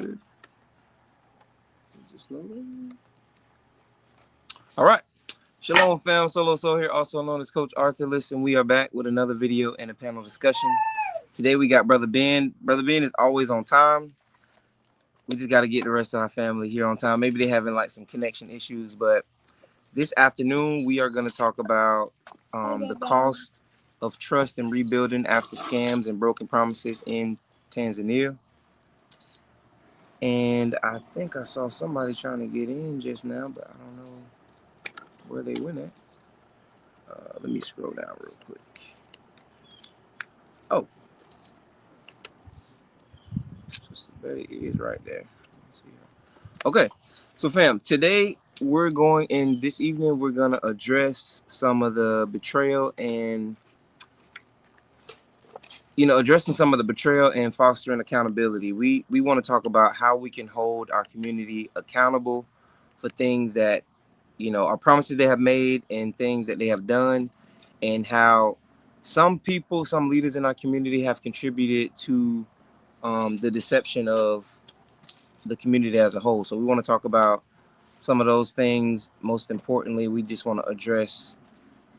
good. Just loading. All right. Shalom, fam. Solo Soul here, also known as Coach Arthur. Listen, we are back with another video and a panel discussion. Today we got Brother Ben. Brother Ben is always on time. We just got to get the rest of our family here on time. Maybe they're having like some connection issues, but this afternoon we are going to talk about the cost of trust and rebuilding after scams and broken promises in Tanzania. And I think I saw somebody trying to get in just now, but I don't know where they went at. Let me scroll down real quick. Oh, Sister Betty is right there. Let's see. Okay, so fam, today this evening we're gonna address some of the betrayal and addressing some of the betrayal and fostering accountability. We want to talk about how we can hold our community accountable for things that are promises they have made and things that they have done, and how some leaders in our community have contributed to the deception of the community as a whole. So we want to talk about some of those things. Most importantly, we just want to address,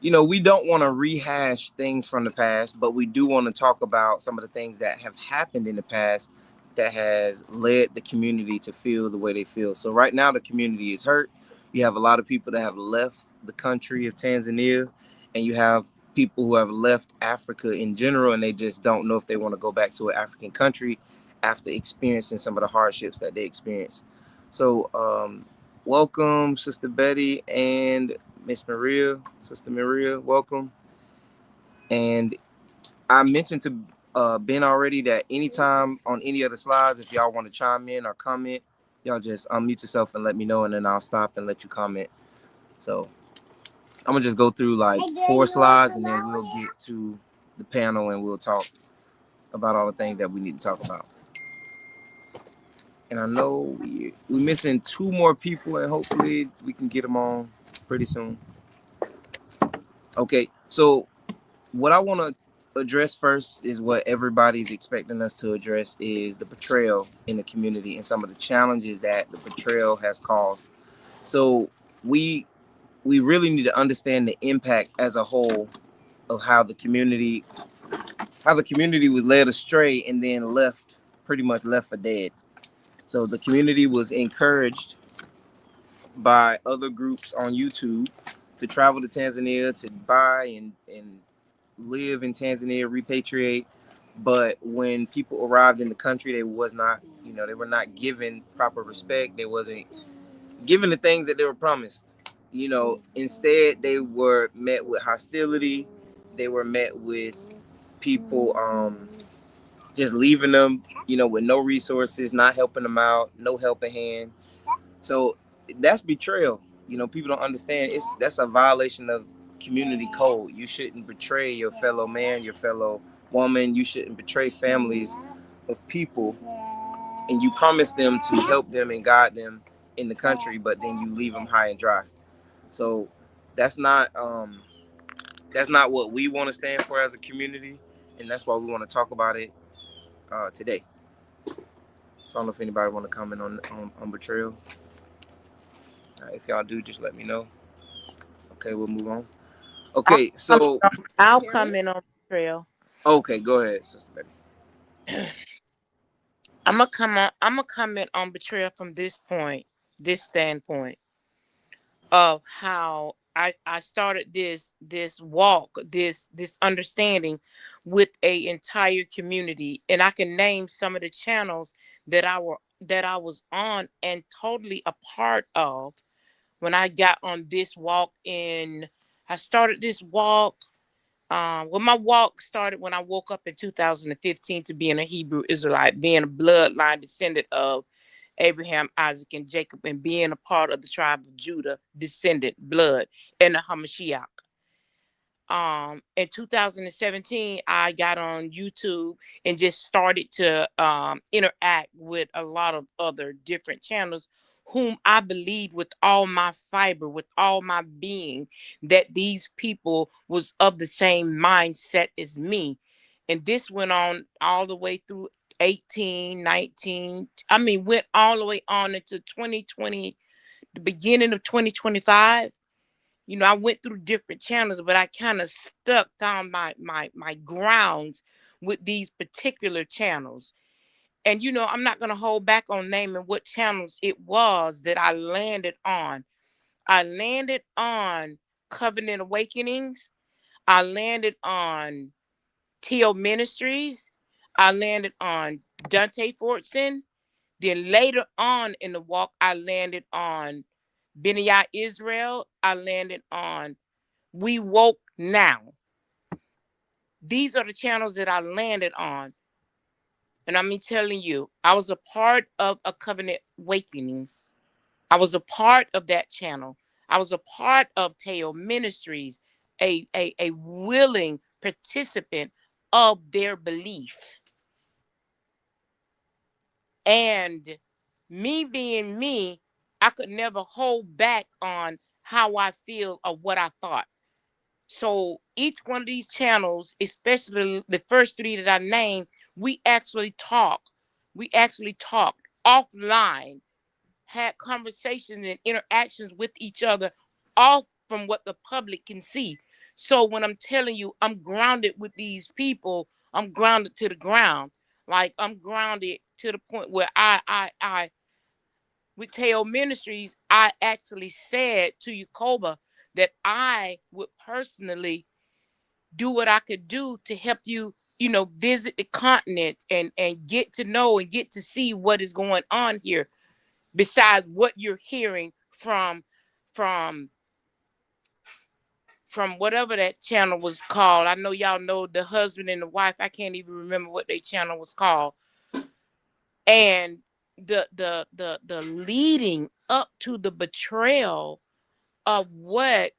we don't want to rehash things from the past, but we do want to talk about some of the things that have happened in the past that has led the community to feel the way they feel. So right now the community is hurt. You have a lot of people that have left the country of Tanzania, and you have people who have left Africa in general, and they just don't know if they want to go back to an African country after experiencing some of the hardships that they experienced. So welcome, Sister Betty and Miss Maria. Sister Maria, welcome. And I mentioned to Ben already that anytime on any of the slides, if y'all want to chime in or comment, y'all just unmute yourself and let me know, and then I'll stop and let you comment. So I'm gonna just go through like 4 slides, and then we'll get to the panel and we'll talk about all the things that we need to talk about. And I know we're missing 2 more people, and hopefully we can get them on pretty soon. Okay, so what I want to address first is what everybody's expecting us to address, is the betrayal in the community and some of the challenges that the betrayal has caused. So we really need to understand the impact as a whole of how the community was led astray and then pretty much left for dead. So the community was encouraged by other groups on YouTube to travel to Tanzania, to buy and live in Tanzania, repatriate. But when people arrived in the country, they were not given proper respect. They wasn't given the things that they were promised. Instead they were met with hostility. They were met with people just leaving them, with no resources, not helping them out, no helping hand. So that's betrayal. People don't understand. That's a violation of community code. You shouldn't betray your fellow man, your fellow woman. You shouldn't betray families of people, and you promise them to help them and guide them in the country, but then you leave them high and dry. So that's not what we want to stand for as a community, and that's why we want to talk about it today. So I don't know if anybody want to comment on betrayal. If y'all do, just let me know. Okay, we'll move on. Okay, so I'll comment on betrayal. Okay, go ahead, Sister Betty. I'm gonna comment on betrayal from this standpoint of how I started this walk, this understanding with a entire community, and I can name some of the channels that I was on and totally a part of when I got on this walk. I started this walk. My walk started when I woke up in 2015 to being a Hebrew Israelite, being a bloodline descendant of Abraham, Isaac, and Jacob, and being a part of the tribe of Judah, descendant blood, and the Hamashiach. In 2017, I got on YouTube and just started to interact with a lot of other different channels whom I believed with all my fiber, with all my being, that these people was of the same mindset as me. And this went on all the way through 18, 19. I mean, went all the way on into 2020, the beginning of 2025. I went through different channels, but I kind of stuck down my grounds with these particular channels. And I'm not gonna hold back on naming what channels it was that I landed on. I landed on Covenant Awakenings. I landed on Teal Ministries. I landed on Dante Fortson. Then later on in the walk, I landed on Benaiah Israel. I landed on We Woke Now. These are the channels that I landed on. And I'm telling you, I was a part of a Covenant Awakenings. I was a part of that channel. I was a part of Teo Ministries, a willing participant of their belief. And me being me, I could never hold back on how I feel or what I thought. So each one of these channels, especially the first three that I named, we actually talk. We actually talked offline, had conversations and interactions with each other off from what the public can see. So when I'm telling you I'm grounded with these people, I'm grounded to the ground. Like I'm grounded to the point where I with Teo Ministries, I actually said to Yakoba that I would personally do what I could do to help you, visit the continent and get to know and get to see what is going on here besides what you're hearing from from whatever that channel was called. I know y'all know the husband and the wife. I can't even remember what their channel was called. And the leading up to the betrayal of what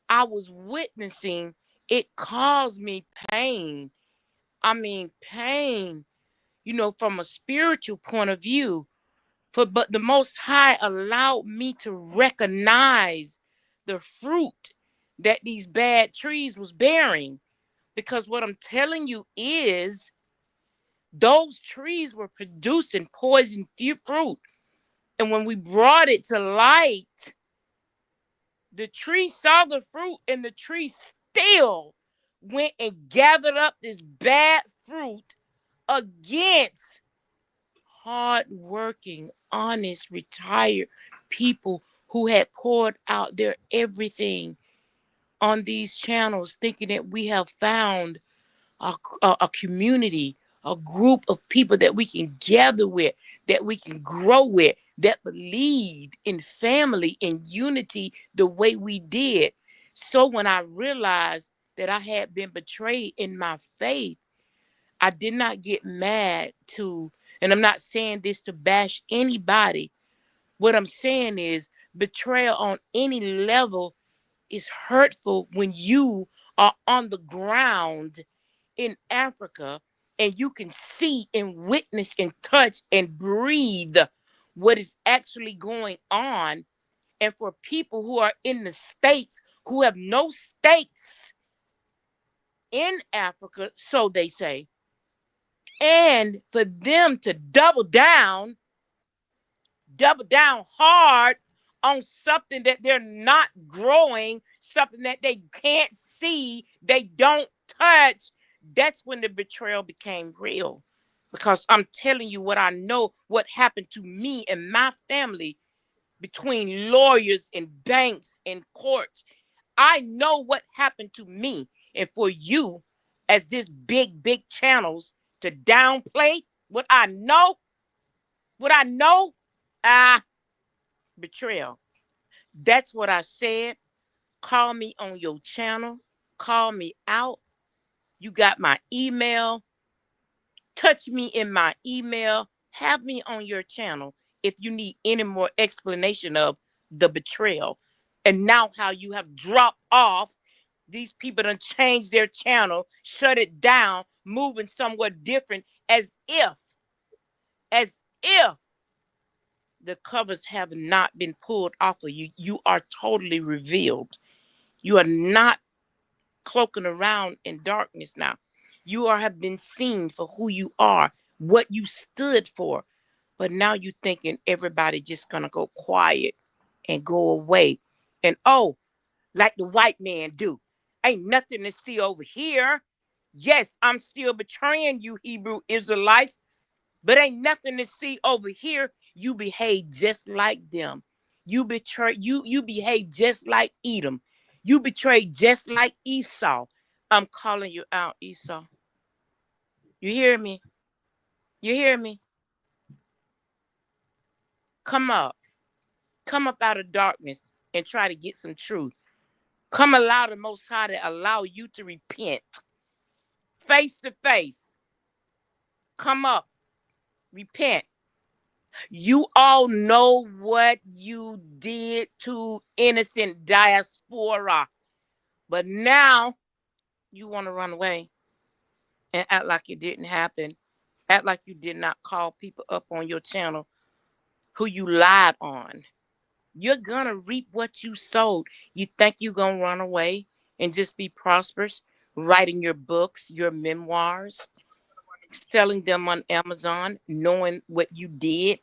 I was witnessing, it caused me pain. I mean, pain, from a spiritual point of view. But the Most High allowed me to recognize the fruit that these bad trees was bearing. Because what I'm telling you is those trees were producing poison fruit. And when we brought it to light, the tree saw the fruit and the tree still went and gathered up this bad fruit against hardworking, honest, retired people who had poured out their everything on these channels, thinking that we have found a community, a group of people that we can gather with, that we can grow with, that believed in family and unity the way we did. So when I realized that I had been betrayed in my faith, I did not get mad and I'm not saying this to bash anybody. What I'm saying is betrayal on any level is hurtful when you are on the ground in Africa and you can see and witness and touch and breathe what is actually going on. And for people who are in the States who have no stakes in Africa, so they say, and for them to double down hard on something that they're not growing, something that they can't see, they don't touch, that's when the betrayal became real. Because I'm telling you what I know, what happened to me and my family between lawyers and banks and courts. I know what happened to me. And for you, as this big channels, to downplay what I know, ah, betrayal. That's what I said. Call me on your channel. Call me out. You got my email. Touch me in my email. Have me on your channel if you need any more explanation of the betrayal. And now how you have dropped off. These people done changed their channel, shut it down, moving somewhat different as if the covers have not been pulled off of you. You are totally revealed. You are not cloaking around in darkness now. You have been seen for who you are what you stood for. But now you thinking everybody just gonna go quiet and go away. And oh, like the white man do. Ain't nothing to see over here. Yes, I'm still betraying you, Hebrew Israelites, but ain't nothing to see over here. You behave just like them. You behave just like Edom. You betray just like Esau. I'm calling you out, Esau. You hear me? You hear me? Come up. Come up out of darkness and try to get some truth. Come allow the Most High to allow you to repent face to face. Come up, repent. You all know what you did to innocent diaspora, but now you want to run away and act like it didn't happen. Act like you did not call people up on your channel who you lied on. You're gonna reap what you sowed. You think you're gonna run away and just be prosperous, writing your books, your memoirs, selling them on Amazon, knowing what you did,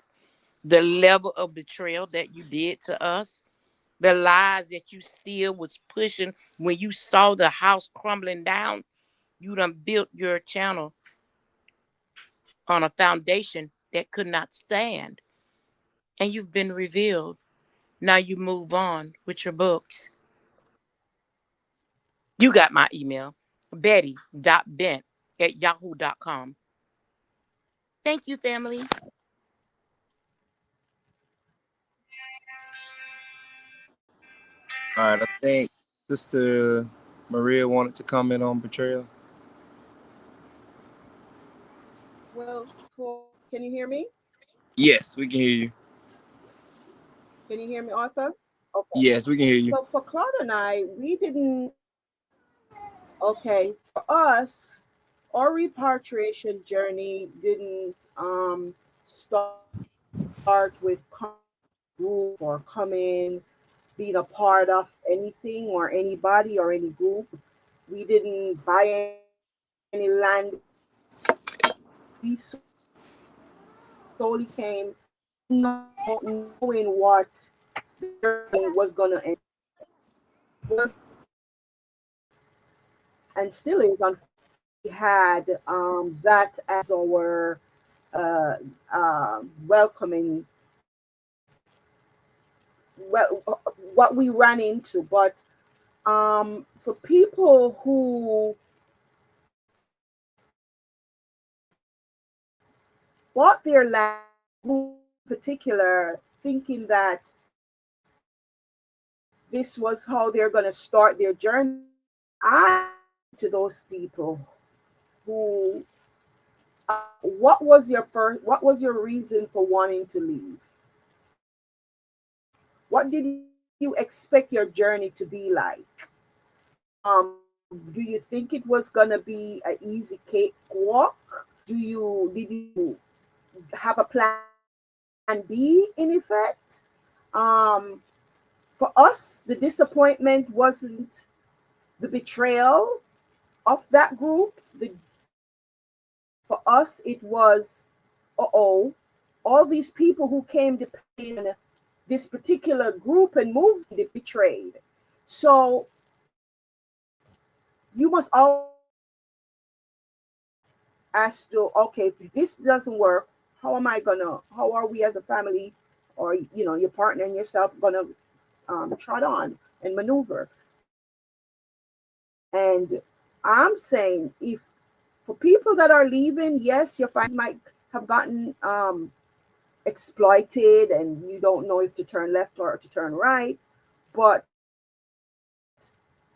the level of betrayal that you did to us, the lies that you still was pushing when you saw the house crumbling down. You done built your channel on a foundation that could not stand, and you've been revealed. Now you move on with your books. You got my email, betty.bent@yahoo.com. Thank you, family. All right, I think Sister Maria wanted to comment on betrayal. Well, can you hear me? Yes, we can hear you. Can you hear me, Arthur? Okay. Yes, we can hear you. So for Claude and I, we didn't. Okay, for us, our repatriation journey didn't start with group or coming, being a part of anything or anybody or any group. We didn't buy any land. We solely came knowing what the journey was going to end. Was and still is. Unfortunately, we had that as our welcoming, well, what we ran into. But for people who bought their land, in particular, thinking that this was how they're going to start their journey, I to those people who, what was your reason for wanting to leave? What did you expect your journey to be like? Do you think it was gonna be an easy cakewalk? Did you have a plan B in effect? Um, for us, the disappointment wasn't the betrayal of that group. For us, it was, all these people who came depending on this particular group and movement they betrayed. So you must always ask to, okay, if this doesn't work, how are we as a family, or your partner and yourself gonna trot on and maneuver? And I'm saying, if for people that are leaving, yes, your finances might have gotten exploited and you don't know if to turn left or to turn right, but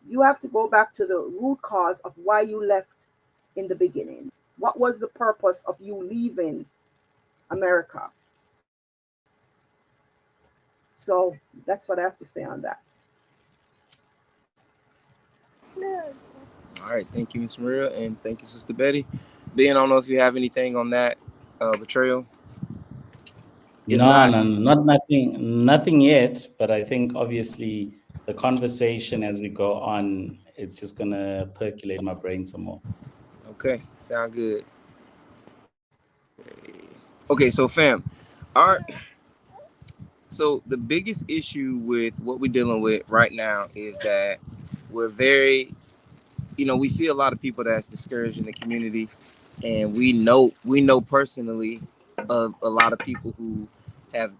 you have to go back to the root cause of why you left in the beginning. What was the purpose of you leaving America? So that's what I have to say on that. All right, thank you, Miss Maria, and thank you, Sister Betty. Ben, I don't know if you have anything on that betrayal. If No, not, no, not nothing, nothing yet. But I think obviously the conversation as we go on, it's just gonna percolate my brain some more. okay, sound good. Okay, so fam, our so the biggest issue with what we're dealing with right now is that we're very, we see a lot of people that's discouraged in the community, and we know personally of a lot of people who have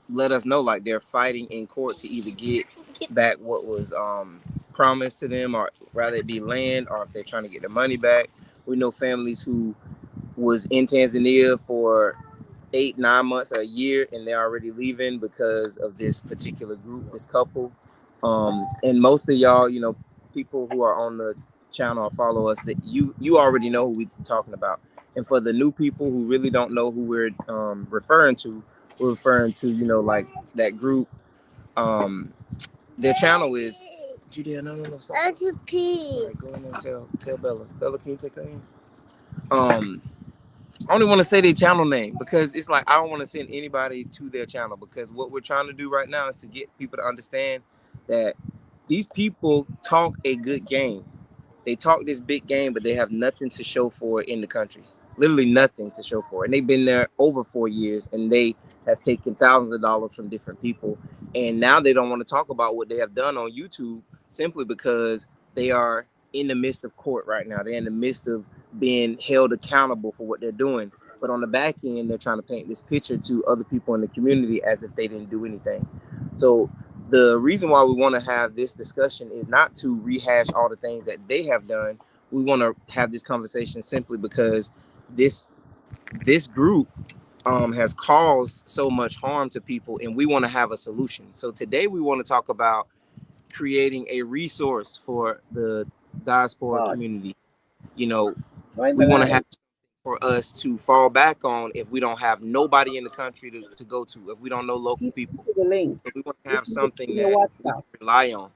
let us know like they're fighting in court to either get back what was promised to them, or rather it be land, or if they're trying to get their money back. We know families who was in Tanzania for 8, 9 months, a year, and they're already leaving because of this particular group, this couple. And most of y'all, people who are on the channel or follow us, that you already know who we're talking about. And for the new people who really don't know who we're referring to, we're referring to, like that group. Their channel is Judea. No, stop. All right, go in and tell Bella. Bella, can you take her in? I don't even want to say their channel name because it's like I don't want to send anybody to their channel, because what we're trying to do right now is to get people to understand that these people talk a good game. They talk this big game, but they have nothing to show for it in the country. Literally nothing to show for it. And they've been there over 4 years, and they have taken thousands of dollars from different people. And now they don't want to talk about what they have done on YouTube simply because they are in the midst of court right now. They're in the midst of being held accountable for what they're doing. But on the back end, they're trying to paint this picture to other people in the community as if they didn't do anything. So the reason why we want to have this discussion is not to rehash all the things that they have done. We want to have this conversation simply because this group has caused so much harm to people, and we want to have a solution. So today we want to talk about creating a resource for the diaspora community. We want to have for us to fall back on if we don't have nobody in the country to go to, if we don't know local people. The link. So we want to have something that we can rely on.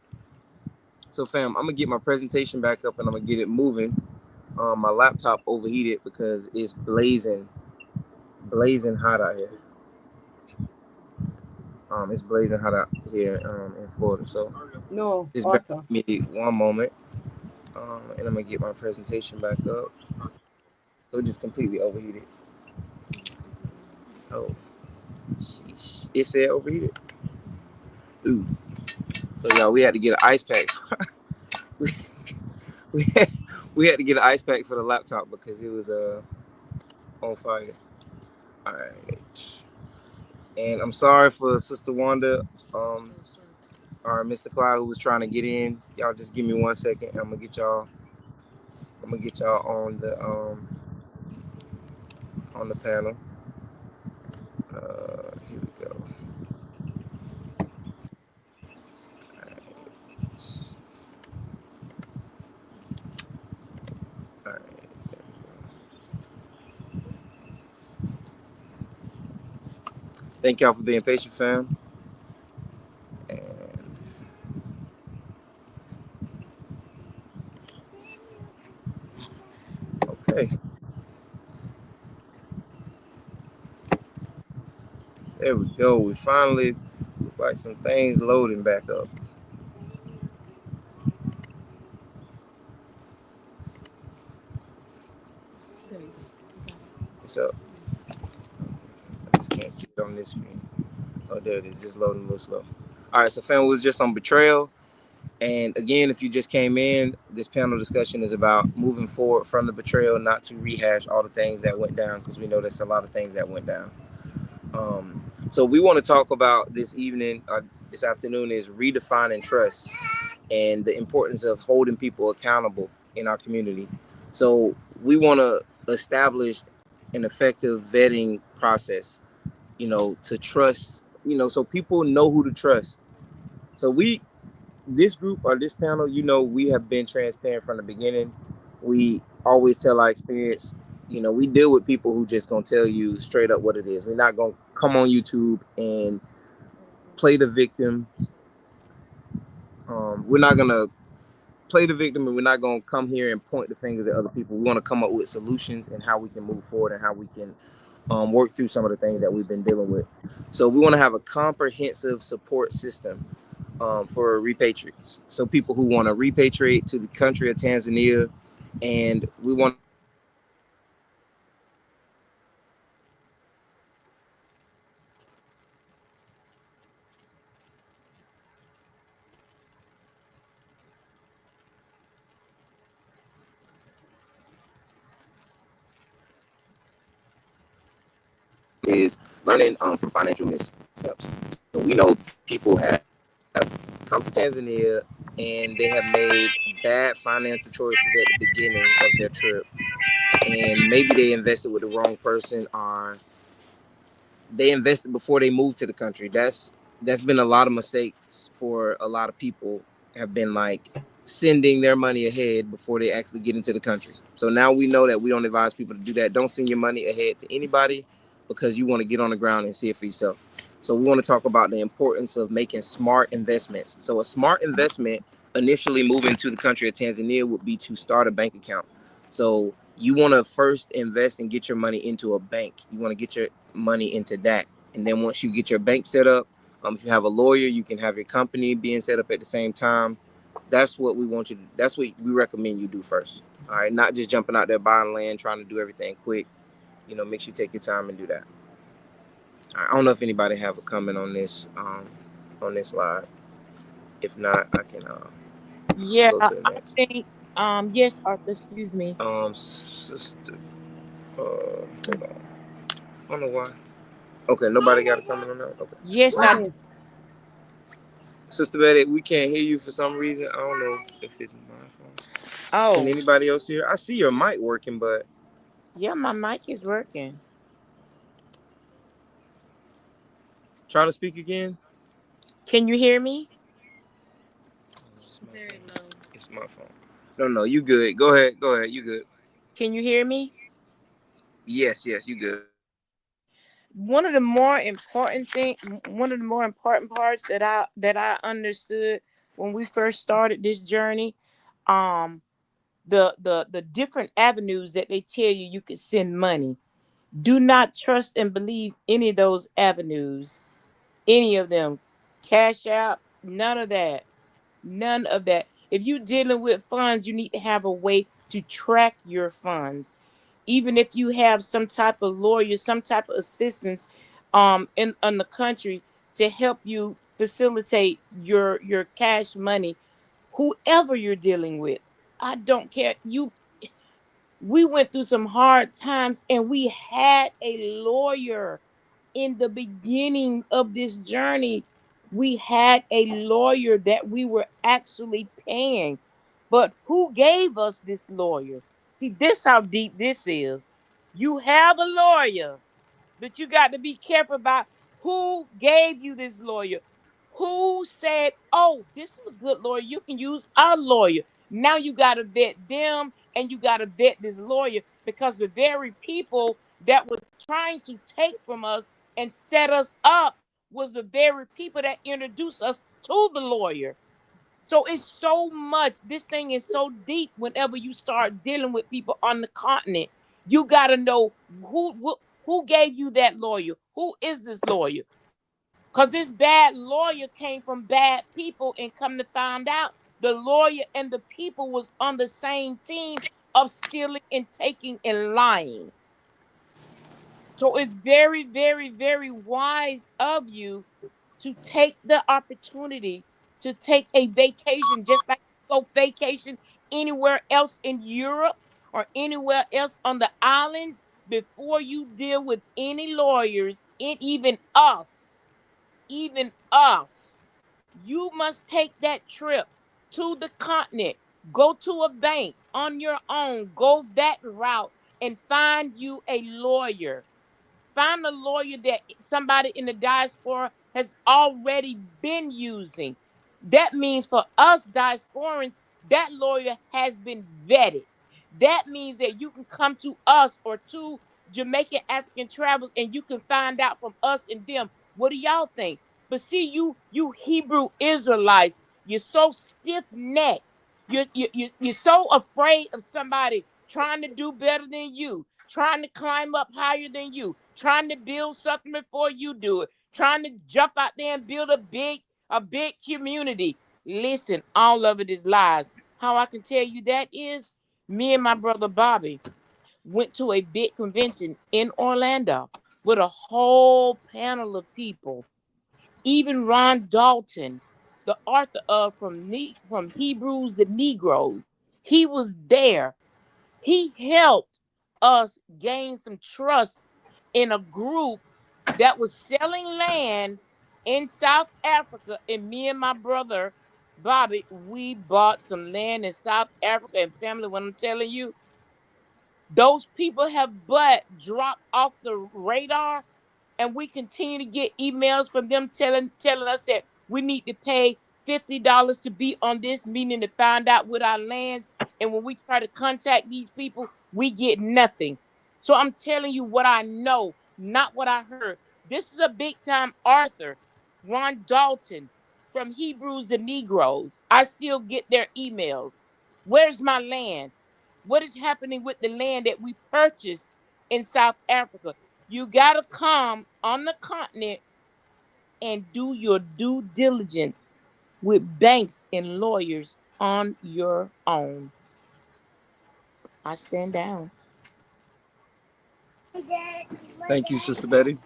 So fam, I'm gonna get my presentation back up and I'm gonna get it moving. My laptop overheated because it's blazing hot out here. It's blazing hot out here in Florida. So just bear with me one moment. And I'm gonna get my presentation back up. So it just completely overheated. Oh, sheesh. It said overheated. Ooh. So y'all, we had to get an ice pack. we had, we had to get an ice pack for the laptop because it was on fire. All right. And I'm sorry for Sister Wanda, or Mr. Clyde, who was trying to get in. Y'all just give me 1 second. I'm gonna get y'all on the panel. Here we go. All right. Thank y'all for being patient, fam. And okay. There we go. We finally look like some things loading back up. What's up? I just can't see it on this screen. Oh, there it is. Just loading a little slow. All right, so fam, was just on betrayal. And again, if you just came in, this panel discussion is about moving forward from the betrayal, not to rehash all the things that went down, because we know there's a lot of things that went down. So we want to talk about this evening, this afternoon, is redefining trust and the importance of holding people accountable in our community. So we want to establish an effective vetting process, to trust, so people know who to trust. So this group or this panel, we have been transparent from the beginning. We always tell our experience. We deal with people who just gonna tell you straight up what it is. We're not gonna come on YouTube and play the victim. We're not gonna play the victim, and we're not gonna come here and point the fingers at other people. We want to come up with solutions and how we can move forward and how we can work through some of the things that we've been dealing with. So we want to have a comprehensive support system for repatriates. So people who want to repatriate to the country of Tanzania, and we want is learning from financial missteps. So we know people have come to Tanzania and they have made bad financial choices at the beginning of their trip, and maybe they invested with the wrong person, or they invested before they moved to the country. That's been a lot of mistakes for a lot of people, have been like sending their money ahead before they actually get into the country. So now we know that we don't advise people to do that. Don't send your money ahead to anybody because you want to get on the ground and see it for yourself. So we want to talk about the importance of making smart investments. So a smart investment initially moving to the country of Tanzania would be to start a bank account. So you want to first invest and get your money into a bank. You want to get your money into that. And then once you get your bank set up, if you have a lawyer, you can have your company being set up at the same time. That's what we want you to, that's what we recommend you do first. All right. Not just jumping out there buying land, trying to do everything quick. Make sure you take your time and do that. All right, I don't know if anybody have a comment on this slide. If not, I can Yeah, go I to the next. think yes, Arthur, excuse me. Sister, hold on. I don't know why. Okay, nobody got a comment on that. Okay. Yes, I do. Okay. Sister Betty, we can't hear you for some reason. I don't know if it's my phone. Can Oh, anybody else hear? I see your mic working, but yeah, my mic is working. try to speak again. Can you hear me? It's very low. It's my phone. No, no, you good. Go ahead. Go ahead. You good. Can you hear me? Yes, yes, you good. One of the more important thing, one of the more important parts that I understood when we first started this journey, um, the different avenues that they tell you could send money. Do not trust and believe any of those avenues, any of them. Cash out, none of that. None of that. If you're dealing with funds, you need to have a way to track your funds. Even if you have some type of lawyer, some type of assistance in the country to help you facilitate your cash money, whoever you're dealing with. I don't care. We went through some hard times and we had a lawyer in the beginning of this journey. We had a lawyer that we were actually paying. But who gave us this lawyer? See, this how deep this is. You have a lawyer, but you got to be careful about who gave you this lawyer. Who said, oh, this is a good lawyer. You can use our lawyer. Now you got to vet them and you got to vet this lawyer, because the very people that were trying to take from us and set us up was the very people that introduced us to the lawyer. So it's so much. This thing is so deep. Whenever you start dealing with people on the continent, you got to know who gave you that lawyer. Who is this lawyer? Because this bad lawyer came from bad people, and come to find out, the lawyer and the people was on the same team of stealing and taking and lying. So it's very, very, very wise of you to take the opportunity to take a vacation, just like you go vacation anywhere else in Europe or anywhere else on the islands, before you deal with any lawyers, and even us. You must take that trip to the continent. Go to a bank on your own. Go that route and find you a lawyer. Find a lawyer that somebody in the diaspora has already been using. That means for us diasporans, that lawyer has been vetted. That means that you can come to us or to Jamaican African Travels and you can find out from us and them. What do y'all think? But see, you Hebrew Israelites, you're so stiff necked. You're so afraid of somebody trying to do better than you, trying to climb up higher than you, trying to build something before you do it, trying to jump out there and build a big community. Listen, all of it is lies. How I can tell you that is, me and my brother Bobby went to a big convention in Orlando with a whole panel of people. Even Ron Dalton, the author of from Hebrews to Negroes, he was there. He helped us gain some trust in a group that was selling land in South Africa, and me and my brother Bobby, we bought some land in South Africa. And family, when I'm telling you, those people have but dropped off the radar, and we continue to get emails from them telling us that we need to pay $50 to be on this meeting to find out with our lands. And when we try to contact these people, we get nothing. So I'm telling you what I know, not what I heard. This is a big time author, Ron Dalton from Hebrews the Negroes. I still get their emails. Where's my land? What is happening with the land that we purchased in South Africa? You got to come on the continent and do your due diligence with banks and lawyers on your own. I stand down. Thank you, Sister Betty.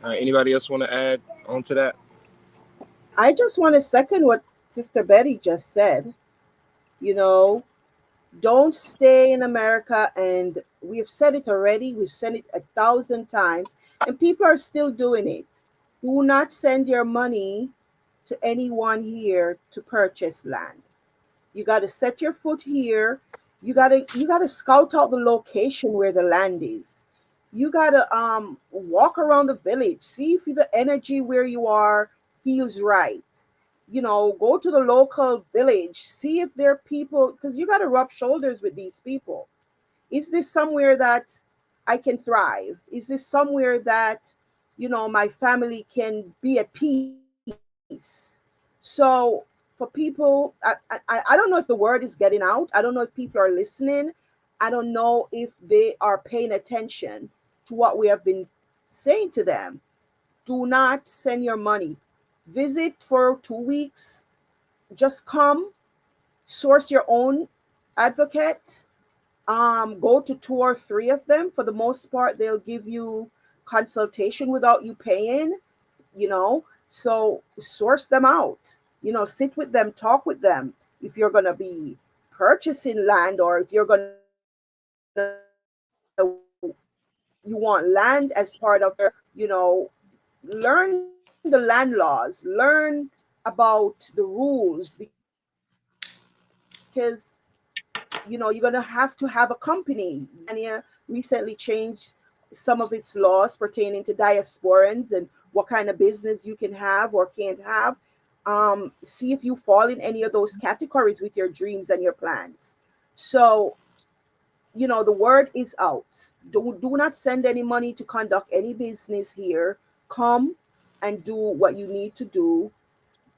All right, anybody else want to add on to that? I just want to second what Sister Betty just said. You know, don't stay in America. And we've said it already, we've said it 1,000 times, and people are still doing it. Do not send your money to anyone here to purchase land. You got to set your foot here. You got to scout out the location where the land is. You got to walk around the village, see if the energy where you are feels right. Go to the local village, see if there are people, because you got to rub shoulders with these people. Is this somewhere that I can thrive? Is this somewhere that my family can be at peace? So for people, I don't know if the word is getting out. I don't know if people are listening. I don't know if they are paying attention to what we have been saying to them. Do not send your money. Visit for 2 weeks. Just come, source your own advocate. Go to 2 or 3 of them. For the most part, they'll give you consultation without you paying. So source them out. Sit with them, talk with them. If you're going to be purchasing land, or if you're going to you want land as part of learn the land laws, learn about the rules, because you're going to have a company. Tanzania recently changed some of its laws pertaining to diasporans and what kind of business you can have or can't have. See if you fall in any of those categories with your dreams and your plans. So, the word is out. Do not send any money to conduct any business here. Come and do what you need to do.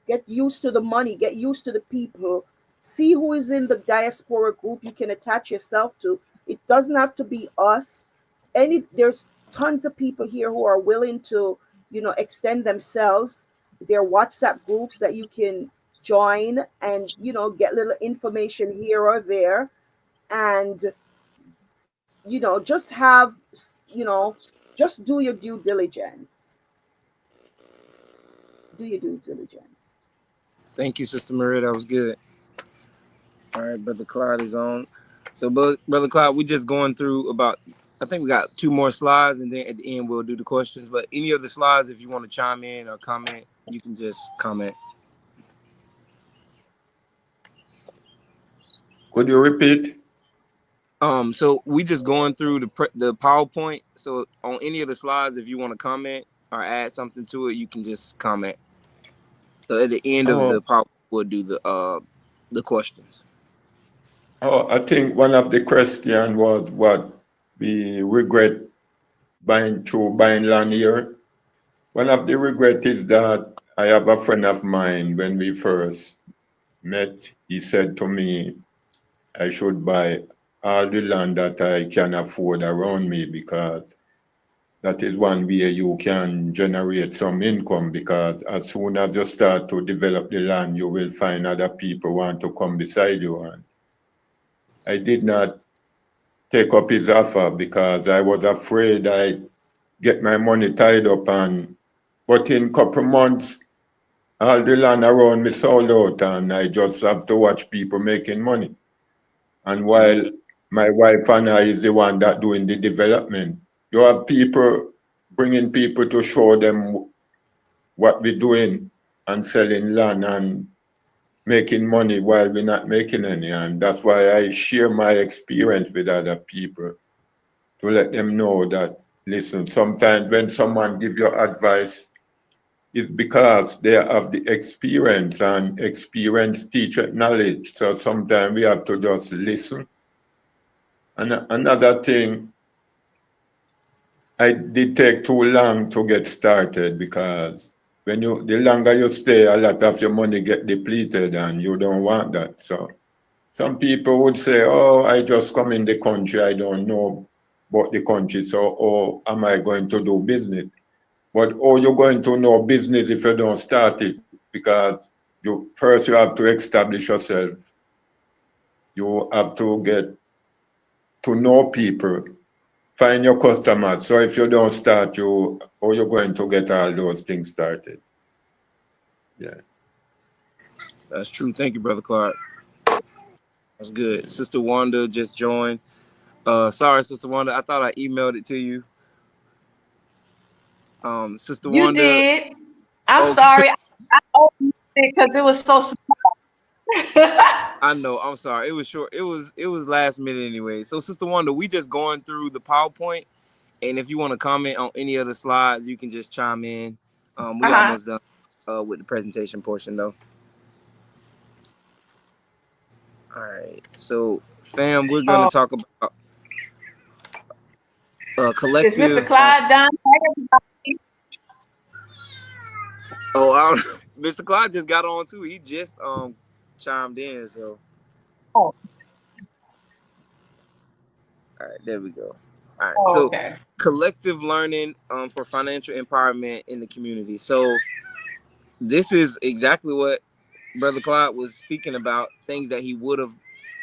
Get used to the money, get used to the people. See who is in the diaspora group you can attach yourself to. It doesn't have to be us. There's tons of people here who are willing to, extend themselves. There are WhatsApp groups that you can join and, get little information here or there. And just have, just do your due diligence. Do your due diligence. Thank you, Sister Maria. That was good. All right, Brother Clyde is on. So, Brother Clyde, we're just going through about, I think we got 2 more slides, and then at the end we'll do the questions. But any of the slides, if you want to chime in or comment, you can just comment. Could you repeat? So we just going through the PowerPoint. So on any of the slides, if you want to comment or add something to it, you can just comment. So at the end of the PowerPoint, we'll do the questions. I think one of the questions was what we regret buying land here. One of the regret is that I have a friend of mine. When we first met, he said to me, I should buy all the land that I can afford around me, because that is one way you can generate some income, because as soon as you start to develop the land, you will find other people want to come beside you. And I did not take up his offer because I was afraid I get my money tied up, but in a couple months, all the land around me sold out, and I just have to watch people making money. And while my wife and I is the one that doing the development, you have people bringing people to show them what we're doing and selling land and making money while we're not making any. And that's why I share my experience with other people to let them know that, listen, sometimes when someone give you advice, it's because they have the experience, and experience teaches knowledge. So sometimes we have to just listen. And another thing, I did take too long to get started because the longer you stay, a lot of your money get depleted and you don't want that. So some people would say, oh, I just come in the country, I don't know about the country, so oh, am I going to do business? But oh, you're going to know business if you don't start it, because first you have to establish yourself. You have to get to know people, find your customers. So if you don't start, you're going to get all those things started. Yeah. That's true. Thank you, Brother Clark. That's good. Sister Wanda just joined. Sorry, Sister Wanda. I thought I emailed it to you. Sister You Wanda. did. I'm Okay. sorry. I opened it because it was so small. I know. I'm sorry. It was short. It was last minute anyway. So, Sister Wanda, we just going through the PowerPoint, and if you want to comment on any of the slides, you can just chime in. We Uh-huh. almost done with the presentation portion though. All right. So, fam, we're gonna Oh, talk about is Mr. collective. Clyde done? Oh, Mr. Clyde just got on too. He just chimed in. So, Oh, all right, there we go. All right. oh, So, okay. collective learning for financial empowerment in the community. So, this is exactly what Brother Clyde was speaking about. Things that he would have,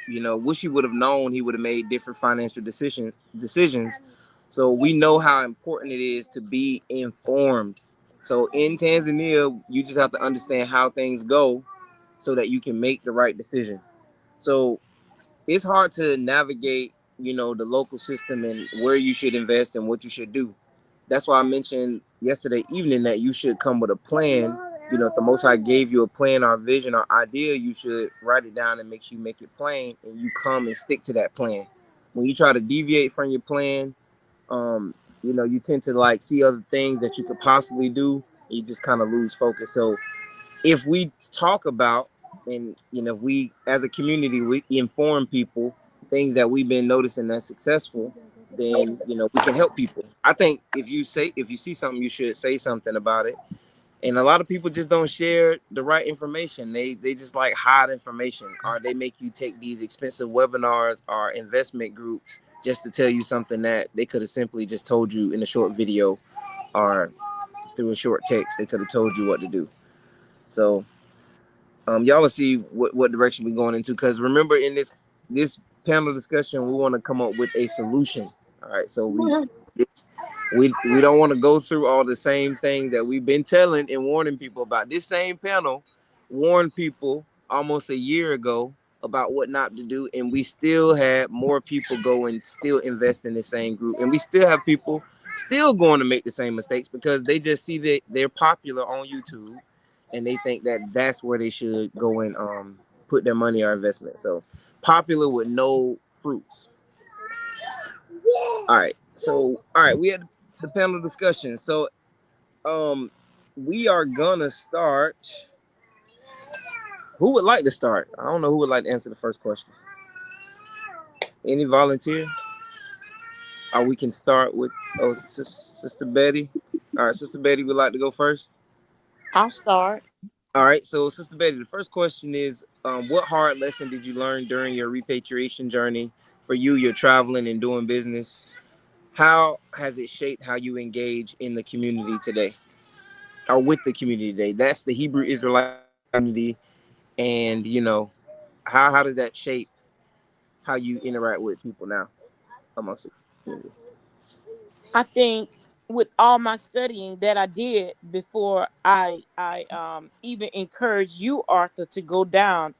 wish he would have known. He would have made different financial decisions. So we know how important it is to be informed. So in Tanzania, you just have to understand how things go so that you can make the right decision. So it's hard to navigate, the local system and where you should invest and what you should do. That's why I mentioned yesterday evening that you should come with a plan. If the Most High gave you a plan or vision or idea, you should write it down and make sure you make it plain and you come and stick to that plan. When you try to deviate from your plan, you tend to like see other things that you could possibly do. You just kind of lose focus. So if we talk about and if we as a community we inform people things that we've been noticing that's successful, then we can help people. I think if you see something, you should say something about it. And a lot of people just don't share the right information. They just like hide information, or they make you take these expensive webinars or investment groups just to tell you something that they could have simply just told you in a short video or through a short text. They could have told you what to do. So y'all will see what direction we're going into. Because remember, in this panel discussion, we want to come up with a solution. All right, so we don't want to go through all the same things that we've been telling and warning people about. This same panel warned people almost a year ago about what not to do, and we still had more people go and still invest in the same group, and we still have people still going to make the same mistakes because they just see that they're popular on YouTube and they think that that's where they should go and put their money or investment. So popular with no fruits. All right. So all right, we had the panel discussion. So we are gonna start. Who would like to start? I don't know who would like to answer the first question. Any volunteer? Or we can start with Sister Betty. All right, Sister Betty would like to go first. I'll start. All right, so Sister Betty, the first question is, what hard lesson did you learn during your repatriation journey? For you, you're traveling and doing business. How has it shaped how you engage in the community today, or with the community today? That's the Hebrew Israelite community, and how does that shape how you interact with people now amongst the community? I think with all my studying that I did before I even encouraged you, Arthur, to go down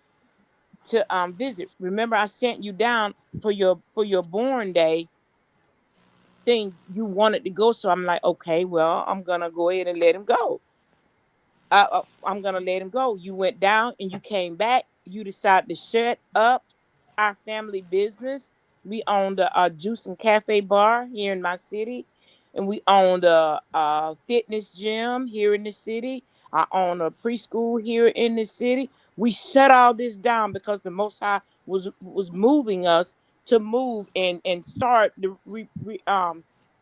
to visit. Remember, I sent you down for your born day thing you wanted to go. So I'm like, okay, well, I'm gonna go ahead and let him go. I'm gonna let him go. You went down and you came back. You decided to shut up our family business. We owned a juice and cafe bar here in my city, and we owned a fitness gym here in the city. I own a preschool here in the city. We shut all this down because the Most High was moving us to move and start the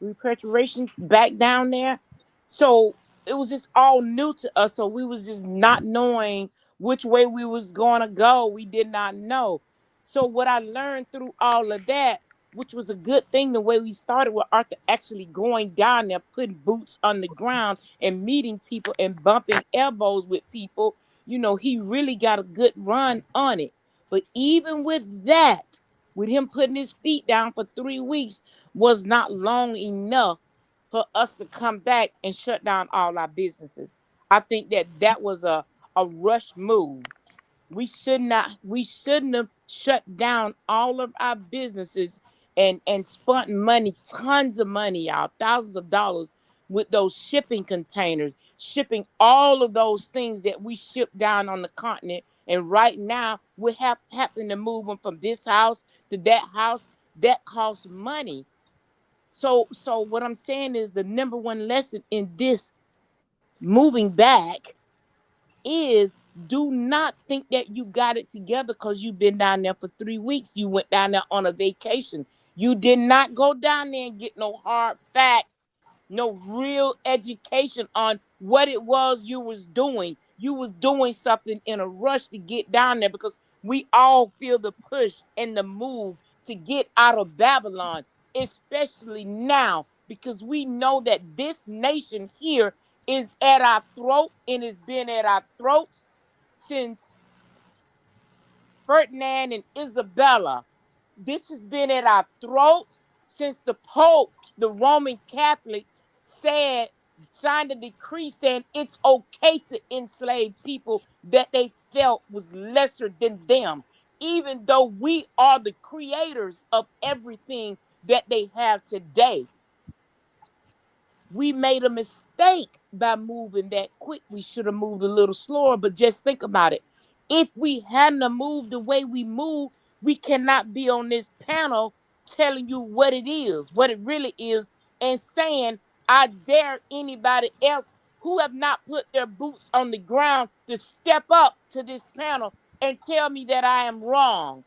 repatriation back down there. So it was just all new to us. So we was just not knowing which way we was going to go. We did not know. So what I learned through all of that, which was a good thing, the way we started with Arthur actually going down there, putting boots on the ground and meeting people and bumping elbows with people, he really got a good run on it. But even with that, with him putting his feet down for 3 weeks, was not long enough for us to come back and shut down all our businesses. I think that was a rush move. We shouldn't have shut down all of our businesses and spent money, tons of money, y'all, thousands of dollars with those shipping containers, shipping all of those things that we ship down on the continent. And right now we have happen to move them from this house to that house. That costs money. So what I'm saying is the number one lesson in this moving back is do not think that you got it together because you've been down there for 3 weeks. You went down there on a vacation. You did not go down there and get no hard facts, no real education on what it was you was doing. You was doing something in a rush to get down there because we all feel the push and the move to get out of Babylon, especially now, because we know that this nation here is at our throat and has been at our throats since Ferdinand and Isabella. This has been at our throats since the popes, the Roman Catholic, said, signed a decree saying it's okay to enslave people that they felt was lesser than them, even though we are the creators of everything that they have today. We made a mistake by moving that quick. We should have moved a little slower, but just think about it. If we hadn't have moved the way we moved, we cannot be on this panel telling you what it is, what it really is, and saying, I dare anybody else who have not put their boots on the ground to step up to this panel and tell me that I am wrong.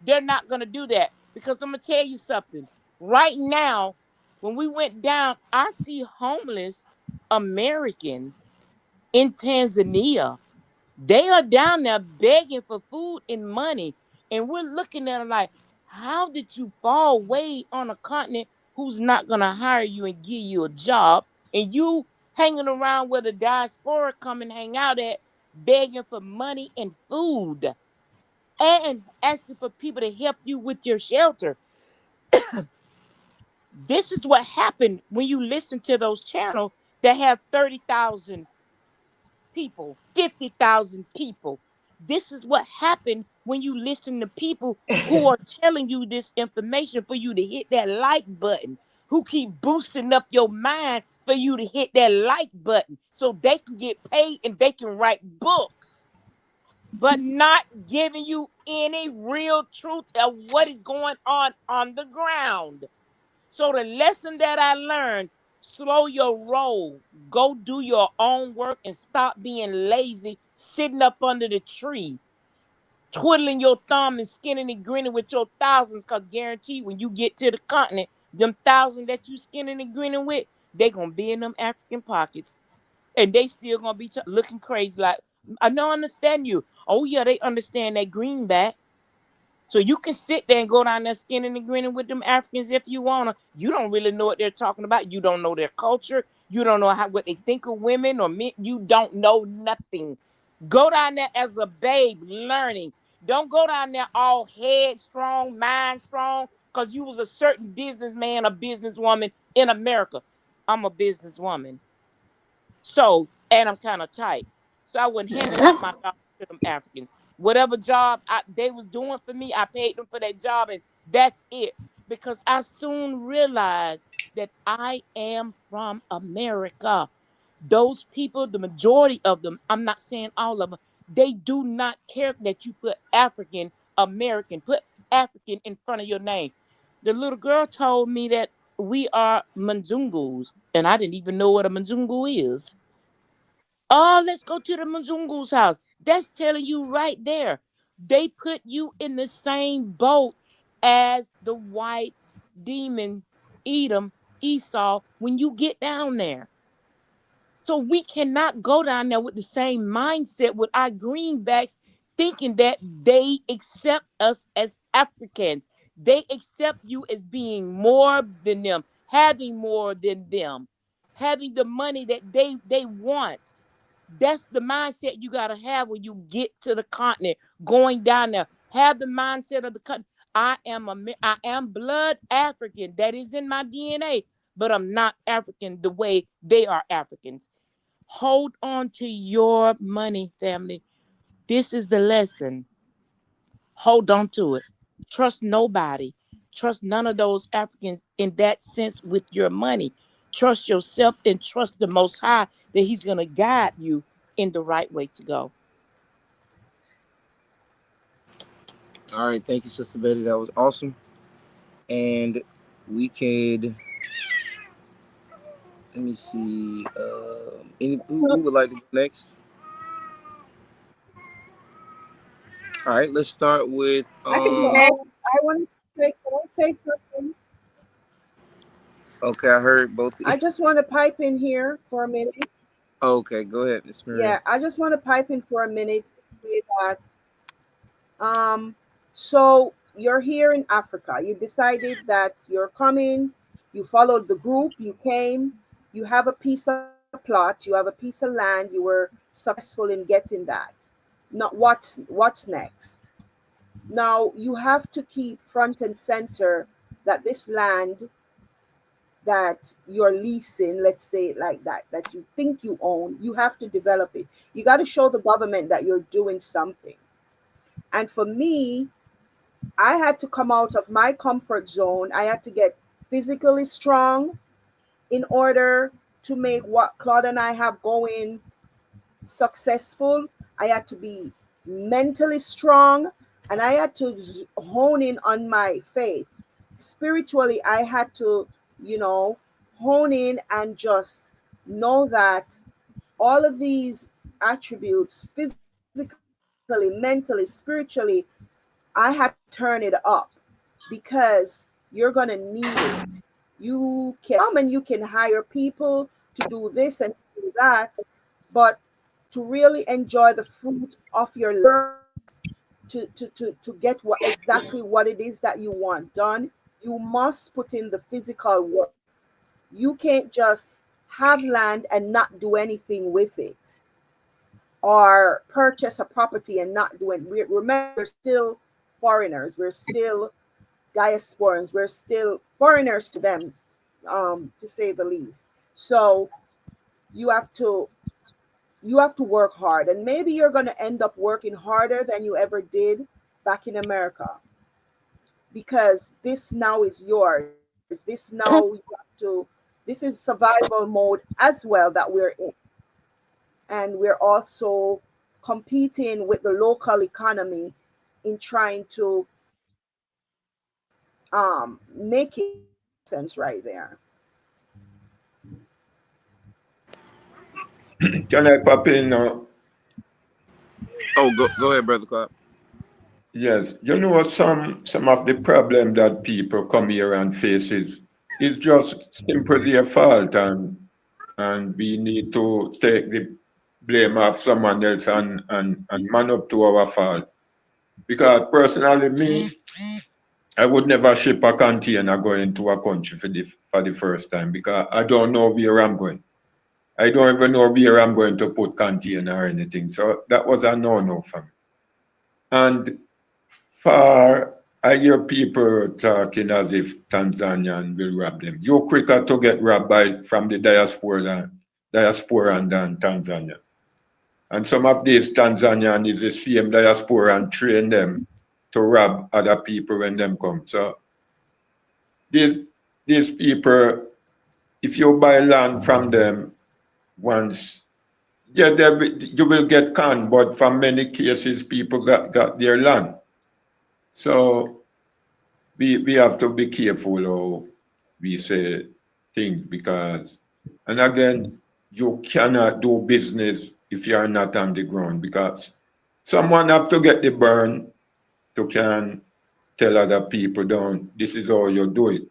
They're not going to do that because I'm going to tell you something. Right now, when we went down, I see homeless Americans in Tanzania. They are down there begging for food and money. And we're looking at them like, how did you fall way on a continent who's not going to hire you and give you a job? And you hanging around where the diaspora come and hang out at, begging for money and food and asking for people to help you with your shelter. This is what happened when you listen to those channels that have 30,000 people, 50,000 people. This is what happened when you listen to people who are telling you this information for you to hit that like button, who keep boosting up your mind for you to hit that like button so they can get paid and they can write books, but not giving you any real truth of what is going on the ground. So the lesson that I learned, slow your roll. Go do your own work and stop being lazy, sitting up under the tree, twiddling your thumb and skinning and grinning with your thousands, because guarantee when you get to the continent, them thousand that you skinning and grinning with, they going to be in them African pockets. And they still going to be looking crazy like, I don't understand you. Oh, yeah, they understand that greenback. So you can sit there and go down there skinning and grinning with them Africans if you wanna. You don't really know what they're talking about. You don't know their culture. You don't know what they think of women or men. You don't know nothing. Go down there as a babe learning. Don't go down there all head strong, mind strong, because you was a certain businessman or businesswoman in America. I'm a businesswoman. So, and I'm kind of tight. So I wasn't handing out my dollars to them Africans. Whatever job they was doing for me, I paid them for that job, and that's it. Because I soon realized that I am from America. Those people, the majority of them, I'm not saying all of them, they do not care that you put African American, put African in front of your name. The little girl told me that we are Mzungus, and I didn't even know what a Mzungu is. Oh, let's go to the Mzungu's house. That's telling you right there. They put you in the same boat as the white demon Edom, Esau, when you get down there. So we cannot go down there with the same mindset with our greenbacks, thinking that they accept us as Africans. They accept you as being more than them, having more than them, having the money that they want. That's the mindset you got to have when you get to the continent, going down there. Have the mindset of the country. I am blood African. That is in my DNA, but I'm not African the way they are Africans. Hold on to your money, family. This is the lesson. Hold on to it. Trust nobody. Trust none of those Africans in that sense with your money. Trust yourself and trust the Most High that He's going to guide you in the right way to go. All right, thank you, Sister Betty. That was awesome. And we could, let me see, who would like to go next? All right, let's start with I can go. I want to say, can I say something? okay, I heard both. I just want to pipe in here for a minute. Okay, go ahead, Miss Maria. Yeah, I just want to pipe in for a minute to say that so you're here in Africa. You decided that you're coming, you followed the group, you came, you have a piece of plot, you have a piece of land, you were successful in getting that. Now what's next? Now you have to keep front and center that this land that you're leasing, let's say it like that, that you think you own, you have to develop it. You got to show the government that you're doing something. And for me, I had to come out of my comfort zone. I had to get physically strong in order to make what Claude and I have going successful. I had to be mentally strong and I had to hone in on my faith. Spiritually, I had to, hone in and just know that all of these attributes, physically, mentally, spiritually, I had to turn it up because you're going to need it. You can come and you can hire people to do this and to do that, but to really enjoy the fruit of your labor, to get what exactly what it is that you want done, you must put in the physical work. You can't just have land and not do anything with it, or purchase a property and not do it. Remember, we're still foreigners. We're still diasporans. We're still foreigners to them, to say the least. So you have to work hard, and maybe you're going to end up working harder than you ever did back in America, because this now is yours. This now you have to. This is survival mode as well that we're in, and we're also competing with the local economy in trying to make it sense right there. Can I pop in now? Oh, go ahead, Brother Clark. Yes, some of the problem that people come here and face is just simply their fault, and we need to take the blame of someone else and man up to our fault. Because personally, me, I would never ship a container going to a country for the first time, because I don't know where I'm going. I don't even know where I'm going to put container or anything. So that was a no-no for me. And I hear people talking as if Tanzanian will rob them. You're quicker to get robbed from the diaspora than Tanzania. And some of these Tanzanian is the same diaspora and train them to rob other people when them come. So these people if you buy land from them once, yeah, you will get conned, but for many cases, people got their land. So we have to be careful how we say things because, and again, you cannot do business if you are not on the ground because someone have to get the burn to can tell other people, don't, this is how you do it.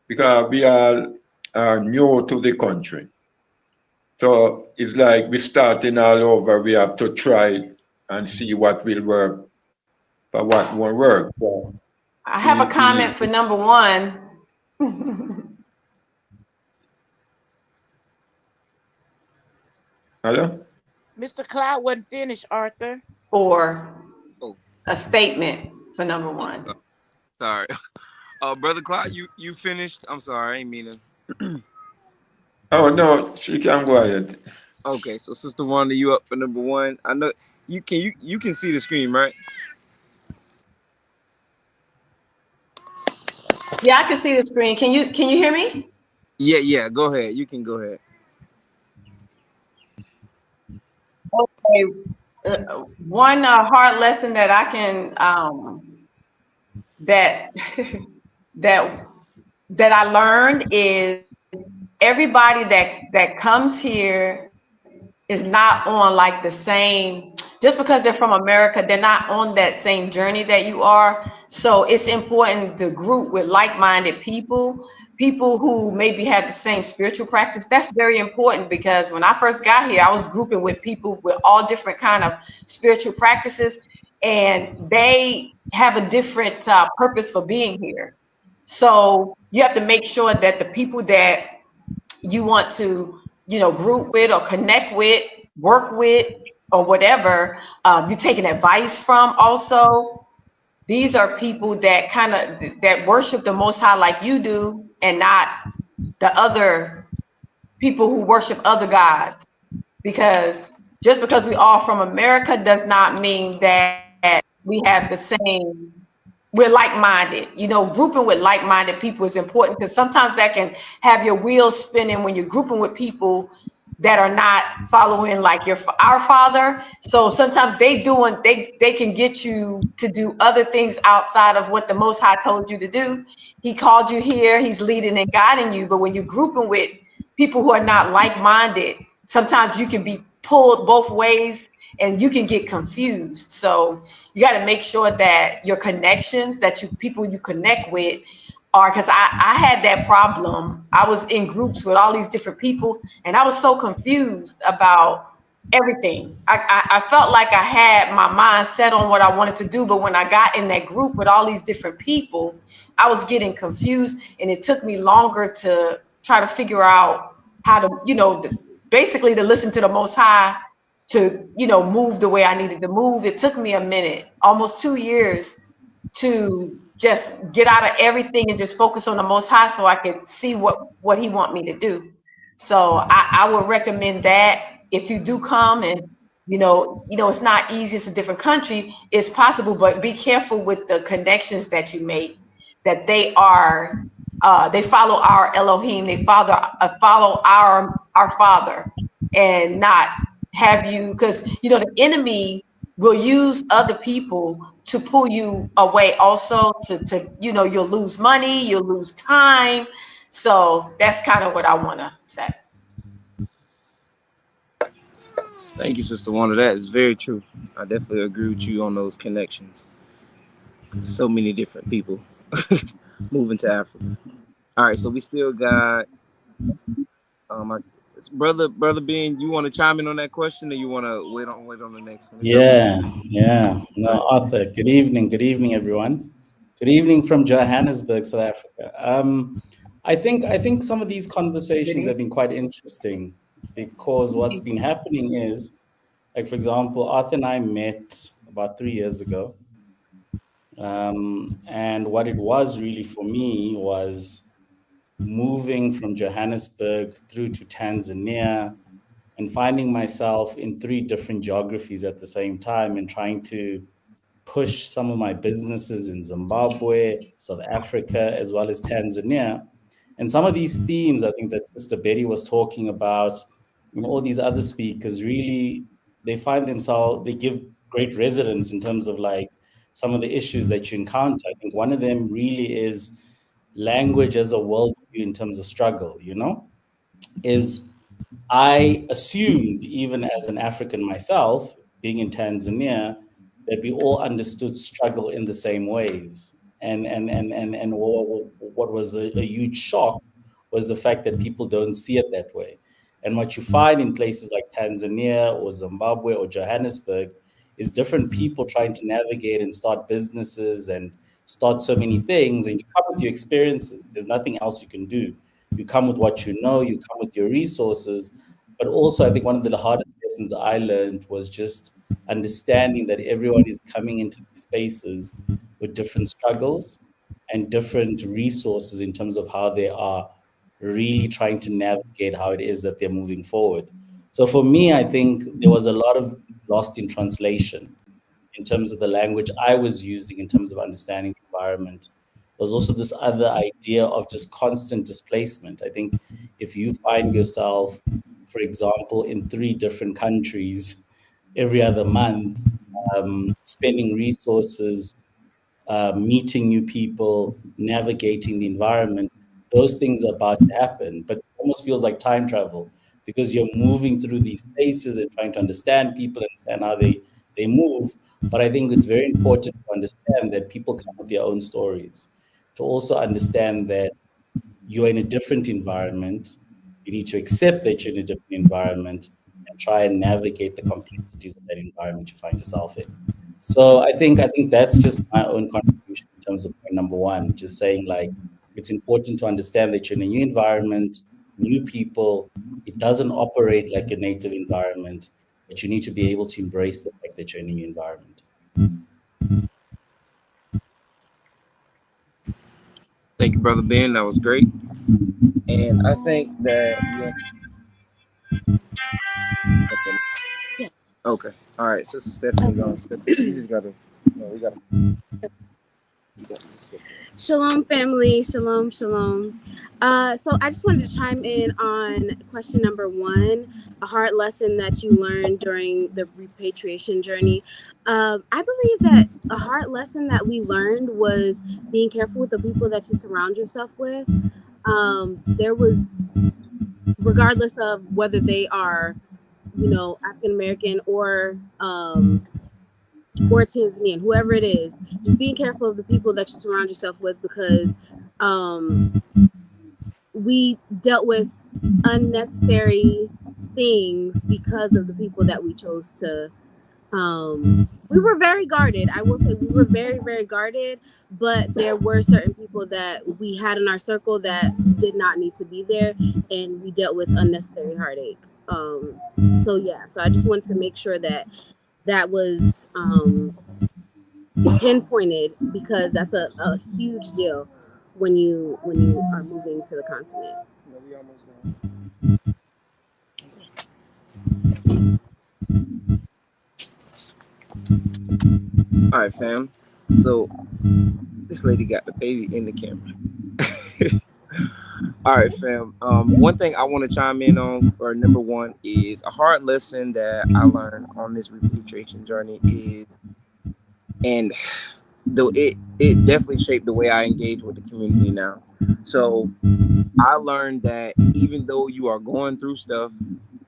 Because we all are new to the country. So it's like we're starting all over. We have to try and see what will work for what won't work. So I have a comment for number one. Hello? Mr. Cloud wasn't finished, Arthur. Or Oh, a statement for number one. sorry. Brother Clyde, you finished? I'm sorry, I ain't mean to. Oh no, she can go ahead. Okay, so Sister Wanda, you up for number one? I know you can see the screen, right? Yeah, I can see the screen. Can you hear me? Yeah. Go ahead. You can go ahead. Okay. One hard lesson that I can that that that I learned is everybody that comes here is not on like the same, just because they're from America, they're not on that same journey that you are. So it's important to group with like-minded people, people who maybe have the same spiritual practice. That's very important because when I first got here, I was grouping with people with all different kind of spiritual practices, and they have a different purpose for being here. So you have to make sure that the people that you want to, group with or connect with, work with, or whatever, you're taking advice from also. These are people that kind of that worship the Most High like you do, and not the other people who worship other gods. Because just because we all from America does not mean that we have the same, we're like-minded. Grouping with like-minded people is important because sometimes that can have your wheels spinning when you're grouping with people that are not following like our father. So sometimes they can get you to do other things outside of what the Most High told you to do. He called you here, he's leading and guiding you, but when you're grouping with people who are not like-minded, sometimes you can be pulled both ways and you can get confused. So you got to make sure that your connections, that people you connect with are, because I had that problem. I was in groups with all these different people and I was so confused about everything. I felt like I had my mind set on what I wanted to do, but when I got in that group with all these different people, I was getting confused, and it took me longer to try to figure out how to, basically to listen to the Most High, to, move the way I needed to move. It took me a minute, almost 2 years, to just get out of everything and just focus on the Most High so I could see what He want me to do. So I would recommend that if you do come, and it's not easy, it's a different country, it's possible, but be careful with the connections that you make, that they follow our Elohim, they follow our Father, and not have you, because the enemy will use other people to pull you away also, to you'll lose money, you'll lose time. So that's kind of what I want to say. Thank you, Sister Wanda. That is very true. I definitely agree with you on those connections. So many different people moving to Africa. All right, so we still got our brother Ben. You want to chime in on that question, or you want to wait on the next one? It's up to you. Yeah. Go No, ahead. Arthur. Good evening, everyone. Good evening from Johannesburg, South Africa. I think some of these conversations have been quite interesting because what's been happening is, like, for example, Arthur and I met about 3 years ago. And what it was really for me was moving from Johannesburg through to Tanzania and finding myself in 3 different geographies at the same time and trying to push some of my businesses in Zimbabwe, South Africa, as well as Tanzania. And some of these themes, I think that Sister Betty was talking about, all these other speakers really, they find themselves, they give great resonance in terms of like some of the issues that you encounter. I think one of them really is language as a worldview in terms of struggle, is I assumed, even as an African myself, being in Tanzania, that we all understood struggle in the same ways. And what was a huge shock was the fact that people don't see it that way. And what you find in places like Tanzania or Zimbabwe or Johannesburg is different people trying to navigate and start businesses and start so many things. And you come with your experiences. There's nothing else you can do. You come with what you know, you come with your resources. But also, I think one of the hardest lessons I learned was just understanding that everyone is coming into these spaces with different struggles and different resources in terms of how they are really trying to navigate how it is that they're moving forward. So for me, I think there was a lot of lost in translation in terms of the language I was using in terms of understanding the environment. There was also this other idea of just constant displacement. I think if you find yourself, for example, in 3 different countries every other month, spending resources, meeting new people, navigating the environment, those things are about to happen. But it almost feels like time travel because you're moving through these spaces and trying to understand people, understand how they move. But I think it's very important to understand that people come with their own stories, to also understand that you're in a different environment. You need to accept that you're in a different environment and try and navigate the complexities of that environment you find yourself in. So I think that's just my own contribution in terms of point number one, just saying like it's important to understand that you're in a new environment, new people. It doesn't operate like a native environment, but you need to be able to embrace the fact that you're in a new environment. Thank you, Brother Ben. That was great. And I think that okay. All right, Sister Stephanie gone. You just gotta no, we gotta Shalom, family. Shalom, shalom. So I just wanted to chime in on question number 1, a hard lesson that you learned during the repatriation journey. I believe that a hard lesson that we learned was being careful with the people that you surround yourself with. There was, regardless of whether they are, African American or Tanzanian, whoever it is, just being careful of the people that you surround yourself with, because we dealt with unnecessary things because of the people that we chose to. We were very guarded. I will say we were very, very guarded, but there were certain people that we had in our circle that did not need to be there, and we dealt with unnecessary heartache. So I just wanted to make sure that was pinpointed, because that's a huge deal when you are moving to the continent. all right, fam. So this lady got the baby in the camera. All right, fam. One thing I want to chime in on for number 1 is a hard lesson that I learned on this repatriation journey is, and though it definitely shaped the way I engage with the community now. So I learned that even though you are going through stuff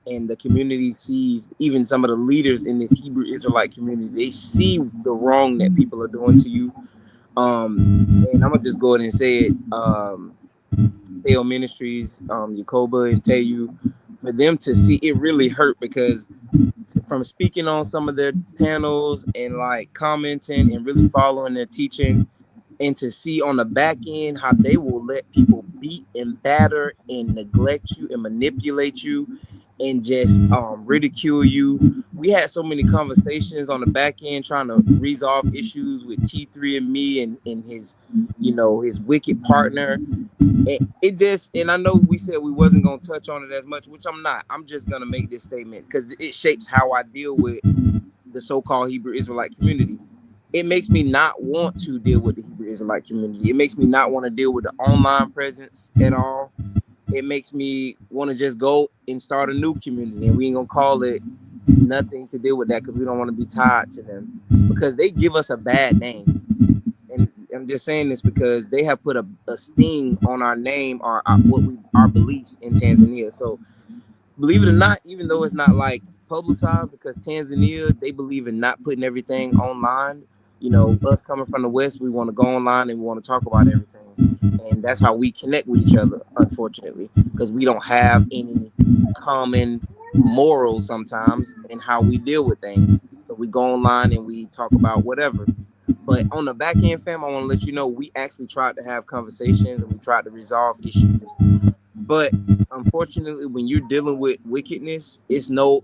and the community sees, even some of the leaders in this Hebrew Israelite community, they see the wrong that people are doing to you. And I'm gonna just go ahead and say it. Theo Ministries, Yakoba and Teyu, for them to see it really hurt, because from speaking on some of their panels and like commenting and really following their teaching, and to see on the back end how they will let people beat and batter and neglect you and manipulate you and just ridicule you. We had so many conversations on the back end trying to resolve issues with T3 and me and his, his wicked partner. And it just, and I know we said we wasn't going to touch on it as much, which I'm not. I'm just going to make this statement because it shapes how I deal with the so-called Hebrew Israelite community. It makes me not want to deal with the Hebrew Hebrew Israelite community. It makes me not want to deal with the online presence at all. It makes me want to just go and start a new community, and we ain't gonna call it nothing to deal with that because we don't want to be tied to them, because they give us a bad name. And I'm just saying this because they have put a sting on our name, our beliefs in Tanzania. So believe it or not, even though it's not like publicized, because Tanzania, they believe in not putting everything online. You know, us coming from the West, we want to go online and we want to talk about everything. And that's how we connect with each other, unfortunately, because we don't have any common morals sometimes in how we deal with things. So we go online and we talk about whatever. But on the back end, fam, I want to let you know we actually tried to have conversations and we tried to resolve issues. But unfortunately, when you're dealing with wickedness, it's no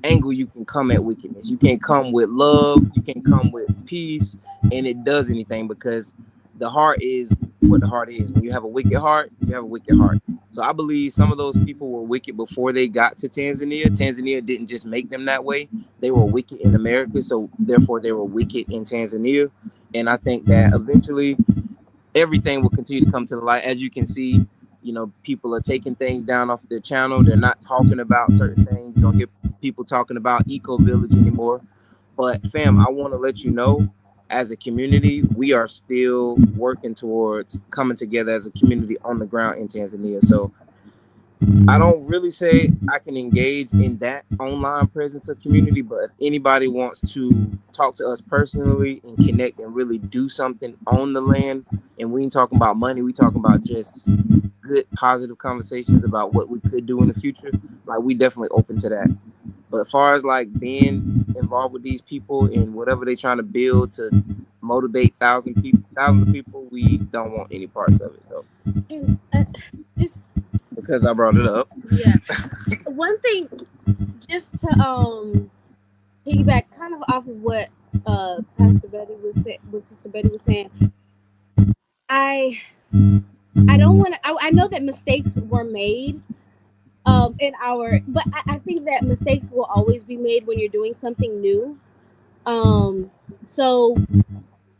angle you can come at wickedness. You can't come with love. You can't come with peace, and it does anything, because the heart is what the heart is. When you have a wicked heart, you have a wicked heart. So I believe some of those people were wicked before they got to Tanzania. Tanzania didn't just make them that way. They were wicked in America, so therefore they were wicked in Tanzania. And I think that eventually everything will continue to come to the light. As you can see, you know, people are taking things down off their channel. They're not talking about certain things. You don't hear people talking about Eco Village anymore. But fam, I want to let you know, as a community, we are still working towards coming together as a community on the ground in Tanzania. So I don't really say I can engage in that online presence of community, but if anybody wants to talk to us personally and connect and really do something on the land, and we ain't talking about money, we talking about just good, positive conversations about what we could do in the future, like we definitely open to that. But as far as like being involved with these people and whatever they're trying to build to motivate thousands of people, we don't want any parts of it. So, And just because I brought it up, yeah, one thing, just to piggyback kind of off of what Pastor Betty what Sister Betty was saying. I don't want to. I know that mistakes were made in our, but I think that mistakes will always be made when you're doing something new. So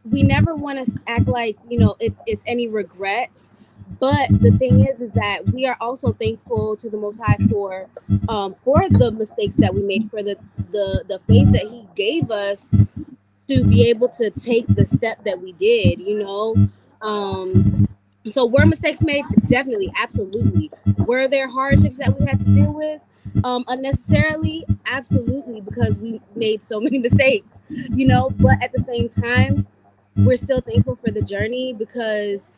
we never want to act like, you know, it's any regrets. But the thing is that we are also thankful to the Most High for the mistakes that we made, for the faith that He gave us to be able to take the step that we did, you know. So were mistakes made? Definitely, absolutely. Were there hardships that we had to deal with unnecessarily? Absolutely, because we made so many mistakes, you know. But at the same time, we're still thankful for the journey, because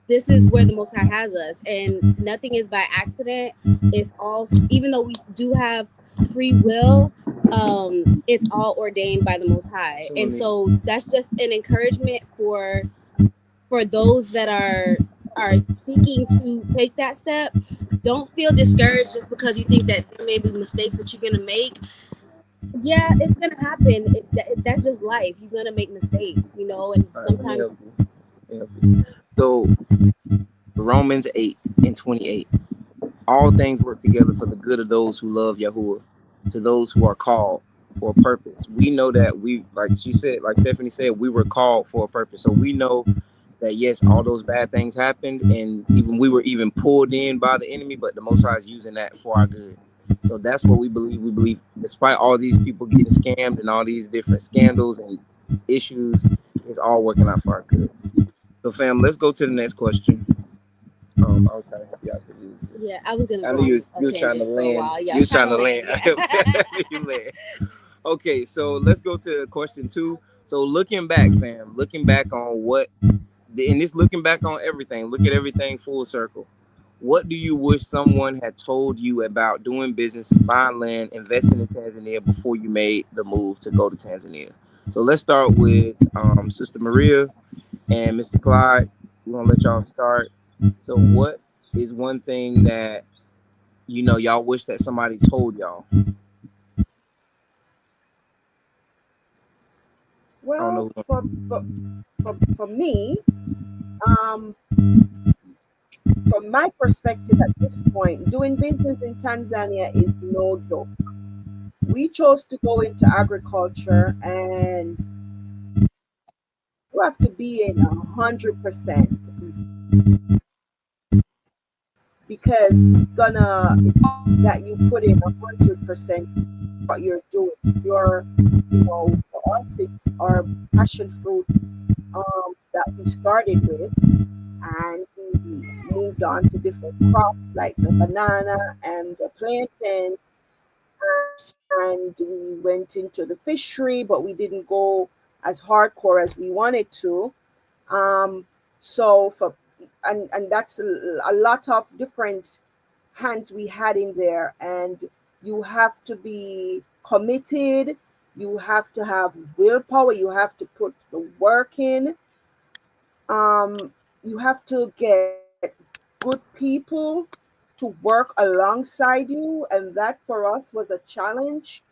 this is where the Most High has us, and nothing is by accident. It's all, even though we do have free will, it's all ordained by the Most High. And so that's just an encouragement for those that are seeking to take that step. Don't feel discouraged just because you think that there may be mistakes that you're gonna make. Yeah, it's gonna happen. That's just life. You're gonna make mistakes, you know, and sometimes. So Romans 8:28. All things work together for the good of those who love Yahuwah, to those who are called for a purpose. We know that like she said, like Stephanie said, we were called for a purpose. So we know that yes, all those bad things happened, and even we were even pulled in by the enemy, but the Most High is using that for our good. So that's what we believe. We believe, despite all these people getting scammed and all these different scandals and issues, it's all working out for our good. So, fam, let's go to the next question. I was trying to help you out because Yeah, I was gonna. I knew you was trying to land. Yeah, you was trying to land. Yeah. You land. Okay, so let's go to question 2. So looking back, fam, looking back on looking back on everything, look at everything full circle. What do you wish someone had told you about doing business, buying land, investing in Tanzania before you made the move to go to Tanzania? So let's start with Sister Maria and Mr. Clyde. We're gonna let y'all start. So what is one thing that y'all wish that somebody told y'all? I don't Well, know. for me, from my perspective at this point, doing business in Tanzania is no joke. We chose to go into agriculture, and You have to be in 100% because it's that you put in 100% what you're doing. For us, it's our passion fruit that we started with, and we moved on to different crops like the banana and the plantain, and we went into the fishery, but we didn't go as hardcore as we wanted to. Um, so for and that's a lot of different hands we had in there, and you have to be committed. You have to have willpower. You have to put the work in. You have to get good people to work alongside you, and that for us was a challenge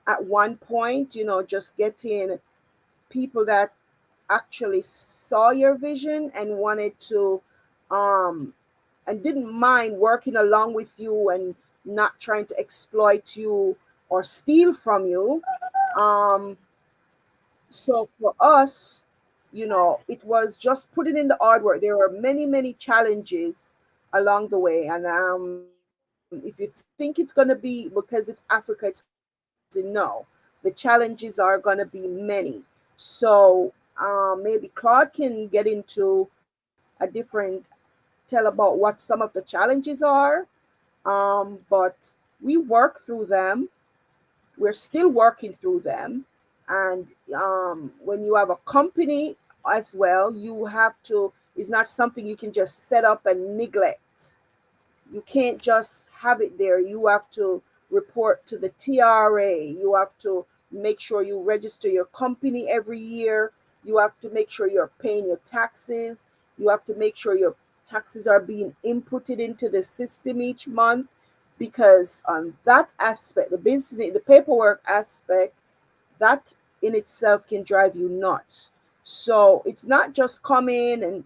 at one point. Just getting people that actually saw your vision and wanted to um and didn't mind working along with you and not trying to exploit you or steal from you. um so for us, it was just putting in the hard work. There were many, many challenges along the way, and if you think it's going to be because it's Africa, it's easy, no. The challenges are going to be many. So maybe Claude can get into a different tell about what some of the challenges are. But we work through them. We're still working through them. And when you have a company as well, you have to, it's not something you can just set up and neglect. You can't just have it there. You have to report to the TRA. You have to make sure you register your company every year. You have to make sure you're paying your taxes. You have to make sure your taxes are being inputted into the system each month, because on that aspect, the business, the paperwork aspect, that in itself can drive you nuts. So it's not just coming and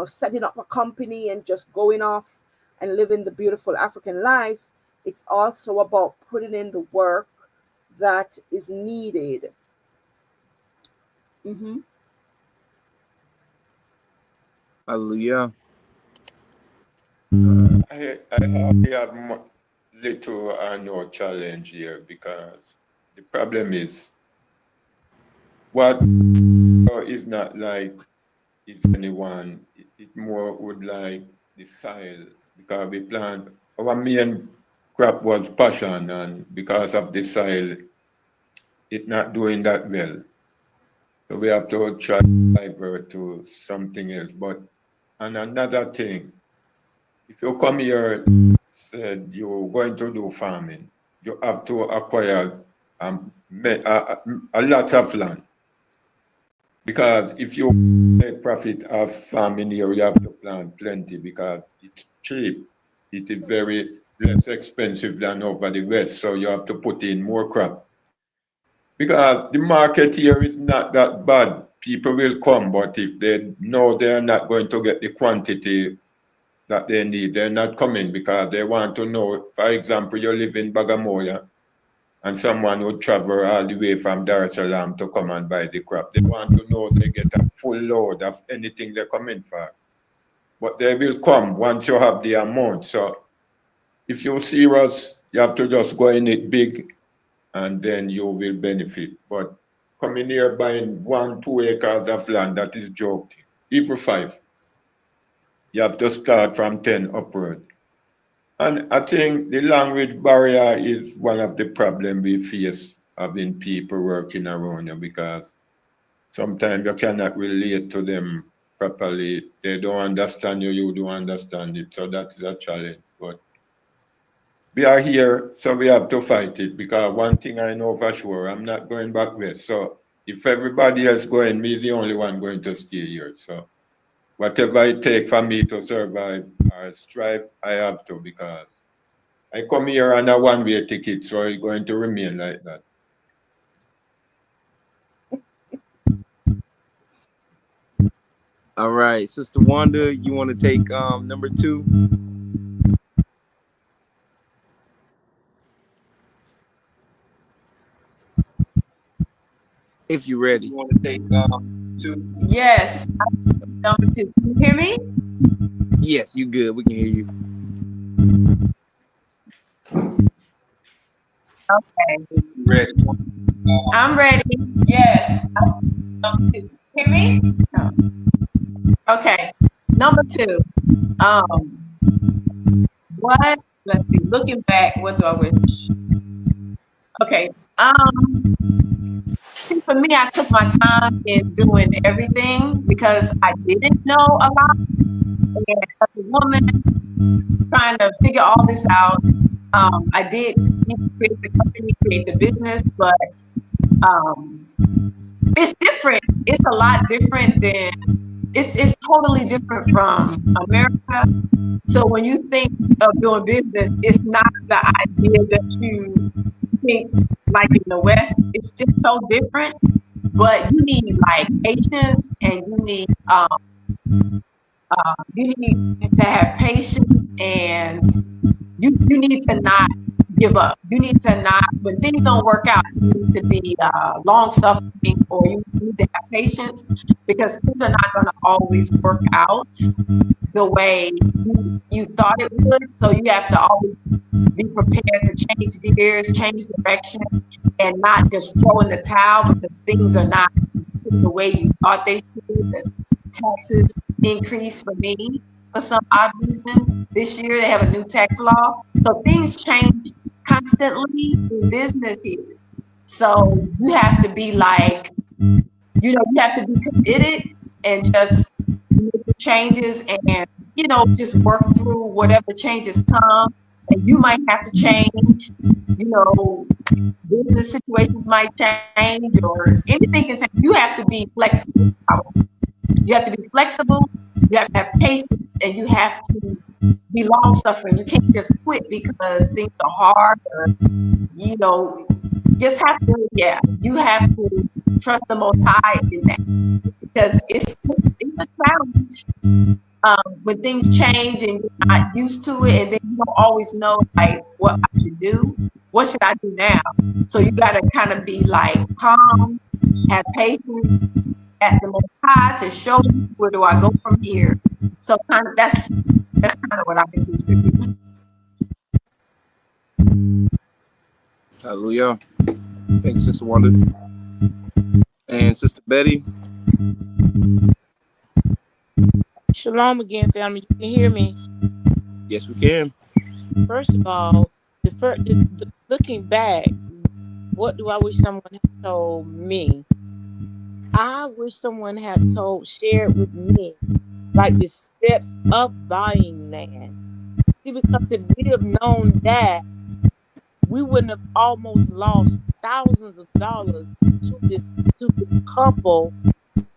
setting up a company and just going off and living the beautiful African life. It's also about putting in the work that is needed. Hmm. Hallelujah. I have little or no challenge here, because the problem is what is not like is anyone. It more would like the soil, because we plant, our main crop was passion, and because of the soil, it not doing that well. So we have to try to divert to something else. But and another thing, if you come here said you're going to do farming, you have to acquire a lot of land. Because if you make profit of farming here, you have to plant plenty, because it's cheap. It is very less expensive than over the west. So you have to put in more crop. Because the market here is not that bad. People will come, but if they know they're not going to get the quantity that they need, they're not coming, because they want to know. For example, you live in Bagamoya, and someone would travel all the way from Dar es Salaam to come and buy the crop. They want to know they get a full load of anything they come in for. But they will come once you have the amount. So if you're serious, you have to just go in it big, and then you will benefit. But coming here buying 1-2 acres of land, that is joking. Even 5. You have to start from 10 upward. And I think the language barrier is one of the problems we face, having people working around you, because sometimes you cannot relate to them properly. They don't understand you, you don't understand it. So that is a challenge. But we are here, so we have to fight it, because one thing I know for sure, I'm not going back west. So if everybody else going, me is the only one going to stay here. So whatever it takes for me to survive or strive, I have to, because I come here on a one-way ticket, so it's going to remain like that. All right, Sister Wanda, you want to take number 2? If you're ready. You want to take Yes. Number two. Can you hear me? Yes, you good. We can hear you. Okay. Ready. I'm ready. Yes. Number two. Can you hear me? No. Okay. Number two. Um, what? Let's see. Looking back, what do I wish? Okay. See, for me, I took my time in doing everything because I didn't know a lot. And as a woman trying to figure all this out, I did need to create the company, create the business, but um, it's different. It's a lot different than it's totally different from America. So when you think of doing business, it's not the idea that you think like in the West. It's just so different. But you need like patience, and you need to have patience, and you need to not give up. You need to not, when things don't work out, you need to be long suffering, or you need to have patience, because things are not going to always work out the way you thought it would. So you have to always be prepared to change gears, change direction, and not just throw in the towel because things are not the way you thought they should. The taxes increased for me for some odd reason. This year they have a new tax law. So things change constantly in business here. So you have to be like, you have to be committed and just make the changes, and, just work through whatever changes come. And you might have to change, you know, business situations might change, or anything can change. You have to be flexible. You have to be flexible. You have to have patience, and you have to be long suffering. You can't just quit because things are hard, or you know, just have to. Yeah, you have to trust the Most High in that, because it's a challenge when things change and you're not used to it, and then you don't always know like what I should do. What should I do now? So you got to kind of be like calm, have patience, ask the Most High to show me where do I go from here. So kind of that's kind of what I can contribute. Hallelujah. Thank you, Sister Wanda. And Sister Betty. Shalom again, family. You can hear me. Yes, we can. First of all, looking back, what do I wish someone had told me? I wish someone had shared with me, like the steps of buying land. See, because if we have known that, we wouldn't have almost lost thousands of dollars to this couple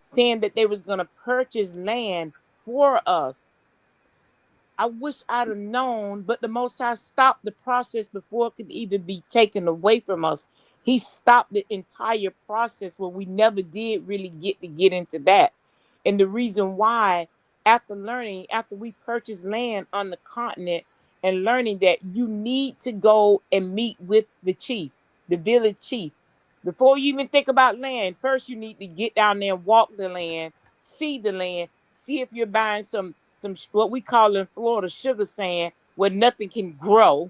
saying that they was gonna purchase land for us. I wish I'd have known, but the Most High stopped the process before it could even be taken away from us. He stopped the entire process where we never did really get into that. And the reason why, after we purchased land on the continent and learning that you need to go and meet with the chief, the village chief. Before you even think about land, first you need to get down there and walk the land, see the land, see if you're buying some what we call in Florida sugar sand where nothing can grow.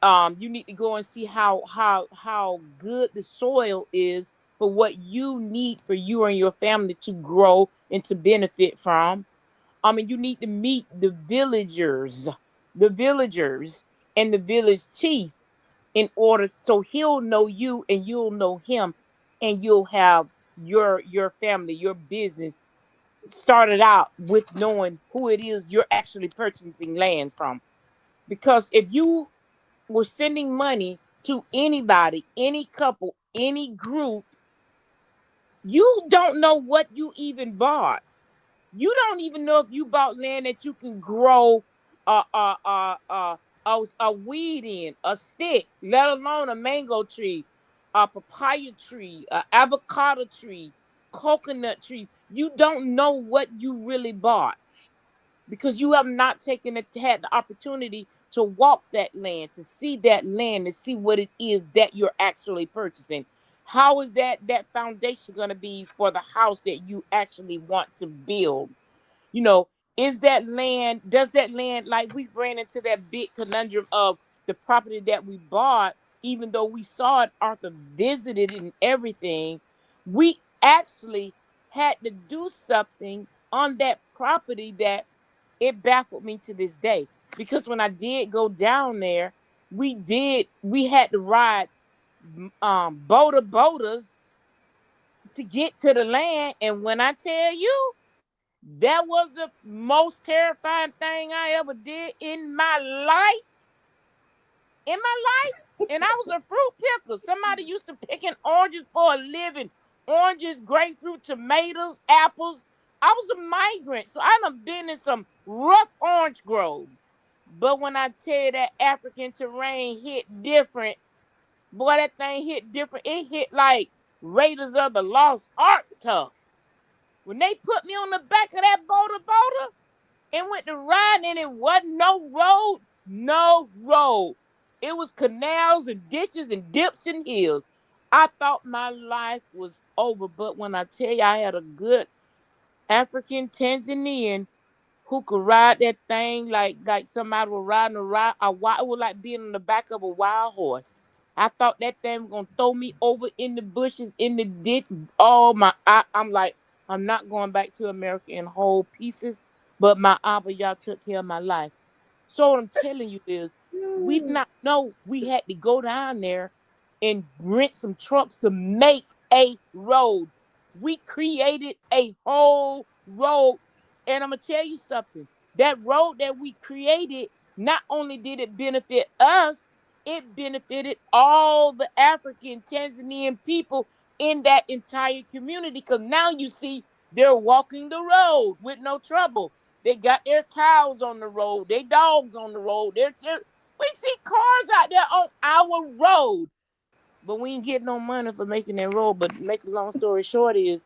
You need to go and see how good the soil is for what you need for you and your family to grow and to benefit from. You need to meet the villagers and the village chief in order so he'll know you and you'll know him, and you'll have your family, your business started out with knowing who it is you're actually purchasing land from. Because if you were sending money to anybody, any couple, any group, you don't know what you even bought. You don't even know if you bought land that you can grow a a weed in, a stick, let alone a mango tree, a papaya tree, a avocado tree, coconut tree. You don't know what you really bought because you have not had the opportunity to walk that land, to see that land, to see what it is that you're actually purchasing. How is that foundation going to be for the house that you actually want to build? You know, is that land, does that land, like we ran into that big conundrum of the property that we bought, even though we saw it, Arthur visited it and everything, we actually had to do something on that property that it baffled me to this day. Because when I did go down there, we had to ride boaters to get to the land. And when I tell you, that was the most terrifying thing I ever did in my life. In my life. And I was a fruit picker. Somebody used to picking oranges for a living. Oranges, grapefruit, tomatoes, apples. I was a migrant. So I done been in some rough orange groves. But when I tell you that African terrain hit different, boy, that thing hit different. It hit like Raiders of the Lost Ark tough. When they put me on the back of that boater and went to ride, and it wasn't no road, no road. It was canals and ditches and dips and hills. I thought my life was over, but when I tell you I had a good African Tanzanian who could ride that thing like somebody was riding it was like being on the back of a wild horse. I thought that thing was gonna throw me over in the bushes, in the ditch. Oh my! I'm like, I'm not going back to America in whole pieces. But my Abba, y'all took care of my life. So what I'm telling you is, we did not know we had to go down there and rent some trucks to make a road. We created a whole road. And I'm going to tell you something. That road that we created, not only did it benefit us, it benefited all the African Tanzanian people in that entire community. Because now you see they're walking the road with no trouble. They got their cows on the road, their dogs on the road. We see cars out there on our road, but we ain't getting no money for making that road. But make a long story short is,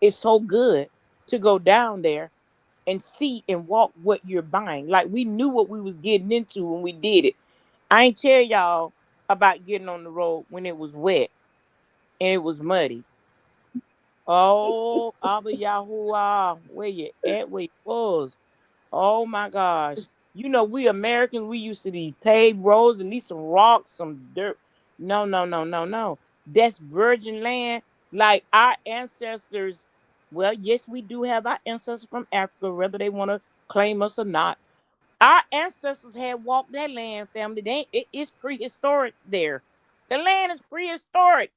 it's so good to go down there and see and walk what you're buying. Like, we knew what we was getting into when we did it. I ain't tell y'all about getting on the road when it was wet and it was muddy. Oh, Abba Yahuwah, where you at? Where you was? Oh my gosh. You know, we Americans, we used to these paved roads and need some rocks, some dirt. No, no, no, no, no. That's virgin land. Like our ancestors, well, yes, we do have our ancestors from Africa, whether they want to claim us or not. Our ancestors had walked that land, family. It's prehistoric there. The land is prehistoric.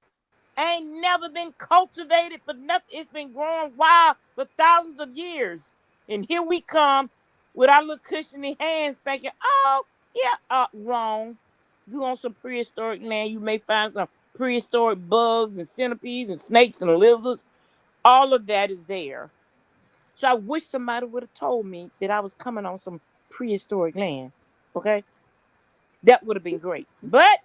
Ain't never been cultivated for nothing. It's been growing wild for thousands of years. And here we come with our little cushiony hands thinking, oh, yeah, wrong. You on some prehistoric land, you may find some prehistoric bugs and centipedes and snakes and lizards. All of that is there. So I wish somebody would have told me that I was coming on some prehistoric land. Okay? That would have been great. But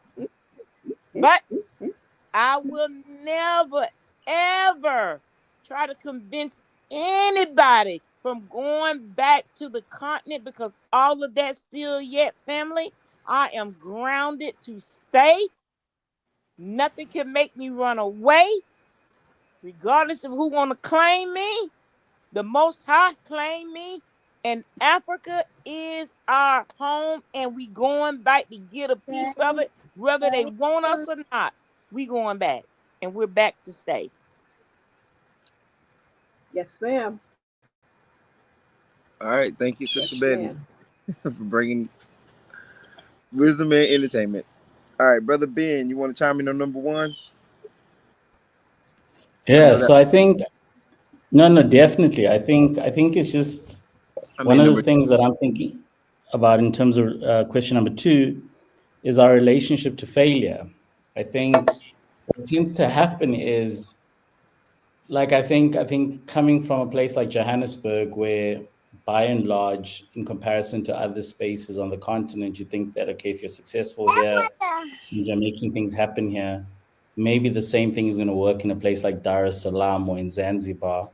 I will never, ever try to convince anybody from going back to the continent, because all of that still yet, family. I am grounded to stay. Nothing can make me run away, regardless of who want to claim me. The Most High claim me, and Africa is our home, and we going back to get a piece of it, whether they want us or not. We going back, and we're back to stay. Yes, ma'am. All right, thank you, Sister Yes, Betty, ma'am. for bringing wisdom and entertainment. All right, Brother Ben, you want to chime in on number one? Yeah, so I think no, definitely. I think it's just one of the number things that I'm thinking about in terms of question number two is our relationship to failure. I think what tends to happen is, like, I think coming from a place like Johannesburg, where by and large, in comparison to other spaces on the continent, you think that, okay, if you're successful here, you're making things happen here, maybe the same thing is going to work in a place like Dar es Salaam or in Zanzibar,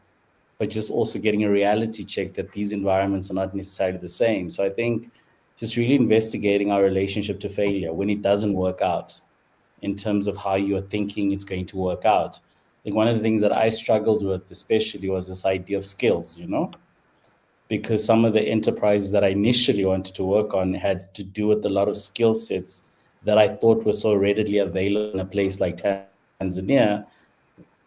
but just also getting a reality check that these environments are not necessarily the same. So I think just really investigating our relationship to failure when it doesn't work out. in terms of how you're thinking it's going to work out. I think one of the things that I struggled with, especially, was this idea of skills, because some of the enterprises that I initially wanted to work on had to do with a lot of skill sets that I thought were so readily available in a place like Tanzania,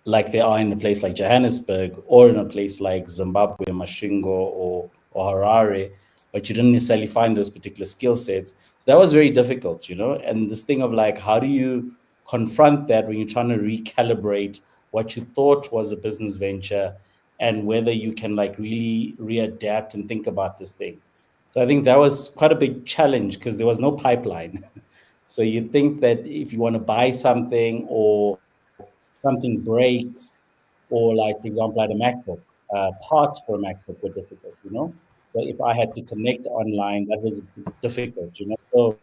like they are in a place like Johannesburg or in a place like Zimbabwe, Mashingo, or Harare, but you didn't necessarily find those particular skill sets. So that was very difficult, and this thing of like, how do you confront that when you're trying to recalibrate what you thought was a business venture and whether you can like really readapt and think about this thing. So I think that was quite a big challenge because there was no pipeline. So you think that if you want to buy something or something breaks, or like, for example, I had a MacBook, parts for a MacBook were difficult. So if I had to connect online, that was difficult. So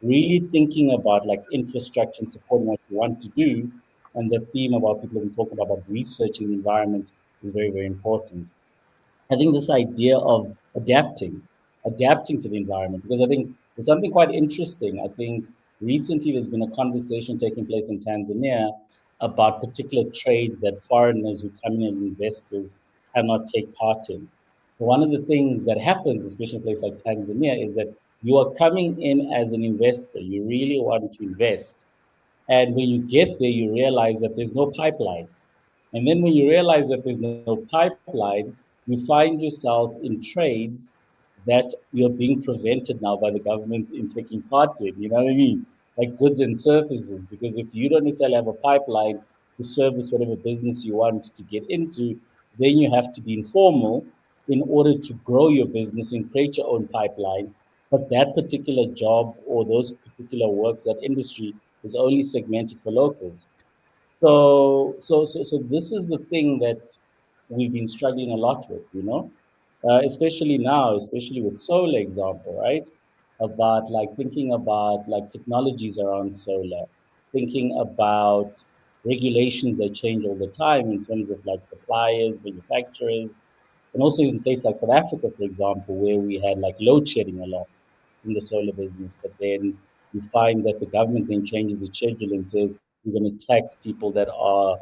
really thinking about like infrastructure and supporting what you want to do, and the theme about people have been talking about researching the environment is very, very important. I think this idea of adapting to the environment, because I think there's something quite interesting. I think recently there's been a conversation taking place in Tanzania about particular trades that foreigners who come in as investors cannot take part in. One of the things that happens, especially in a place like Tanzania, is that you are coming in as an investor. You really want to invest. And when you get there, you realize that there's no pipeline. And then when you realize that there's no pipeline, you find yourself in trades that you're being prevented now by the government in taking part in. You know what I mean? Like goods and services. Because if you don't necessarily have a pipeline to service whatever business you want to get into, then you have to be informal in order to grow your business and create your own pipeline. But that particular job or those particular works, that industry is only segmented for locals. So this is the thing that we've been struggling a lot with, especially now, especially with solar example, right? About like thinking about like technologies around solar, thinking about regulations that change all the time in terms of like suppliers, manufacturers, and also in places like South Africa, for example, where we had like load shedding a lot in the solar business, but then you find that the government then changes the schedule and says we're going to tax people that are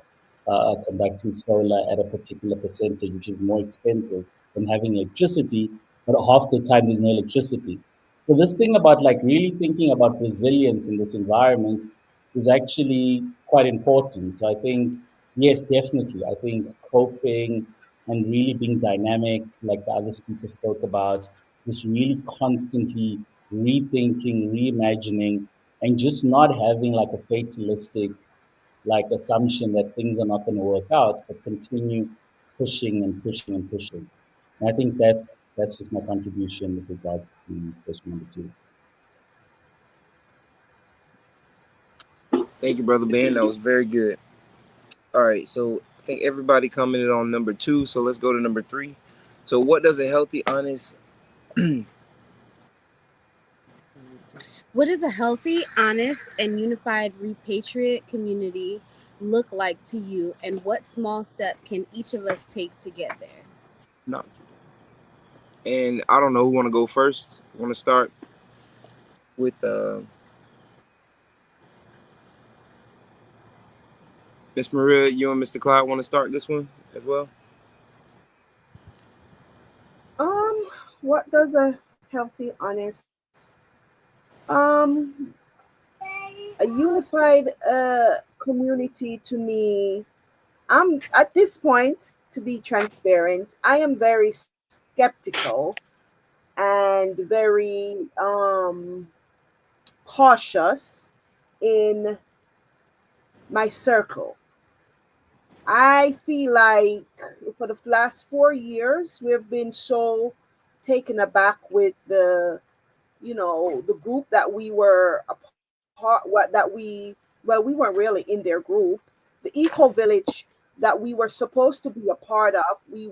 conducting solar at a particular percentage, which is more expensive than having electricity, but half the time there's no electricity. So this thing about like really thinking about resilience in this environment is actually quite important. So I think, yes, definitely. I think coping and really being dynamic, like the other speaker spoke about, just really constantly rethinking, reimagining, and just not having like a fatalistic like assumption that things are not going to work out, but continue pushing and pushing and pushing. And I think that's just my contribution with regards to question number two. Thank you, brother Ben. That was very good. All right, so I think everybody commented on number 2, so let's go to number 3. So what does a healthy, honest What does a healthy, honest, and unified repatriate community look like to you, and what small step can each of us take to get there? no. And I don't know who want to go first. Want to start with Miss Maria, you and Mr. Clyde want to start this one as well? What does a healthy, honest, um, a unified community to me? I'm at this point, to be transparent, I am very skeptical and very cautious in my circle. I feel like for the last 4 years, we've been so taken aback with the group that we were a part, well, we weren't really in their group, the eco village that we were supposed to be a part of. We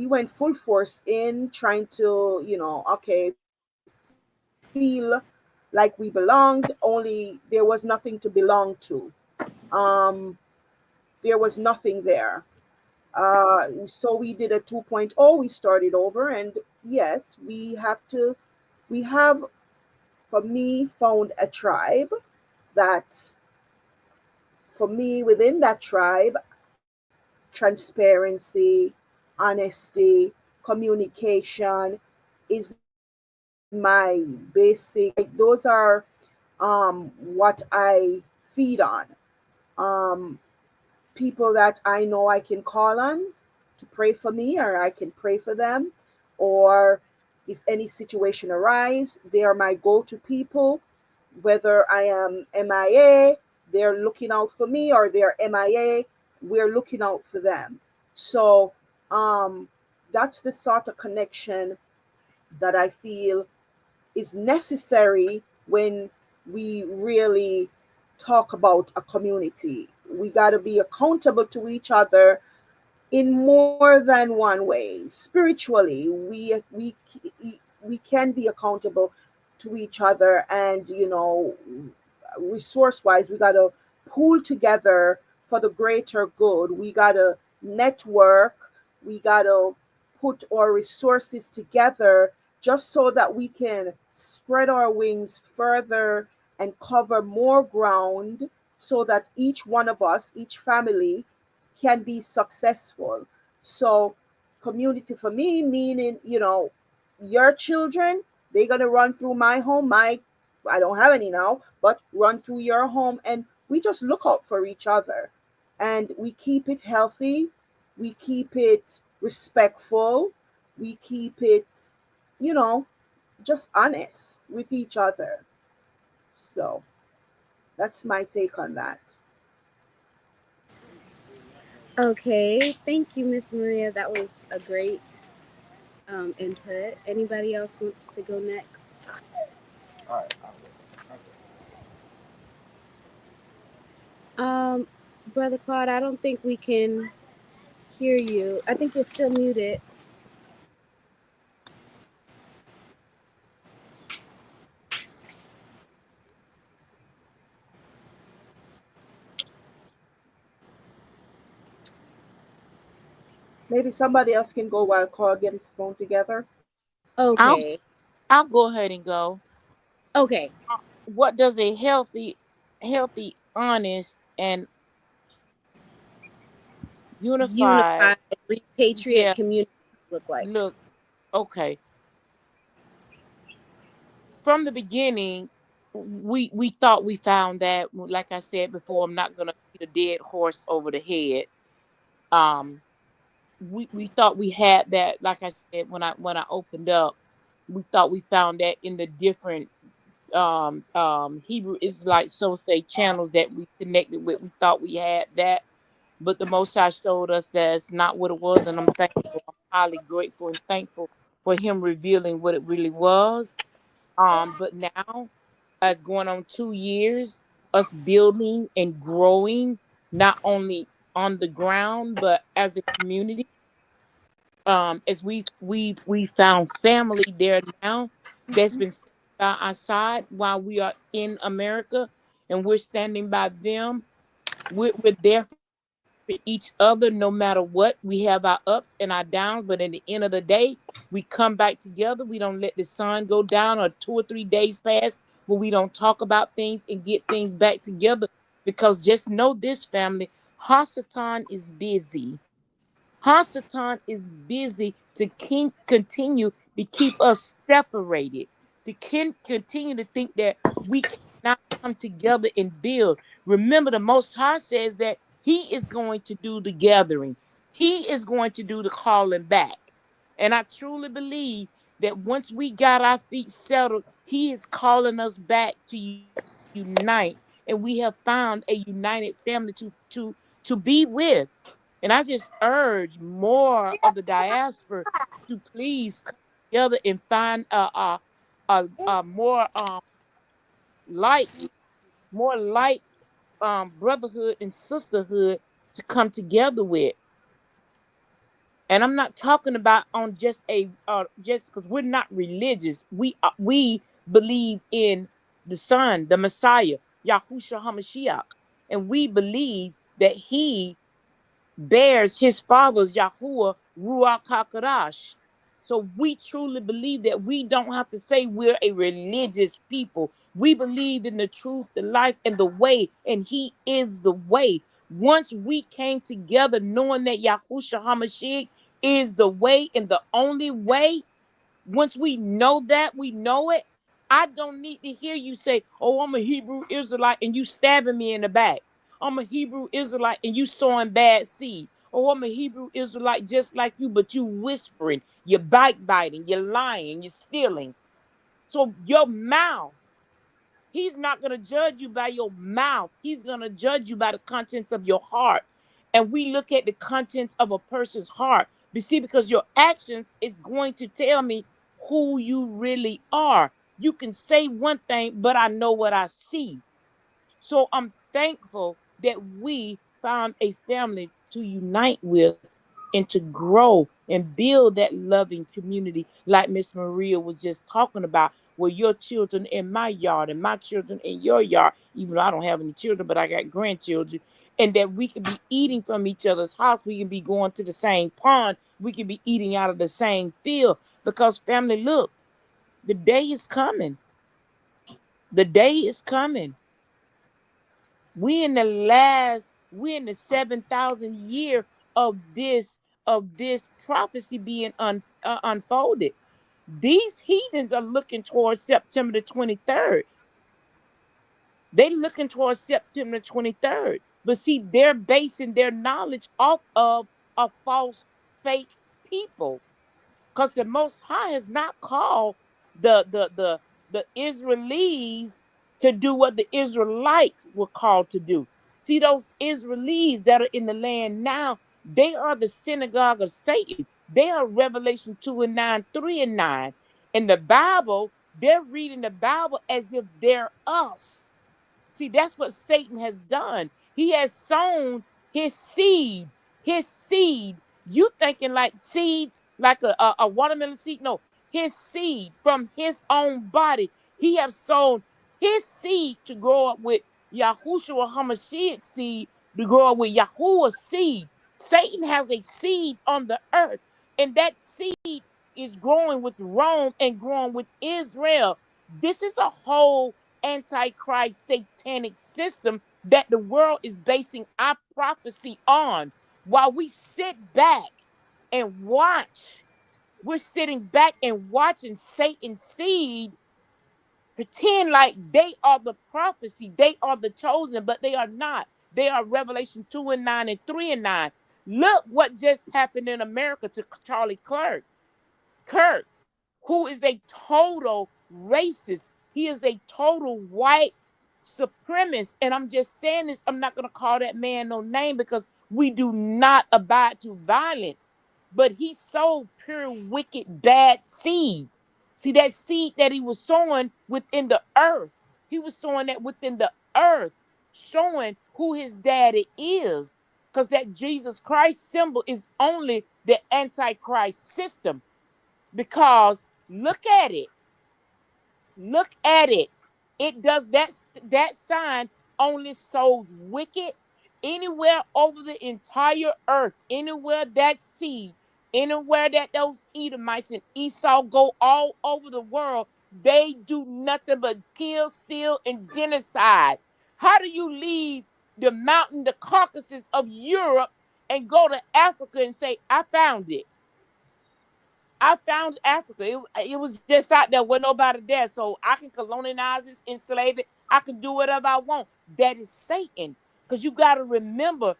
went full force in trying to, okay, feel like we belonged, only there was nothing to belong to. Um, there was nothing there. So we did a 2.0, we started over, and yes, we have for me, found a tribe that, for me, within that tribe, transparency, honesty, communication is my basic, those are what I feed on. Um, People that I know I can call on to pray for me, or I can pray for them, or if any situation arise, they are my go-to people. Whether I am MIA, they're looking out for me, or they're MIA, we're looking out for them. So um, that's the sort of connection that I feel is necessary when we really talk about a community. We got to be accountable to each other in more than one way. Spiritually, we can be accountable to each other, and resource wise, we got to pool together for the greater good. We got to network. We got to put our resources together just so that we can spread our wings further and cover more ground, so that each one of us, each family, can be successful. So, community for me, meaning, your children, they're going to run through my home. I don't have any now, but run through your home, and we just look out for each other, and we keep it healthy, we keep it respectful, we keep it, you know, just honest with each other. So that's my take on that. Okay, thank you, Miss Maria. That was a great input. Anybody else wants to go next? All right. Um, Brother Claude, I don't think we can hear you. I think you're still muted. Maybe somebody else can go while Carl get his phone together. I'll Okay, I'll go ahead and go. okay. What does a healthy, honest, and unified, Unified repatriate yeah, community look like? look, okay. From the beginning, we thought we found that. Like I said before, I'm not gonna beat a dead horse over the head. Um, we thought we had that. Like I said, when I opened up, we thought we found that in the different Hebrew Israelite, so say, channels that we connected with. We thought we had that, but the Most High showed us that it's not what it was, and I'm thankful. I'm highly grateful and thankful for Him revealing what it really was. But now, as going on 2 years, us building and growing, not only on the ground but as a community. As we found family there now that's been standing by our side while we are in America, and we're standing by them. We're there for each other no matter what. We have our ups and our downs, but at the end of the day, we come back together. We don't let the sun go down or 2 or 3 days pass where we don't talk about things and get things back together. Because just know this, family, Hasatan is busy. Hasatan is busy to continue to keep us separated, to continue to think that we cannot come together and build. Remember, the Most High says that He is going to do the gathering, He is going to do the calling back. And I truly believe that once we got our feet settled, He is calling us back to unite. And we have found a united family to be with. And I just urge more of the diaspora to please come together and find a like more like brotherhood and sisterhood to come together with. And I'm not talking about on just a just because we're not religious. We believe in the Son, the Messiah, Yahushua Hamashiach, and we believe that He bears His father's Yahuwah Ruach Hakadash. So we truly believe that we don't have to say we're a religious people. We believe in the truth, the life, and the way, and he is the way. Once we came together knowing that Yahushua HaMashiach is the way and the only way, once we know that, we know it, I don't need to hear you say, oh, I'm a Hebrew Israelite, and you stabbing me in the back. I'm a Hebrew Israelite, and you sowing bad seed. Oh, I'm a Hebrew Israelite just like you, but you whispering, you're backbiting, you're lying, you're stealing. So your mouth, he's not going to judge you by your mouth. He's going to judge you by the contents of your heart. And we look at the contents of a person's heart. You see, because your actions is going to tell me who you really are. You can say one thing, but I know what I see. So I'm thankful that we found a family to unite with and to grow and build that loving community like Miss Maria was just talking about, where your children in my yard and my children in your yard, even though I don't have any children, but I got grandchildren, and that we can be eating from each other's house. We can be going to the same pond. We can be eating out of the same field because family, look, the day is coming. The day is coming. We're in the 7,000 year of this prophecy being unfolded. These heathens are looking towards September the 23rd. They looking towards September 23rd. But see, they're basing their knowledge off of a false fake people. Because the Most High has not called the Israelis to do what the Israelites were called to do. See, those Israelis that are in the land now, they are the synagogue of Satan. They are Revelation 2 and 9, 3 and 9. In the Bible, they're reading the Bible as if they're us. See, that's what Satan has done. He has sown his seed. His seed. You thinking like seeds, like a watermelon seed? No, his seed from his own body. He has sown his seed to grow up with Yahushua HaMashiach seed, to grow up with Yahuwah's seed. Satan has a seed on the earth, and that seed is growing with Rome and growing with Israel. This is a whole antichrist satanic system that the world is basing our prophecy on. While we sit back and watch, we're sitting back and watching Satan's seed pretend like they are the prophecy, they are the chosen, but they are not. They are Revelation 2 and 9 and 3 and 9. Look what just happened in America to Charlie Kirk, who is a total racist. He is a total white supremacist. And I'm just saying this, I'm not going to call that man no name because we do not abide to violence. But he sowed pure, wicked, bad seed. See, that seed that he was sowing within the earth, he was sowing that within the earth, showing who his daddy is. Because that Jesus Christ symbol is only the Antichrist system. Because look at it. Look at it. It does that sign only sows wicked anywhere over the entire earth, anywhere that seed, anywhere that those Edomites and Esau go all over the world, they do nothing but kill, steal, and genocide. How do you leave the Caucasus of Europe and go to Africa and say, I found it? I found Africa. It was just out there with nobody there. So I can colonize it, enslave it. I can do whatever I want. That is Satan. Because you gotta remember,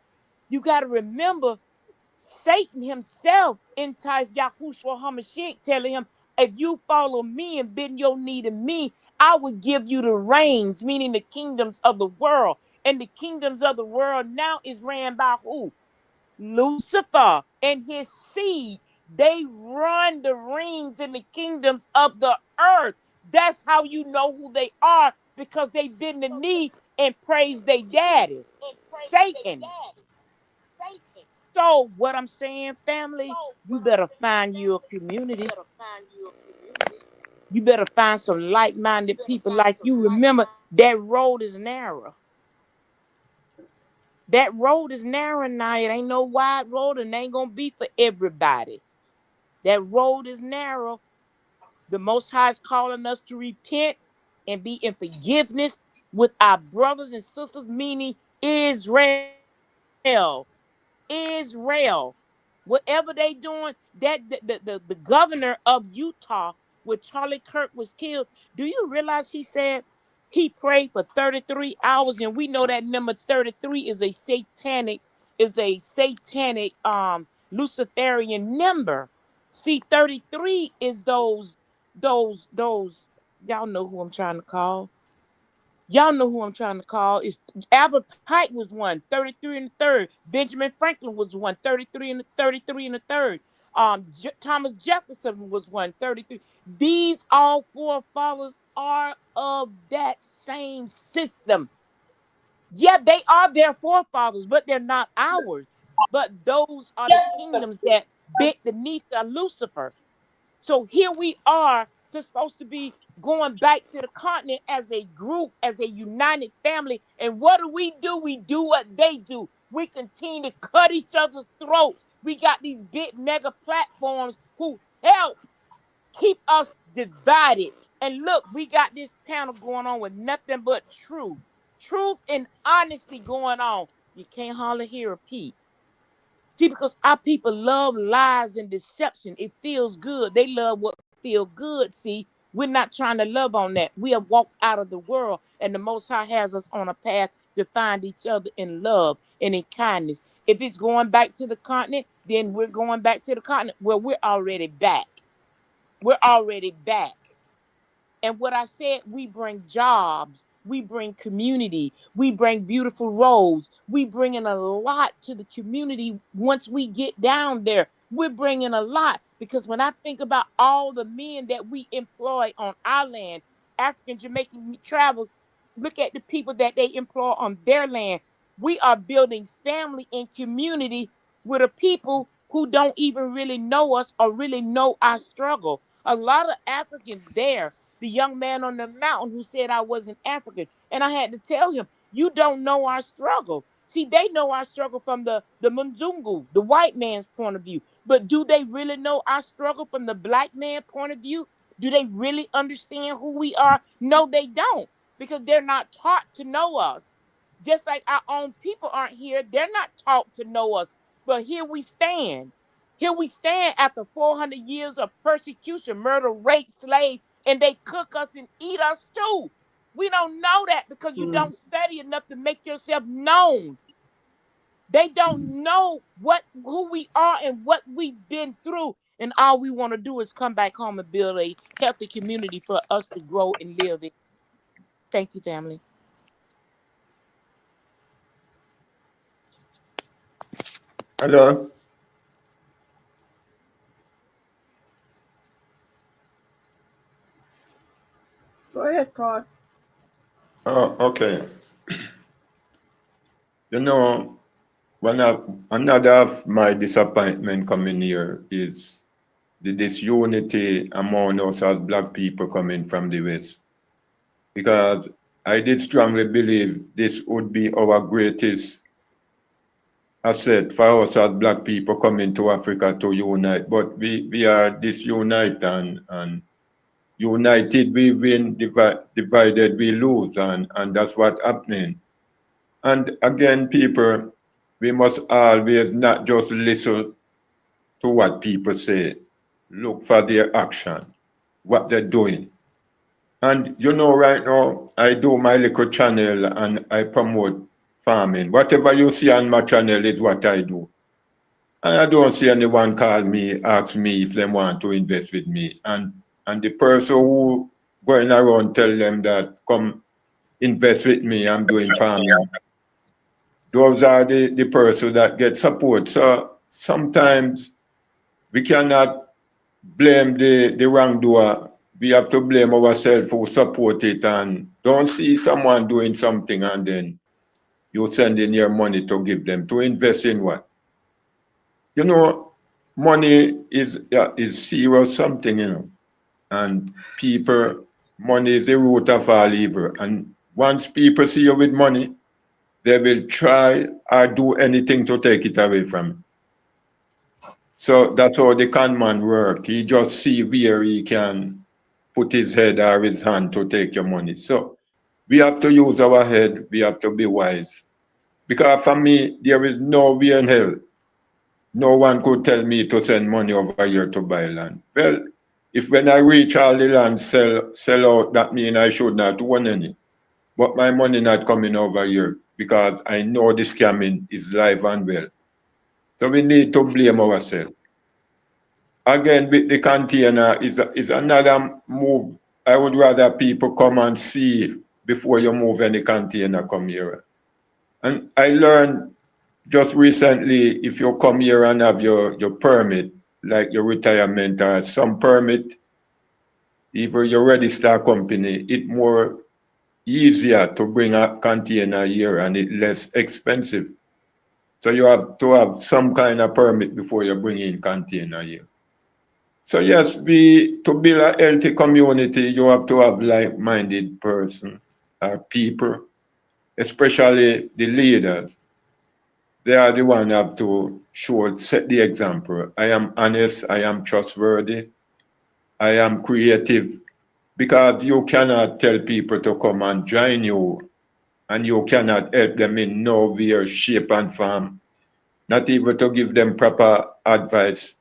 Satan himself enticed Yahushua HaMashiach, telling him, if you follow me and bend your knee to me, I will give you the reins, meaning the kingdoms of the world. And the kingdoms of the world now is ran by who? Lucifer and his seed. They run the rings in the kingdoms of the earth. That's how you know who they are, because they bend the knee and praise their daddy, Satan. So what I'm saying, family, you better find your community. You better find some like-minded people like you. Remember, that road is narrow. That road is narrow now. It ain't no wide road, and it ain't gonna be for everybody. That road is narrow. The Most High is calling us to repent and be in forgiveness with our brothers and sisters, meaning Israel. Whatever they doing, that the governor of Utah, where Charlie Kirk was killed, do you realize he said he prayed for 33 hours? And we know that number 33 is a satanic Luciferian number. See, 33 is those y'all know who I'm trying to call. Y'all know who I'm trying to call. It's Albert Pike was one, 33 and the third. Benjamin Franklin was one, 33 and the 33 and the third. Thomas Jefferson was one, 33. These all forefathers are of that same system. Yeah, they are their forefathers, but they're not ours. But those are the kingdoms that bent the knee to Lucifer. So here we are, supposed to be going back to the continent as a group, as a united family. And what do? We do what they do. We continue to cut each other's throats. We got these big mega platforms who help keep us divided. And look, we got this panel going on with nothing but truth and honesty going on. You can't hardly hear a peep. See, because our people love lies and deception. It feels good. They love what feels good. See, we're not trying to love on that. We have walked out of the world, and the Most High has us on a path to find each other in love and in kindness. If it's going back to the continent, then we're going back to the continent where we're already back. We're already back. And what I said, we bring jobs, we bring community, we bring beautiful roads, we bring in a lot to the community once we get down there. We're bringing a lot because when I think about all the men that we employ on our land, African Jamaican travel, look at the people that they employ on their land. We are building family and community with a people who don't even really know us or really know our struggle. A lot of Africans there, the young man on the mountain who said I wasn't African. And I had to tell him, you don't know our struggle. See, they know our struggle from the Mzungu, the white man's point of view. But do they really know our struggle from the black man point of view? Do they really understand who we are? No, they don't, because they're not taught to know us. Just like our own people aren't here, they're not taught to know us. But here we stand. Here we stand after 400 years of persecution, murder, rape, slave, and they cook us and eat us too. We don't know that because you don't study enough to make yourself known. They don't know who we are and what we've been through. And all we want to do is come back home and build a healthy community for us to grow and live in. Thank you, family. Hello. Go ahead, Claude. Oh, okay. You know, another of my disappointment coming here is the disunity among us as Black people coming from the West. Because I did strongly believe this would be our greatest asset for us as Black people coming to Africa to unite. But we are disunite, and united we win, divided we lose, and that's what's happening. And again, people, we must always not just listen to what people say, look for their action, what they're doing. And you know, right now, I do my little channel and I promote farming. Whatever you see on my channel is what I do. And I don't see anyone call me, ask me if they want to invest with me. And the person who going around tell them that, come invest with me, I'm doing farming. Those are the person that get support. So sometimes we cannot blame the wrongdoer. We have to blame ourselves who support it, and don't see someone doing something and then you send in your money to give them to invest in what? You know, money is serious something, you know, and people, money is the root of all evil. And once people see you with money, they will try or do anything to take it away from you. So that's how the con man work. He just see where he can put his head or his hand to take your money. So we have to use our head. We have to be wise. Because for me, there is no way in hell no one could tell me to send money over here to buy land. Well, if when I reach all the land sell out, that means I should not own any. But my money not coming over here because I know the scamming is live and well. So we need to blame ourselves. Again, with the container is another move. I would rather people come and see before you move any container come here. And I learned just recently, if you come here and have your permit, like your retirement or some permit, even your register company, it more easier to bring a container here and it less expensive. So you have to have some kind of permit before you bring in container here. So yes, to build a healthy community, you have to have like-minded person or people, especially the leaders. They are the one have to set the example. I am honest, I am trustworthy, I am creative, because you cannot tell people to come and join you and you cannot help them in no way, shape and form, not even to give them proper advice.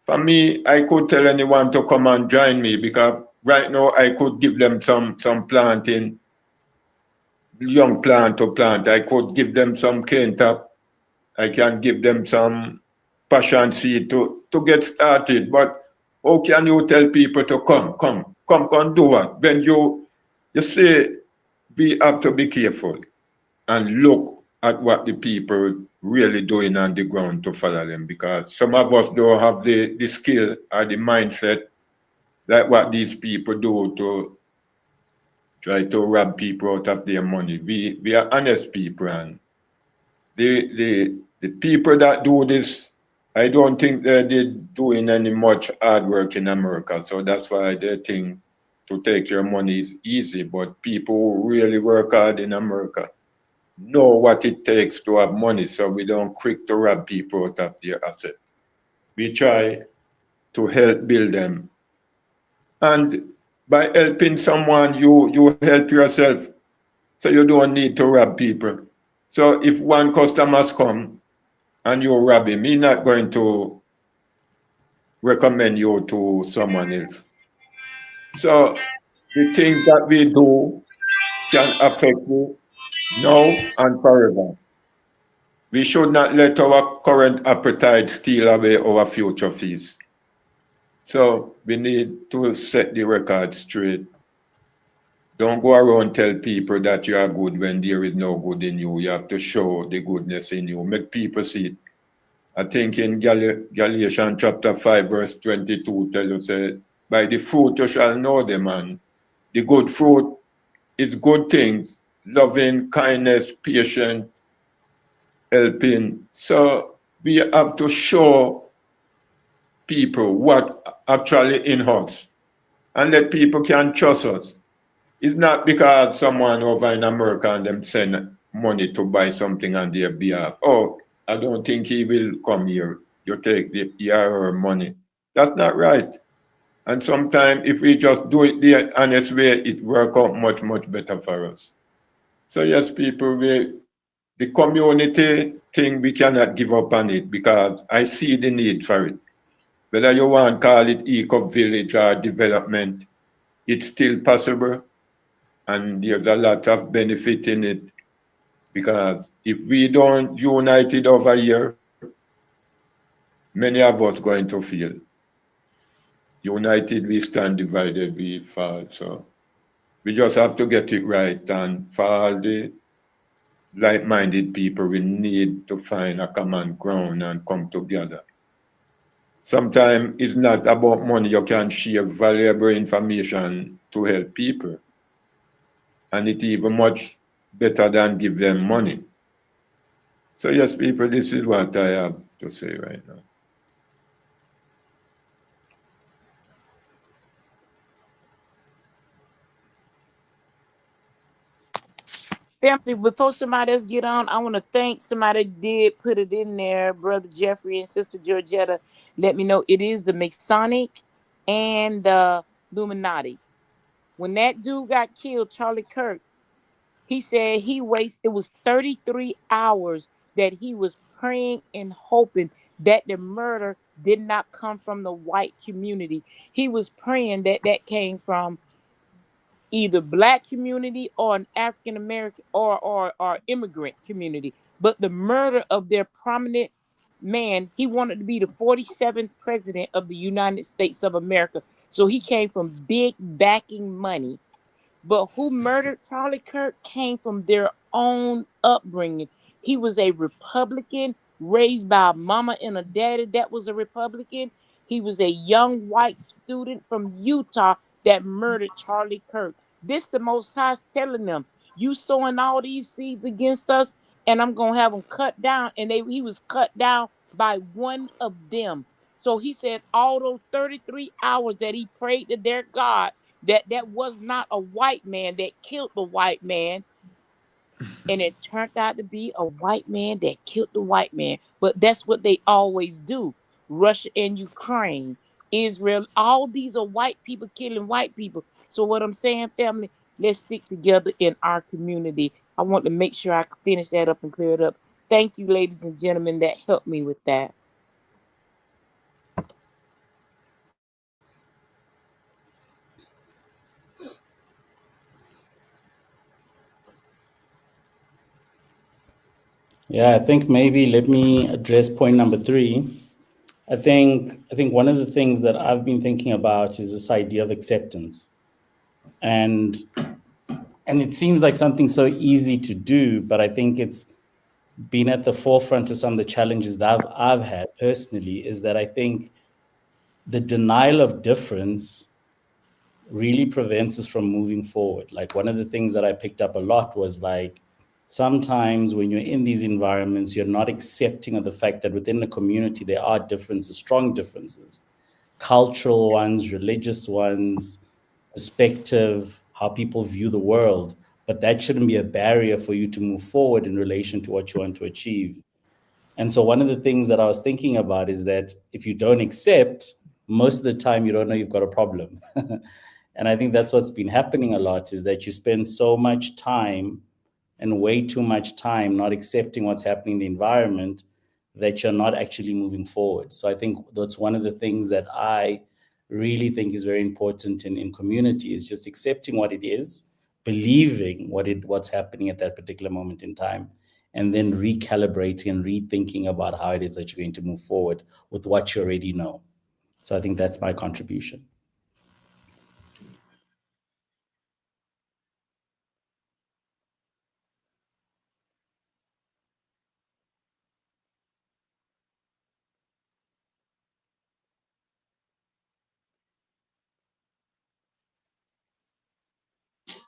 For me, I could tell anyone to come and join me because right now I could give them some planting, young plant to plant. I could give them some cane top. I can give them some passion seed to get started. But how can you tell people to come do what? When you say we have to be careful and look at what the people really doing on the ground to follow them, because some of us don't have the skill or the mindset like what these people do to try to rob people out of their money. We are honest people, and the people that do this, I don't think they're doing any much hard work in America. So that's why they think to take your money is easy. But people who really work hard in America know what it takes to have money. So we don't quick to rob people out of their asset. We try to help build them. And by helping someone, you help yourself. So you don't need to rob people. So if one customer's come and you rob him, he's not going to recommend you to someone else. So the things that we do can affect you now and forever. We should not let our current appetite steal away our future feast. So we need to set the record straight. Don't go around tell people that you are good when there is no good in you. You have to show the goodness in you. Make people see it. I think in Galatians chapter 5, verse 22, tell you, say, by the fruit you shall know them, and the good fruit is good things, loving, kindness, patience, helping. So we have to show people what actually in us and let people can trust us. It's not because someone over in America and them send money to buy something on their behalf. Oh, I don't think he will come here. You take your money. That's not right. And sometimes if we just do it the honest way, it work out much, much better for us. So yes, people, the community thing, we cannot give up on it because I see the need for it. Whether you want to call it eco-village or development, it's still possible. And there's a lot of benefit in it, because if we don't unite it over here, many of us going to feel. United we stand, divided we fall. So we just have to get it right, and for all the like-minded people, we need to find a common ground and come together. Sometimes it's not about money. You can share valuable information to help people, and it's even much better than give them money. So yes, people, this is what I have to say right now. Family, before somebody else get on, I want to thank somebody that did put it in there, Brother Jeffrey and Sister Georgetta. let me know. It is the Masonic and the Illuminati. When that dude got killed, Charlie Kirk, he said he wasted, it was 33 hours that he was praying and hoping that the murder did not come from the white community. He was praying that that came from either black community or an African American or immigrant community. But the murder of their prominent man, he wanted to be the 47th president of the United States of America. So he came from big backing money. But who murdered Charlie Kirk came from their own upbringing. He was a Republican, raised by a mama and a daddy that was a Republican. He was a young white student from Utah that murdered Charlie Kirk. This the Most High's telling them, you sowing all these seeds against us, and I'm gonna have them cut down. And he was cut down by one of them. So he said all those 33 hours that he prayed to their God, that was not a white man that killed the white man, and it turned out to be a white man that killed the white man. But that's what they always do. Russia and Ukraine, Israel, all these are white people killing white people. So what I'm saying, family, let's stick together in our community. I want to make sure I can finish that up and clear it up. Thank you, ladies and gentlemen, that helped me with that. Yeah, I think maybe let me address point number 3. I think one of the things that I've been thinking about is this idea of acceptance. And it seems like something so easy to do, but I think it's been at the forefront of some of the challenges that I've had personally, is that I think the denial of difference really prevents us from moving forward. Like, one of the things that I picked up a lot was like, sometimes when you're in these environments, you're not accepting of the fact that within the community, there are differences, strong differences, cultural ones, religious ones, perspective, how people view the world. But that shouldn't be a barrier for you to move forward in relation to what you want to achieve. And so one of the things that I was thinking about is that if you don't accept, most of the time you don't know you've got a problem. And I think that's what's been happening a lot, is that you spend so much time and way too much time not accepting what's happening in the environment that you're not actually moving forward. So I think that's one of the things that I really think is very important in community, is just accepting what it is, believing what's happening at that particular moment in time, and then recalibrating and rethinking about how it is that you're going to move forward with what you already know. So I think that's my contribution.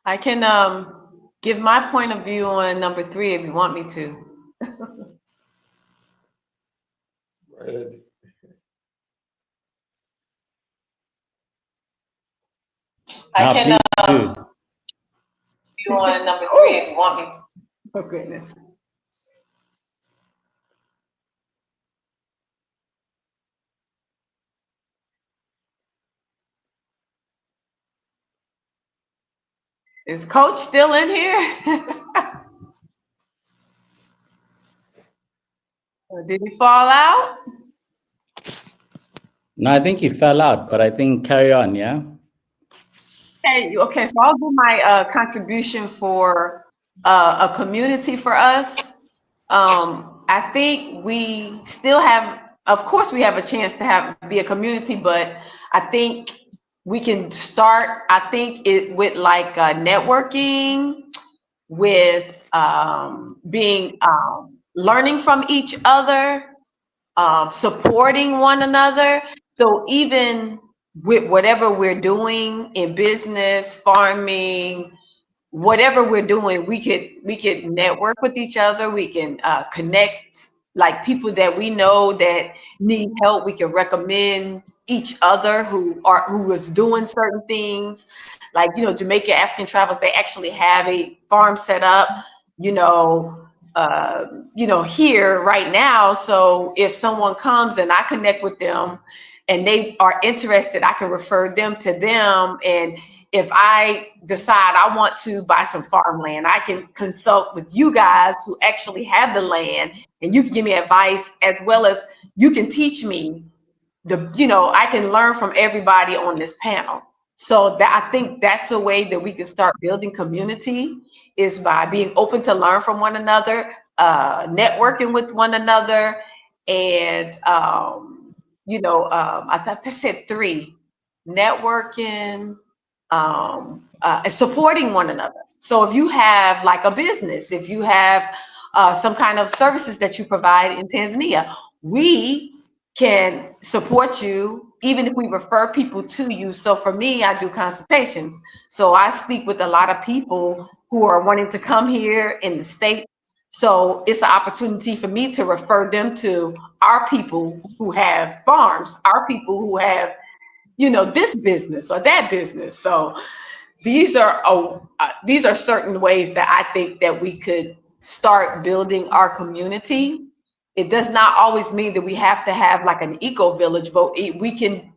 I can give my point of view on number 3 if you want me to. I can Please do. view on number 3 if you want me to. Oh goodness. Is Coach still in here? Or did he fall out? No, I think he fell out, but I think carry on, yeah? Okay, so I'll do my contribution for a community for us. I think we still have, of course, we have a chance to be a community, but I think we can start, I think, it with like networking, with being learning from each other, supporting one another. So even with whatever we're doing in business, farming, whatever we're doing, we could network with each other. We can connect, like people that we know that need help. We can recommend each other who was doing certain things. Like, Jamaica African Travels, they actually have a farm set up, here right now. So if someone comes and I connect with them and they are interested, I can refer them to them. And if I decide I want to buy some farmland, I can consult with you guys who actually have the land, and you can give me advice, as well as you can teach me I can learn from everybody on this panel. So that I think that's a way that we can start building community, is by being open to learn from one another, networking with one another, and I thought they said three: networking, and supporting one another. So if you have like a business, if you have some kind of services that you provide in Tanzania, we can support you even if we refer people to you. So for me, I do consultations. So I speak with a lot of people who are wanting to come here in the state. So it's an opportunity for me to refer them to our people who have farms, our people who have, this business or that business. So these are certain ways that I think that we could start building our community. It does not always mean that we have to have like an eco village, but we can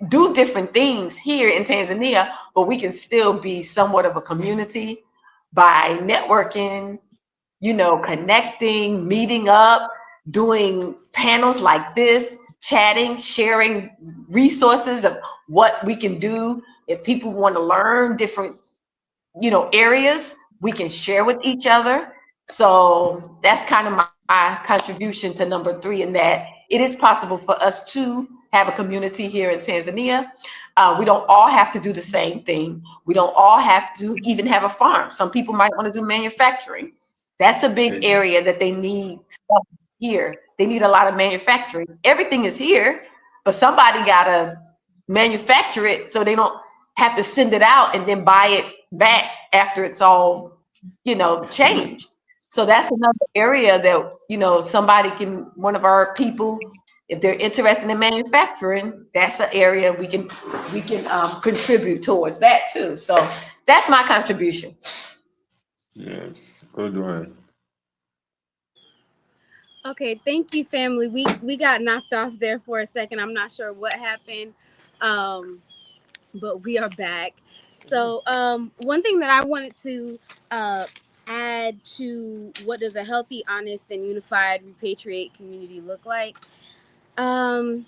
do different things here in Tanzania, but we can still be somewhat of a community by networking, connecting, meeting up, doing panels like this, chatting, sharing resources of what we can do. If people want to learn different, areas, we can share with each other. So that's kind of my contribution to number 3, in that it is possible for us to have a community here in Tanzania. We don't all have to do the same thing. We don't all have to even have a farm. Some people might want to do manufacturing. That's a big Amen. area that they need stuff here. They need a lot of manufacturing. Everything is here, but somebody got to manufacture it so they don't have to send it out and then buy it back after it's all, changed. So that's another area that, somebody can, one of our people, if they're interested in manufacturing, that's an area we can contribute towards that too. So that's my contribution. Yes, good one. Okay, thank you, family. We got knocked off there for a second. I'm not sure what happened, but we are back. So one thing that I wanted to add to what does a healthy, honest, and unified repatriate community look like? I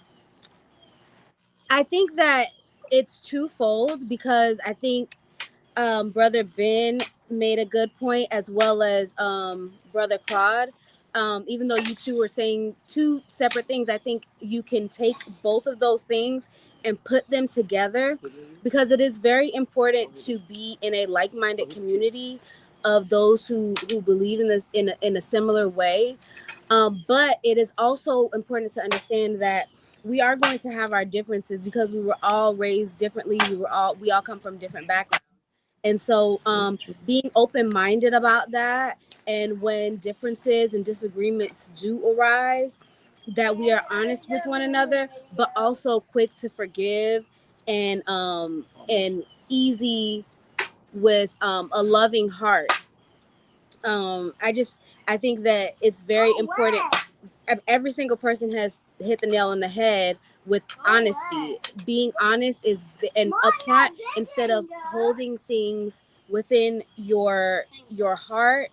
think that it's twofold, because I think Brother Ben made a good point, as well as Brother Claude. Even though you two are saying two separate things, I think you can take both of those things and put them together, because it is very important to be in a like-minded community of those who believe in this in a similar way. But it is also important to understand that we are going to have our differences, because we were all raised differently. We all come from different backgrounds. And so being open-minded about that, and when differences and disagreements do arise, that we are honest with one another, but also quick to forgive, and easy with a loving heart. I think that it's very important. Every single person has hit the nail on the head with honesty. Being honest and upfront, instead of holding things within your heart,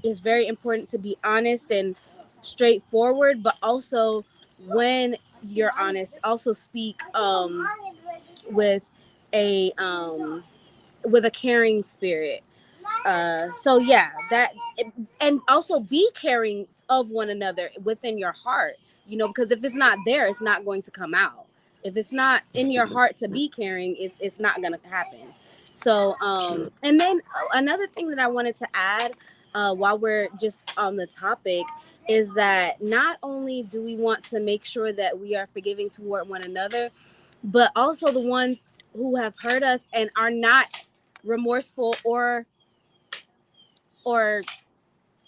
is very important to be honest and straightforward. But also, when you're honest, also speak with a caring spirit. So yeah, that, and also be caring of one another within your heart, because if it's not there, it's not going to come out. If it's not in your heart to be caring, it's not going to happen. So Sure. and then another thing that I wanted to add, while we're just on the topic, is that not only do we want to make sure that we are forgiving toward one another, but also the ones who have hurt us and are not remorseful or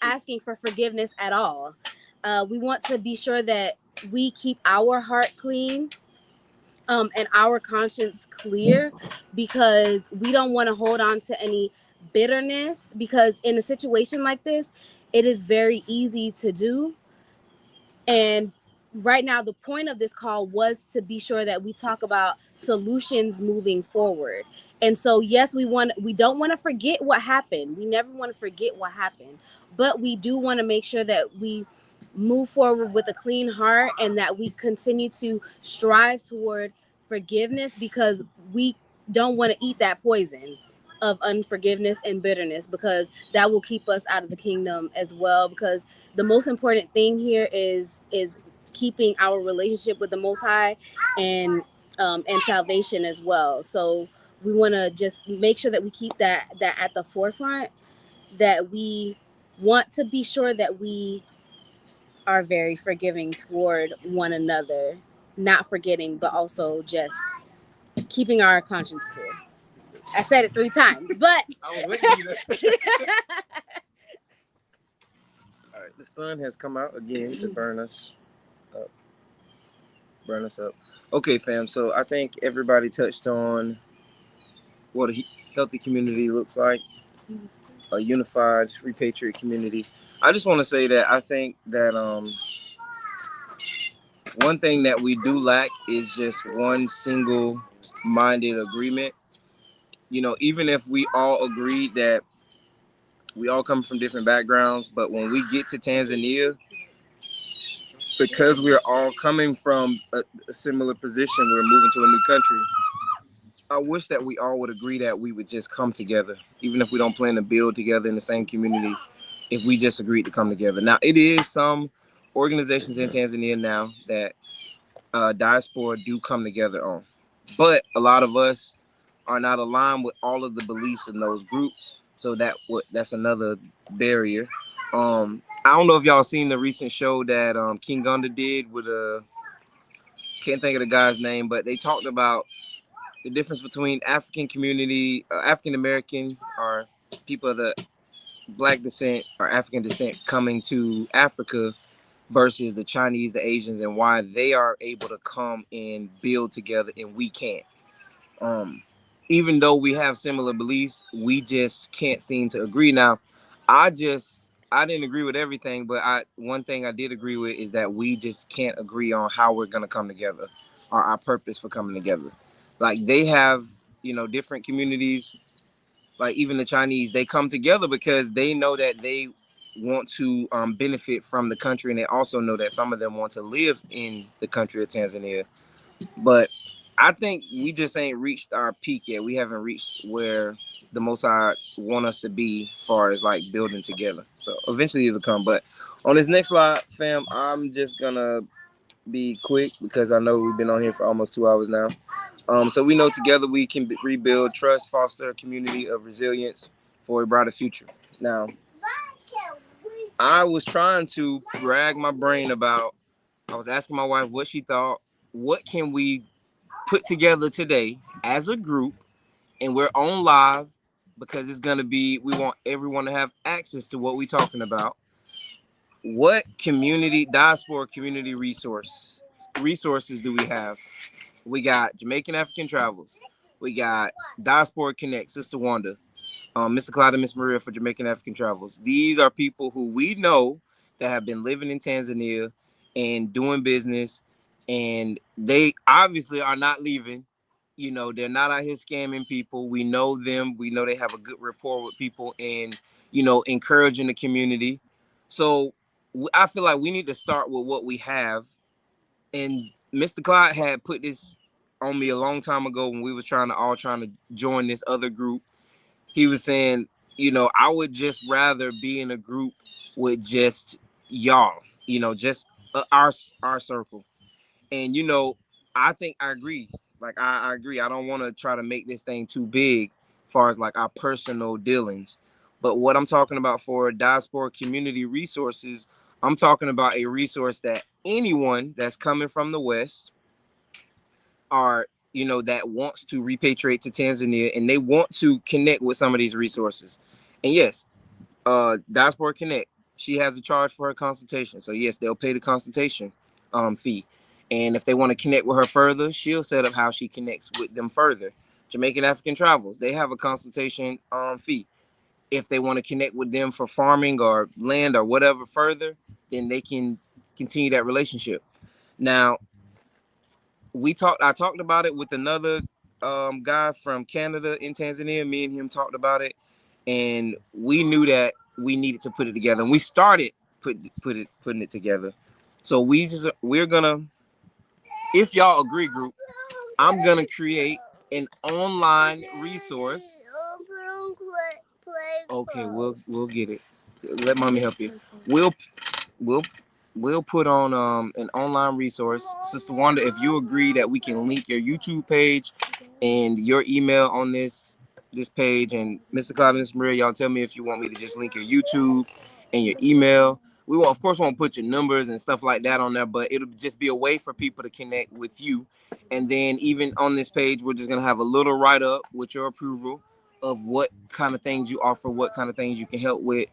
asking for forgiveness at all. We want to be sure that we keep our heart clean, and our conscience clear, because we don't want to hold on to any bitterness, because in a situation like this, it is very easy to do. And right now, the point of this call was to be sure that we talk about solutions moving forward. And so, yes, we don't want to forget what happened. We never want to forget what happened, but we do want to make sure that we move forward with a clean heart and that we continue to strive toward forgiveness, because we don't want to eat that poison of unforgiveness and bitterness, because that will keep us out of the kingdom as well. Because the most important thing here is keeping our relationship with the Most High, and salvation as well. So we want to just make sure that we keep that at the forefront, that we want to be sure that we are very forgiving toward one another, not forgetting, but also just keeping our conscience clear. I said it 3 times, but I was waiting for you to. All right, the sun has come out again to burn us up. Burn us up. Okay, fam. So I think everybody touched on what a healthy community looks like, a unified, repatriate community. I just want to say that I think that one thing that we do lack is just one single-minded agreement. You know, even if we all agreed that we all come from different backgrounds, but when we get to Tanzania, because we're all coming from a similar position, we're moving to a new country. I wish that we all would agree that we would just come together, even if we don't plan to build together in the same community. If we just agreed to come together. Now, it is some organizations in Tanzania now that Diaspora do come together on, but a lot of us are not aligned with all of the beliefs in those groups, so that's another barrier. I don't know if y'all seen the recent show that King Gunda did with can't think of the guy's name, but they talked about the difference between African community, African American, or people of the Black descent or African descent coming to Africa versus the Chinese, the Asians, and why they are able to come and build together and we can't. Um, Even though we have similar beliefs, we just can't seem to agree. Now, I didn't agree with everything, but one thing I did agree with is that we just can't agree on how we're gonna come together or our purpose for coming together. Like they have, different communities. Like even the Chinese, they come together because they know that they want to benefit from the country, and they also know that some of them want to live in the country of Tanzania. But I think we just ain't reached our peak yet. We haven't reached where the Most High want us to be as far as like building together. So eventually it'll come. But on this next slide, fam, I'm just gonna be quick because I know we've been on here for almost 2 hours now. So we know together we can rebuild trust, foster a community of resilience for a brighter future. Now, I was trying to rag my brain about, I was asking my wife what she thought, what can we put together today as a group, and we're on live because it's going to be, we want everyone to have access to what we're talking about. What diaspora community resources do we have? We got Jamaican African Travels. We got Diaspora Connect, Sister Wanda, Mr. Clyde and Miss Maria for Jamaican African Travels. These are people who we know that have been living in Tanzania and doing business, and they obviously are not leaving. They're not out here scamming people. We know them. We know they have a good rapport with people and, encouraging the community. So I feel like we need to start with what we have. And Mr. Clyde had put this on me a long time ago when we was trying to join this other group. He was saying, I would just rather be in a group with just y'all, just our circle. And I think I agree. Like I agree. I don't want to try to make this thing too big as far as like our personal dealings. But what I'm talking about for diaspora community resources, I'm talking about a resource that anyone that's coming from the West are, that wants to repatriate to Tanzania and they want to connect with some of these resources. And yes, Diaspora Connect, she has a charge for her consultation. So yes, they'll pay the consultation fee. And if they want to connect with her further, she'll set up how she connects with them further. Jamaican African Travels, they have a consultation fee. if they want to connect with them for farming or land or whatever further, then they can continue that relationship. Now, I talked about it with another guy from Canada in Tanzania. Me and him talked about it, and we knew that we needed to put it together, and we started putting it together. So we're gonna, if y'all agree, group, I'm gonna create an online resource. Okay, we'll get it. Let mommy help you. We'll we'll put on an online resource. Sister Wanda, if you agree that we can link your YouTube page and your email on this page, and Mr. Cloud and Miss Maria, y'all tell me if you want me to just link your YouTube and your email. We will, of course, won't put your numbers and stuff like that on there, but it'll just be a way for people to connect with you. And then even on this page, we're just gonna have a little write up with your approval of what kind of things you offer, what kind of things you can help with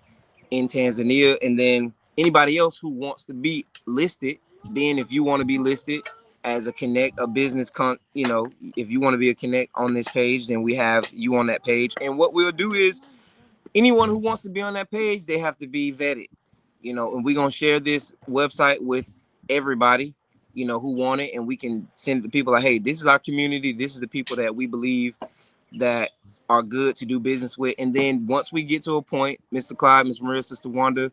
in Tanzania, and then anybody else who wants to be listed, then if you want to be listed as a connect, a business if you want to be a connect on this page, then we have you on that page. And what we'll do is anyone who wants to be on that page, they have to be vetted, and we're going to share this website with everybody, who want it, and we can send it to people like, hey, this is our community, this is the people that we believe that are good to do business with. And then once we get to a point, Mr. Clyde, Miss Maria, Sister Wanda,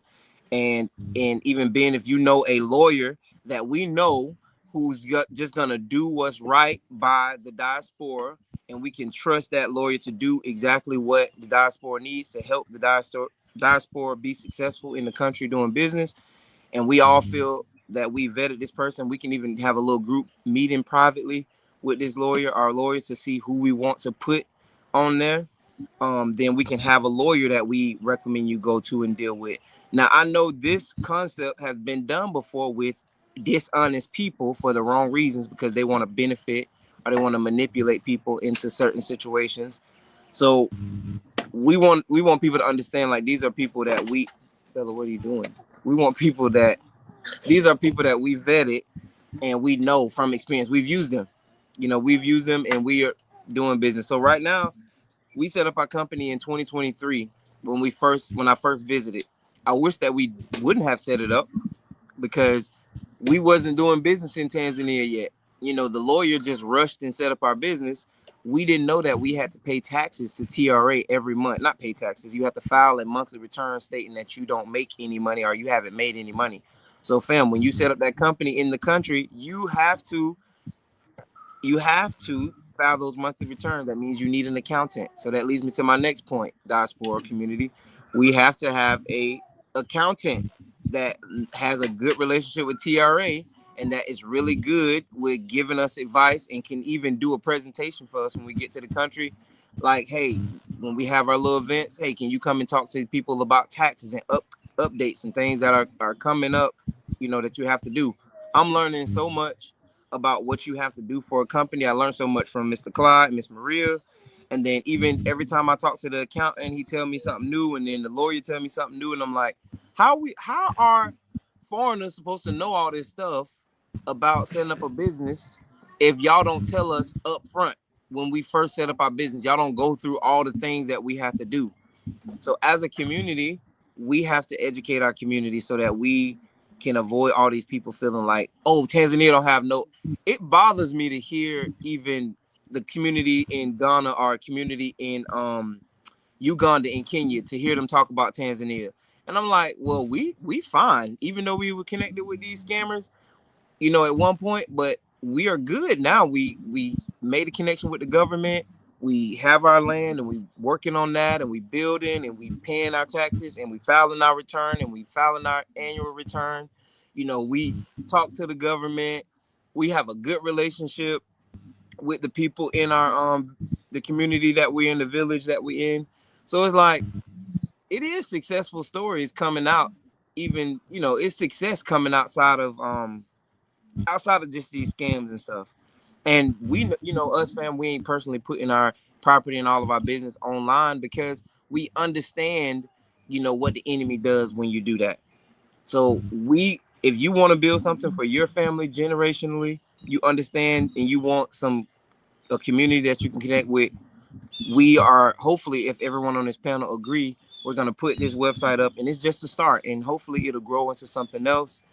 and even Ben, if you know a lawyer that we know who's just gonna do what's right by the diaspora, and we can trust that lawyer to do exactly what the diaspora needs to help the diaspora be successful in the country doing business, and we all feel that we vetted this person, we can even have a little group meeting privately with this lawyer, our lawyers, to see who we want to put on there. Then we can have a lawyer that we recommend you go to and deal with. Now, I know this concept has been done before with dishonest people for the wrong reasons, because they want to benefit or they want to manipulate people into certain situations. So we want people to understand, like, these are people that we, Bella, what are you doing? We want people that these are people that we vetted and we know from experience. We've used them. We've used them and we are doing business. So right now, we set up our company in 2023 when I first visited. I wish that we wouldn't have set it up, because we wasn't doing business in Tanzania yet. The lawyer just rushed and set up our business. We didn't know that we had to pay taxes to TRA every month. Not pay taxes. You have to file a monthly return stating that you don't make any money or you haven't made any money. So, fam, when you set up that company in the country, you have to file those monthly returns. That means you need an accountant. So that leads me to my next point, diaspora community. We have to have a accountant that has a good relationship with TRA and that is really good with giving us advice and can even do a presentation for us when we get to the country. Like, hey, when we have our little events, hey, can you come and talk to people about taxes and updates and things that are coming up, that you have to do. I'm learning so much about what you have to do for a company. I learned so much from Mr. Clyde, Miss Maria, and then even every time I talk to the accountant, he tell me something new, and then the lawyer tell me something new, and I'm like, how are foreigners supposed to know all this stuff about setting up a business if y'all don't tell us up front when we first set up our business? Y'all don't go through all the things that we have to do. So as a community, we have to educate our community so that we can avoid all these people feeling like, oh, Tanzania don't have no. It bothers me to hear even the community in Ghana or community in Uganda and Kenya, to hear them talk about Tanzania. And I'm like, well, we fine, even though we were connected with these scammers, at one point, but we are good now. We made a connection with the government. We have our land and we working on that, and we building and we paying our taxes and we filing our return and we filing our annual return. We talk to the government. We have a good relationship with the people in our the community that we're in, the village that we're in. So it's like, it is successful stories coming out. Even, it's success coming outside of just these scams and stuff. And we, us, fam, we ain't personally putting our property and all of our business online, because we understand, what the enemy does when you do that. So if you want to build something for your family generationally, you understand, and you want a community that you can connect with, we are, hopefully, if everyone on this panel agree, We're gonna put this website up, and it's just a start, and hopefully it'll grow into something else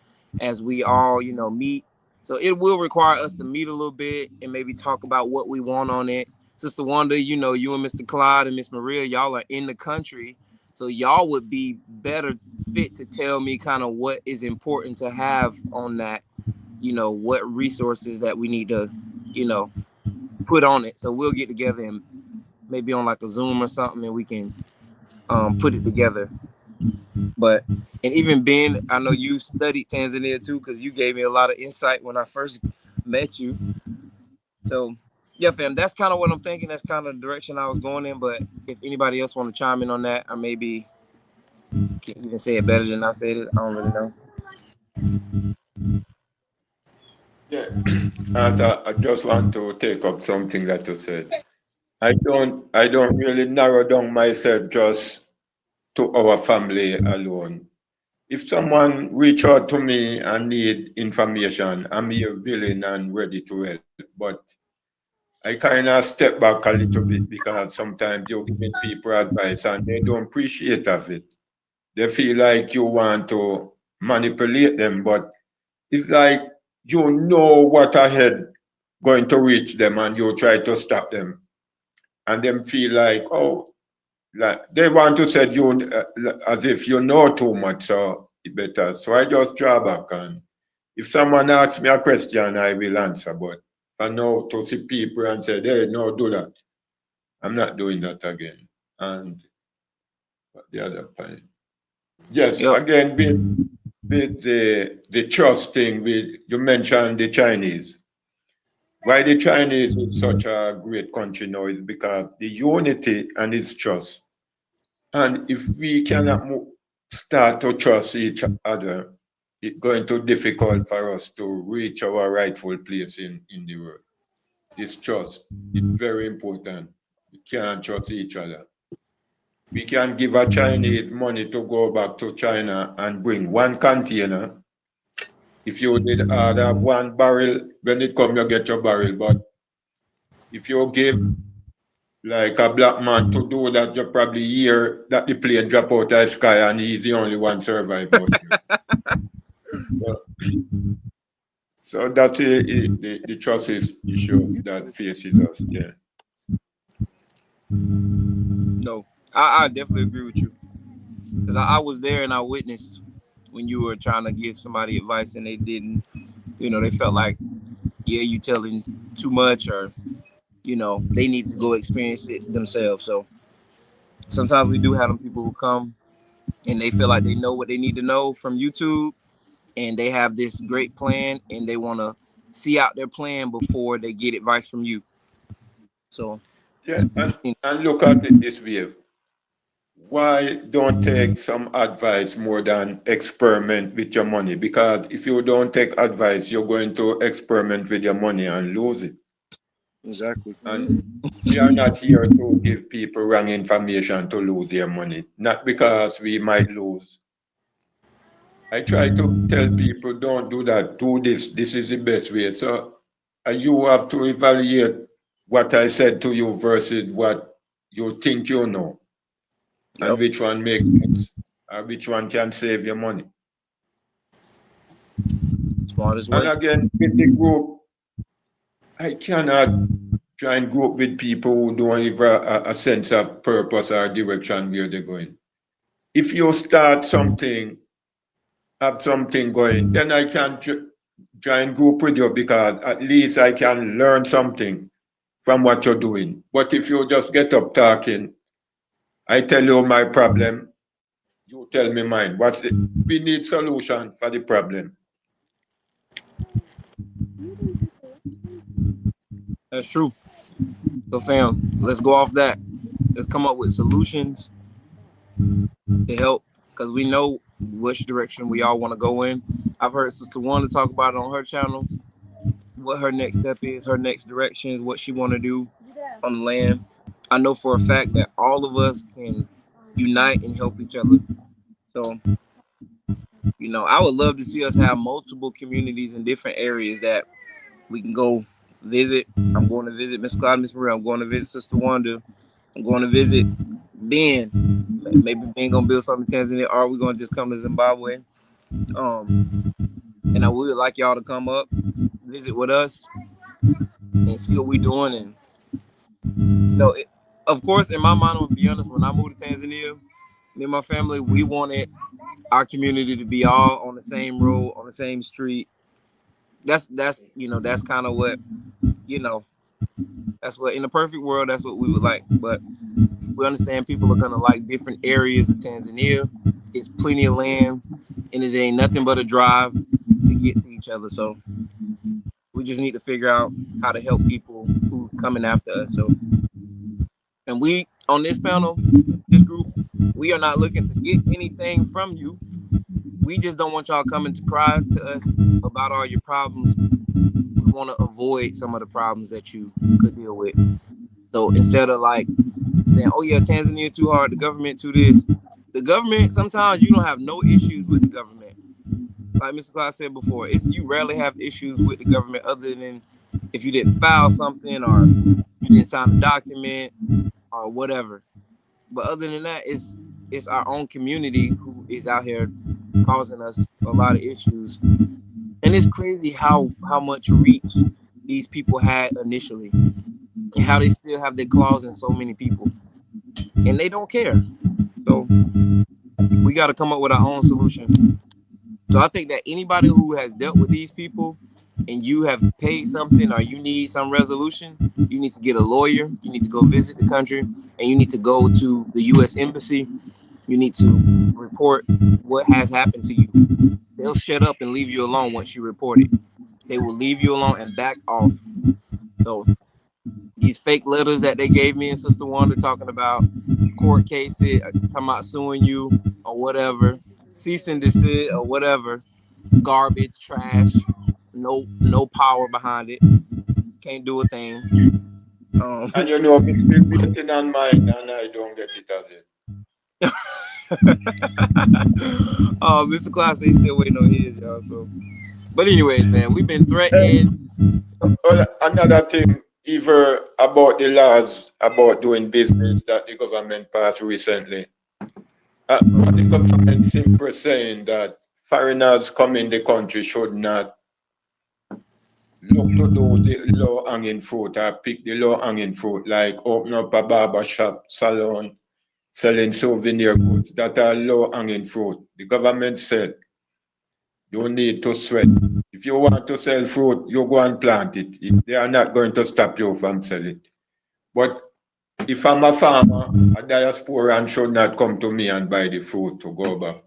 as we all, meet. So it will require us to meet a little bit and maybe talk about what we want on it. Sister Wanda, you and Mr. Clyde and Miss Maria, y'all are in the country, so y'all would be better fit to tell me kind of what is important to have on that. What resources that we need to, put on it. So we'll get together and maybe on like a Zoom or something, and we can put it together. But and even Ben, I know you studied Tanzania too, because you gave me a lot of insight when I first met you. So yeah, fam, that's kind of what I'm thinking. That's kind of the direction I was going in. But if anybody else want to chime in on that, I maybe can even say it better than I said it. I don't really know. Yeah, and I just want to take up something that you said. I don't really narrow down myself just to our family alone. If someone reach out to me and need information, I'm here willing and ready to help. But I kind of step back a little bit because sometimes you're giving people advice and they don't appreciate of it. They feel like you want to manipulate them, but it's like you know what ahead going to reach them and you try to stop them. And them feel like, oh, like they want to say you as if you know too much, so it better. So I just draw back, and if someone asks me a question, I will answer. But if I know to see people and say, hey, no, do that, I'm not doing that again. And the other point. Yes, Yep. again, with the trust thing, you mentioned the Chinese. Why the Chinese is such a great country now is because the unity and its trust. And if we cannot start to trust each other, it's going to be difficult for us to reach our rightful place in the world. This trust is very important. We can't trust each other. We can give a Chinese money to go back to China and bring one container. If you did order 1 barrel, when it come, you get your barrel. But if you give like a black man to do that, you probably hear that the plane drop out of the sky and he's the only one survive out there. So that's the trust issue that faces us. Yeah. No, I definitely agree with you, because I was there and I witnessed when you were trying to give somebody advice and they didn't. They felt like, yeah, you telling too much, or they need to go experience it themselves. So sometimes we do have them people who come and they feel like they know what they need to know from YouTube, and they have this great plan and they want to see out their plan before they get advice from you. So Yeah, it seems, and look at it this way. Why don't take some advice more than experiment with your money? Because if you don't take advice, you're going to experiment with your money and lose it. exactly. And we are not here to give people wrong information to lose their money, not because we might lose. I try to tell people, don't do that, do this. This is the best way. So you have to evaluate what I said to you versus what you think you know, and Yep. which one makes sense, or which one can save your money. Smartest And way. again, with the group, I cannot try and group with people who don't have a sense of purpose or direction where they're going. If you start something, have something going, then I can try and group with you because at least I can learn something from what you're doing. But if you just get up talking, I tell you my problem, you tell me mine. We need solution for the problem. That's true. So fam, let's go off that. Let's come up with solutions to help, because we know which direction we all want to go in. I've heard Sister Wanda talk about it on her channel, what her next step is, her next direction is, what she want to do on the land. I know for a fact that all of us can unite and help each other. So, I would love to see us have multiple communities in different areas that we can go visit. I'm going to visit Miss Cloud, Miss Maria. I'm going to visit Sister Wanda. I'm going to visit Ben. maybe we ain't gonna build something in Tanzania, or we gonna just come to Zimbabwe. And I would like y'all to come up, visit with us, and see what we doing. And of course, in my mind, I'm gonna be honest. When I moved to Tanzania, me and my family, we wanted our community to be all on the same road, on the same street. That's kind of what that's what in the perfect world, that's what we would like. But we understand people are gonna like different areas of Tanzania. It's plenty of land, and it ain't nothing but a drive to get to each other. So we just need to figure out how to help people who coming after us. So, and we on this panel, this group, we are not looking to get anything from you. We just don't want y'all coming to cry to us about all your problems. We want to avoid some of the problems that you could deal with. So instead of like saying, "Oh yeah, Tanzania too hard, the government too this," the government, sometimes you don't have no issues with the government. Like Mr. Clark said before, you rarely have issues with the government other than if you didn't file something or you didn't sign a document or whatever. But other than that, it's our own community who is out here causing us a lot of issues. And it's crazy how much reach these people had initially and how they still have their claws in so many people. And they don't care. So we got to come up with our own solution. So I think that anybody who has dealt with these people and you have paid something or you need some resolution, you need to get a lawyer, you need to go visit the country, and you need to go to the U.S. Embassy. You need to report what has happened to you. They'll shut up and leave you alone once you report it. They will leave you alone and back off. So these fake letters that they gave me and Sister Wanda talking about court cases, talking about suing you or whatever, cease and desist or whatever, garbage, trash, no power behind it, can't do a thing. And you know, me still waiting on mine, and I don't get it as yet. Mr. Class he's still waiting on his, y'all. So, but anyways, man, we've been threatened. Well, another thing, even about the laws about doing business that the government passed recently. The government simply saying that foreigners coming in the country should not look to do the low hanging fruit or pick the low hanging fruit, like open up a barber shop, salon, selling souvenir goods that are low hanging fruit. The government said you need to sweat. If you want to sell fruit, you go and plant it. They are not going to stop you from selling it. But if I'm a farmer, a diaspora should not come to me and buy the fruit to go back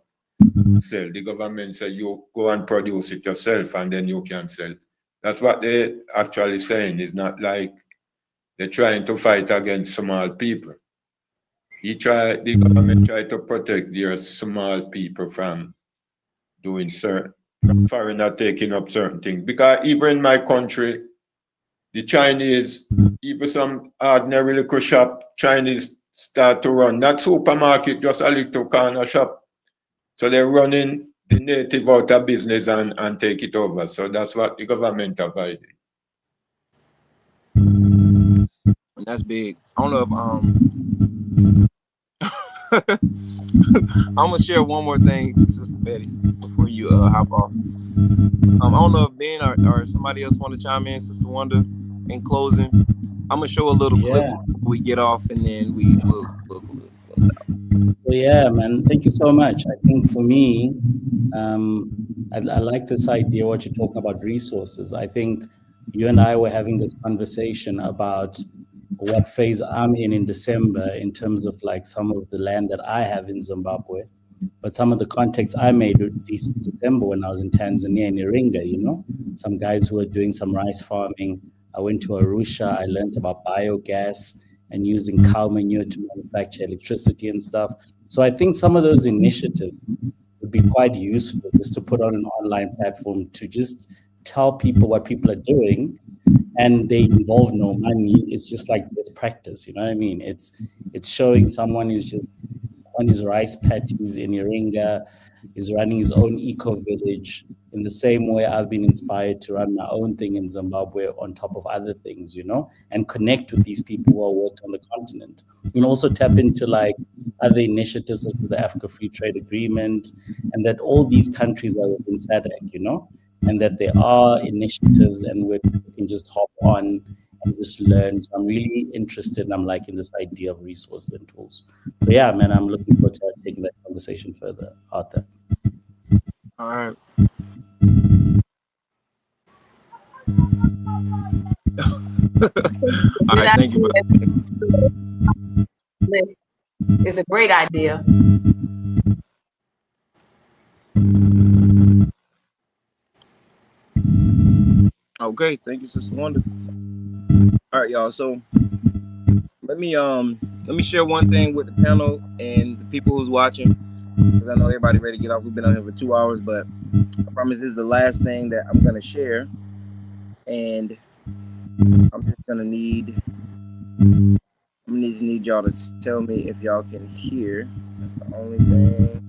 sell. The government said you go and produce it yourself and then you can sell. That's what they actually saying. It's not like they're trying to fight against small people. The government try to protect their small people from doing certain, from foreigner taking up certain things. Because even in my country, the Chinese, even some ordinary little shop, Chinese start to run, not supermarket, just a little corner shop. So they're running the native out of business and take it over. So that's what the government avoided. And that's big. I don't know if I'm gonna share one more thing, Sister Betty, before you hop off. I don't know if Ben or somebody else want to chime in, Sister Wanda, in closing. I'm gonna show a little clip before we get off, and then we'll So yeah, man, thank you so much. I think for me, I like this idea, what you're talking about, resources. I think you and I were having this conversation about what phase I'm in December in terms of like some of the land that I have in Zimbabwe, but some of the contacts I made this December when I was in Tanzania in Iringa, some guys who were doing some rice farming. I went to Arusha, I learned about biogas and using cow manure to manufacture electricity and stuff. So I think some of those initiatives would be quite useful just to put on an online platform to just tell people what people are doing, and they involve no money. It's just like best practice, you know what I mean? It's showing someone is just on his rice patties in Iringa, is running his own eco village in the same way I've been inspired to run my own thing in Zimbabwe on top of other things, and connect with these people who are working on the continent. And also tap into like other initiatives such as the Africa Free Trade Agreement, and that all these countries are within SADC, and that there are initiatives and where people can just hop on and just learn. So I'm really interested, and I'm liking this idea of resources and tools. So yeah, man, I'm looking forward to taking that conversation further out there. All right. All Good right. Thank you, idea. brother. Listen, it's a great idea. Okay. Thank you, Sister Wanda. All right, y'all. So let me share one thing with the panel and the people who's watching, because I know everybody ready to get off. We've been on here for 2 hours, but I promise this is the last thing that I'm gonna share, and I'm just gonna need y'all to tell me if y'all can hear. That's the only thing.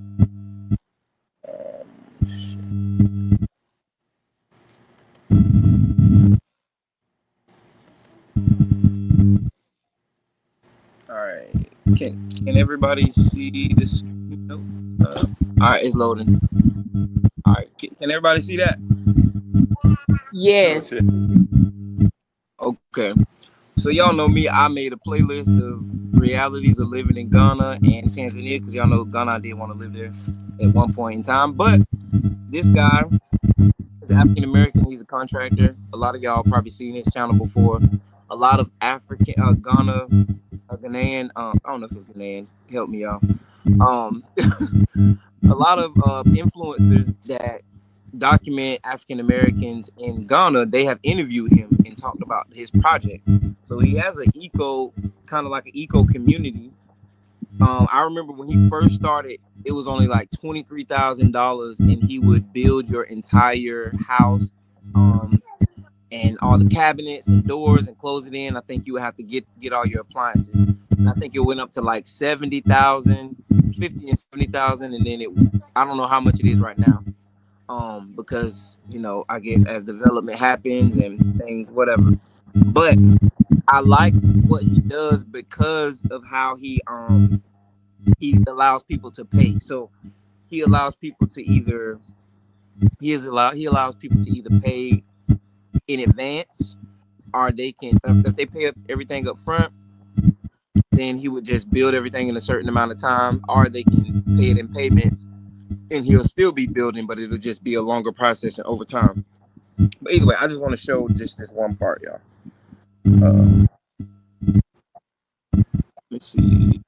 All right. Can everybody see this? Nope. All right, it's loading. All right. Can everybody see that? Yes. Okay. So y'all know me. I made a playlist of realities of living in Ghana and Tanzania, because y'all know Ghana, I did want to live there at one point in time. But this guy is African American. He's a contractor. A lot of y'all probably seen his channel before. A lot of African Ghanaian. I don't know if it's Ghanaian. Help me, y'all. A lot of influencers that document African Americans in Ghana, they have interviewed him and talked about his project. So he has an kind of like an eco community. I remember when he first started, it was only like $23,000, and he would build your entire house, and all the cabinets and doors, and close it in. I think you would have to get all your appliances. And I think it went up to like 70,000, 50 and 70,000, and then I don't know how much it is right now. Because I guess as development happens and things, whatever. But I like what he does because of how he allows people to pay. So he allows people to allows people to either pay in advance, or they can, if they pay everything up front, then he would just build everything in a certain amount of time, or they can pay it in payments, and he'll still be building, but it'll just be a longer process and over time. But either way, I just want to show just this one part, y'all. Let's see.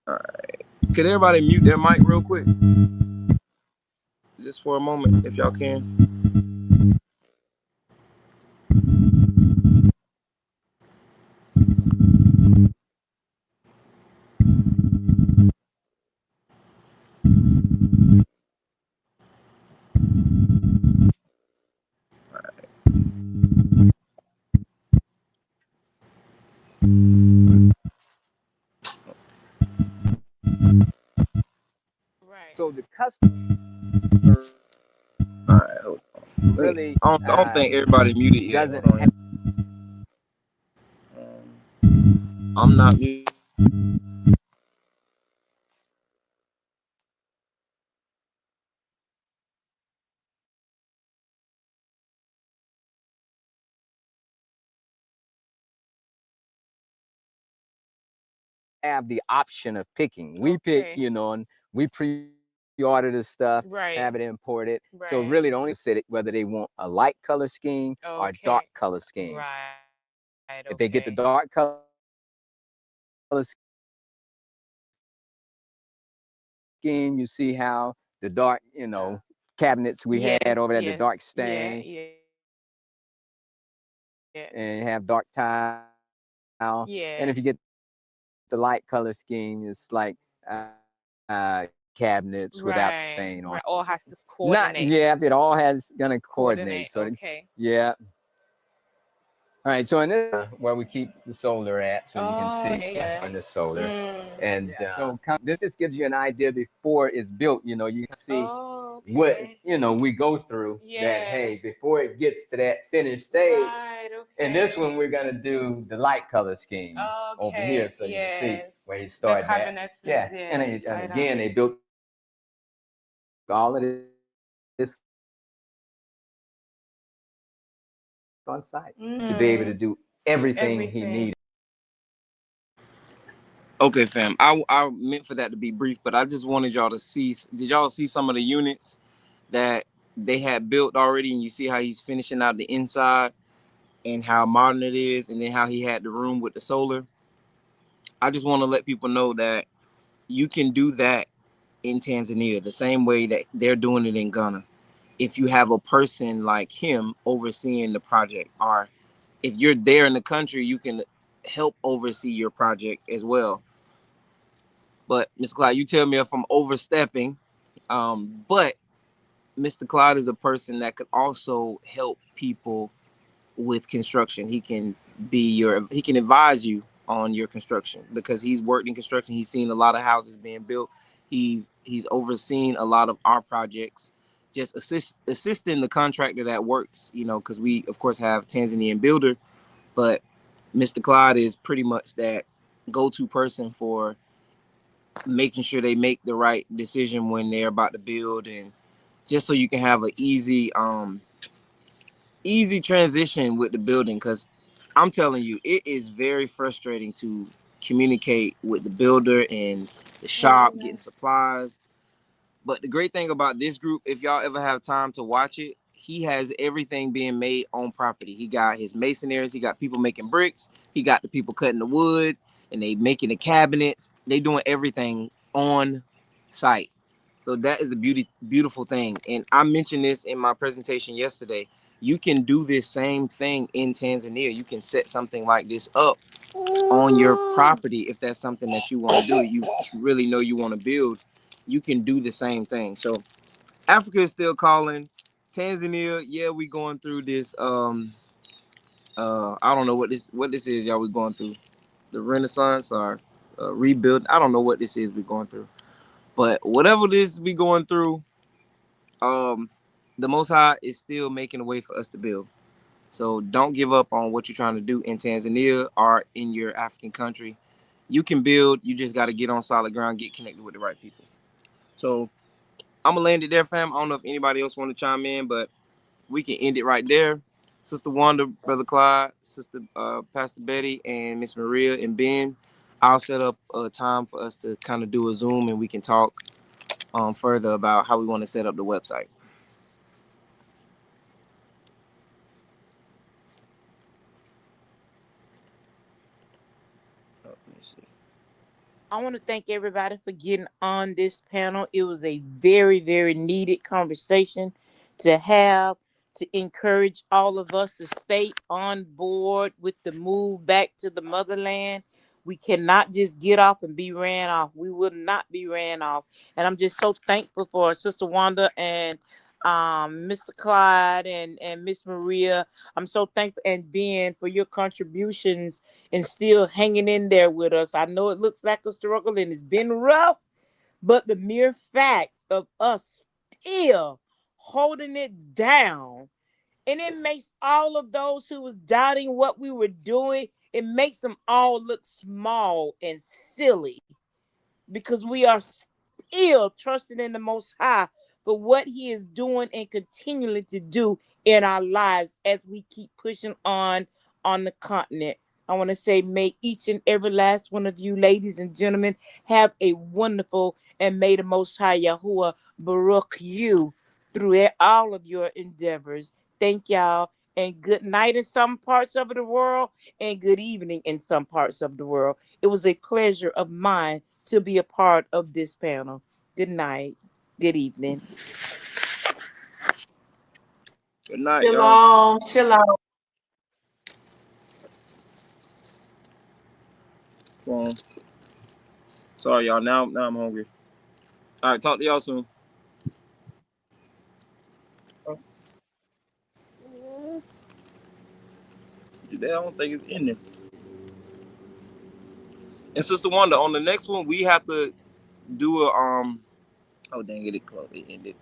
All right. Could everybody mute their mic real quick, just for a moment, if y'all can? Right. So the customer All right, hold on. really I don't think everybody muted yet. doesn't Hold on. I'm not muted. have the option of picking. We pick, Okay. and we pre-order the stuff, Right. have it imported. So Right. really the only set it whether they want a light color scheme or a dark Okay. color scheme. Right. If they get the Okay. dark color scheme, you see how the dark, cabinets we Yes. had over there, the Yes. dark Yeah. stain, Yeah. Yeah. and have dark tile. And Yeah. if you get the light color scheme, it's like cabinets without Right. stain on. Right. All has to Not coordinate. yeah, it all has gonna coordinate. So Okay. yeah. All right, so in this where we keep the solar at, so you can see on the solar, and so this just gives you an idea before it's built. You know, you can see what we go through. That hey, before it gets to that finished stage, and this one we're gonna do the light color scheme over here, so you can see where he started at. Yeah, and again, they built all of this on site to be able to do everything he needed. Okay, fam. I meant for that to be brief, but I just wanted y'all to see. Did y'all see some of the units that they had built already? And you see how he's finishing out the inside and how modern it is, and then how he had the room with the solar. I just want to let people know that you can do that in Tanzania the same way that they're doing it in Ghana. If you have a person like him overseeing the project, or if you're there in the country, you can help oversee your project as well. But Mr. Clyde, you tell me if I'm overstepping. But Mr. Clyde is a person that could also help people with construction. He can advise you on your construction because he's worked in construction. He's seen a lot of houses being built. He's overseen a lot of our projects, just assisting the contractor that works, because we of course have Tanzanian builder, but Mr. Clyde is pretty much that go-to person for making sure they make the right decision when they're about to build, and just so you can have an easy transition with the building. Because I'm telling you, it is very frustrating to communicate with the builder and the shop, getting supplies. But the great thing about this group, if y'all ever have time to watch it, he has everything being made on property. He got his masonaries, he got people making bricks, he got the people cutting the wood, and they making the cabinets. They doing everything on site. So that is the beautiful thing. And I mentioned this in my presentation yesterday. You can do this same thing in Tanzania. You can set something like this up on your property if that's something that you want to do. You really know you want to build. You can do the same thing. So Africa is still calling. Tanzania, yeah, we going through this. I don't know what this is, y'all. We going through the Renaissance or rebuild. I don't know what this is we going through, but whatever this we going through, the Most High is still making a way for us to build. So don't give up on what you're trying to do in Tanzania or in your African country. You can build. You just got to get on solid ground, get connected with the right people. So I'm gonna land it there, fam. I don't know if anybody else want to chime in, but we can end it right there. Sister Wanda, Brother Clyde, Sister Pastor Betty, and Miss Maria and Ben. I'll set up a time for us to kind of do a Zoom and we can talk further about how we want to set up the website. Let me see. I want to thank everybody for getting on this panel. It was a very, very needed conversation to have, to encourage all of us to stay on board with the move back to the motherland. We cannot just get off and be ran off. We will not be ran off. And I'm just so thankful for Sister Wanda and Mr. Clyde and Miss Maria. I'm so thankful, and Ben, for your contributions and still hanging in there with us. I know it looks like a struggle and it's been rough, but the mere fact of us still holding it down, and it makes all of those who was doubting what we were doing, it makes them all look small and silly, because we are still trusting in the Most High for what He is doing and continually to do in our lives as we keep pushing on the continent. I want to say, may each and every last one of you, ladies and gentlemen, have a wonderful, and may the Most High Yahuwah Baruch you through all of your endeavors. Thank y'all, and good night in some parts of the world, and good evening in some parts of the world. It was a pleasure of mine to be a part of this panel. Good night. Good evening. Good night, y'all. Shalom, shalom. Well, sorry, y'all. Now I'm hungry. All right, talk to y'all soon. I don't think it's in there. And Sister Wanda, on the next one, we have to do a oh dang it, it ended.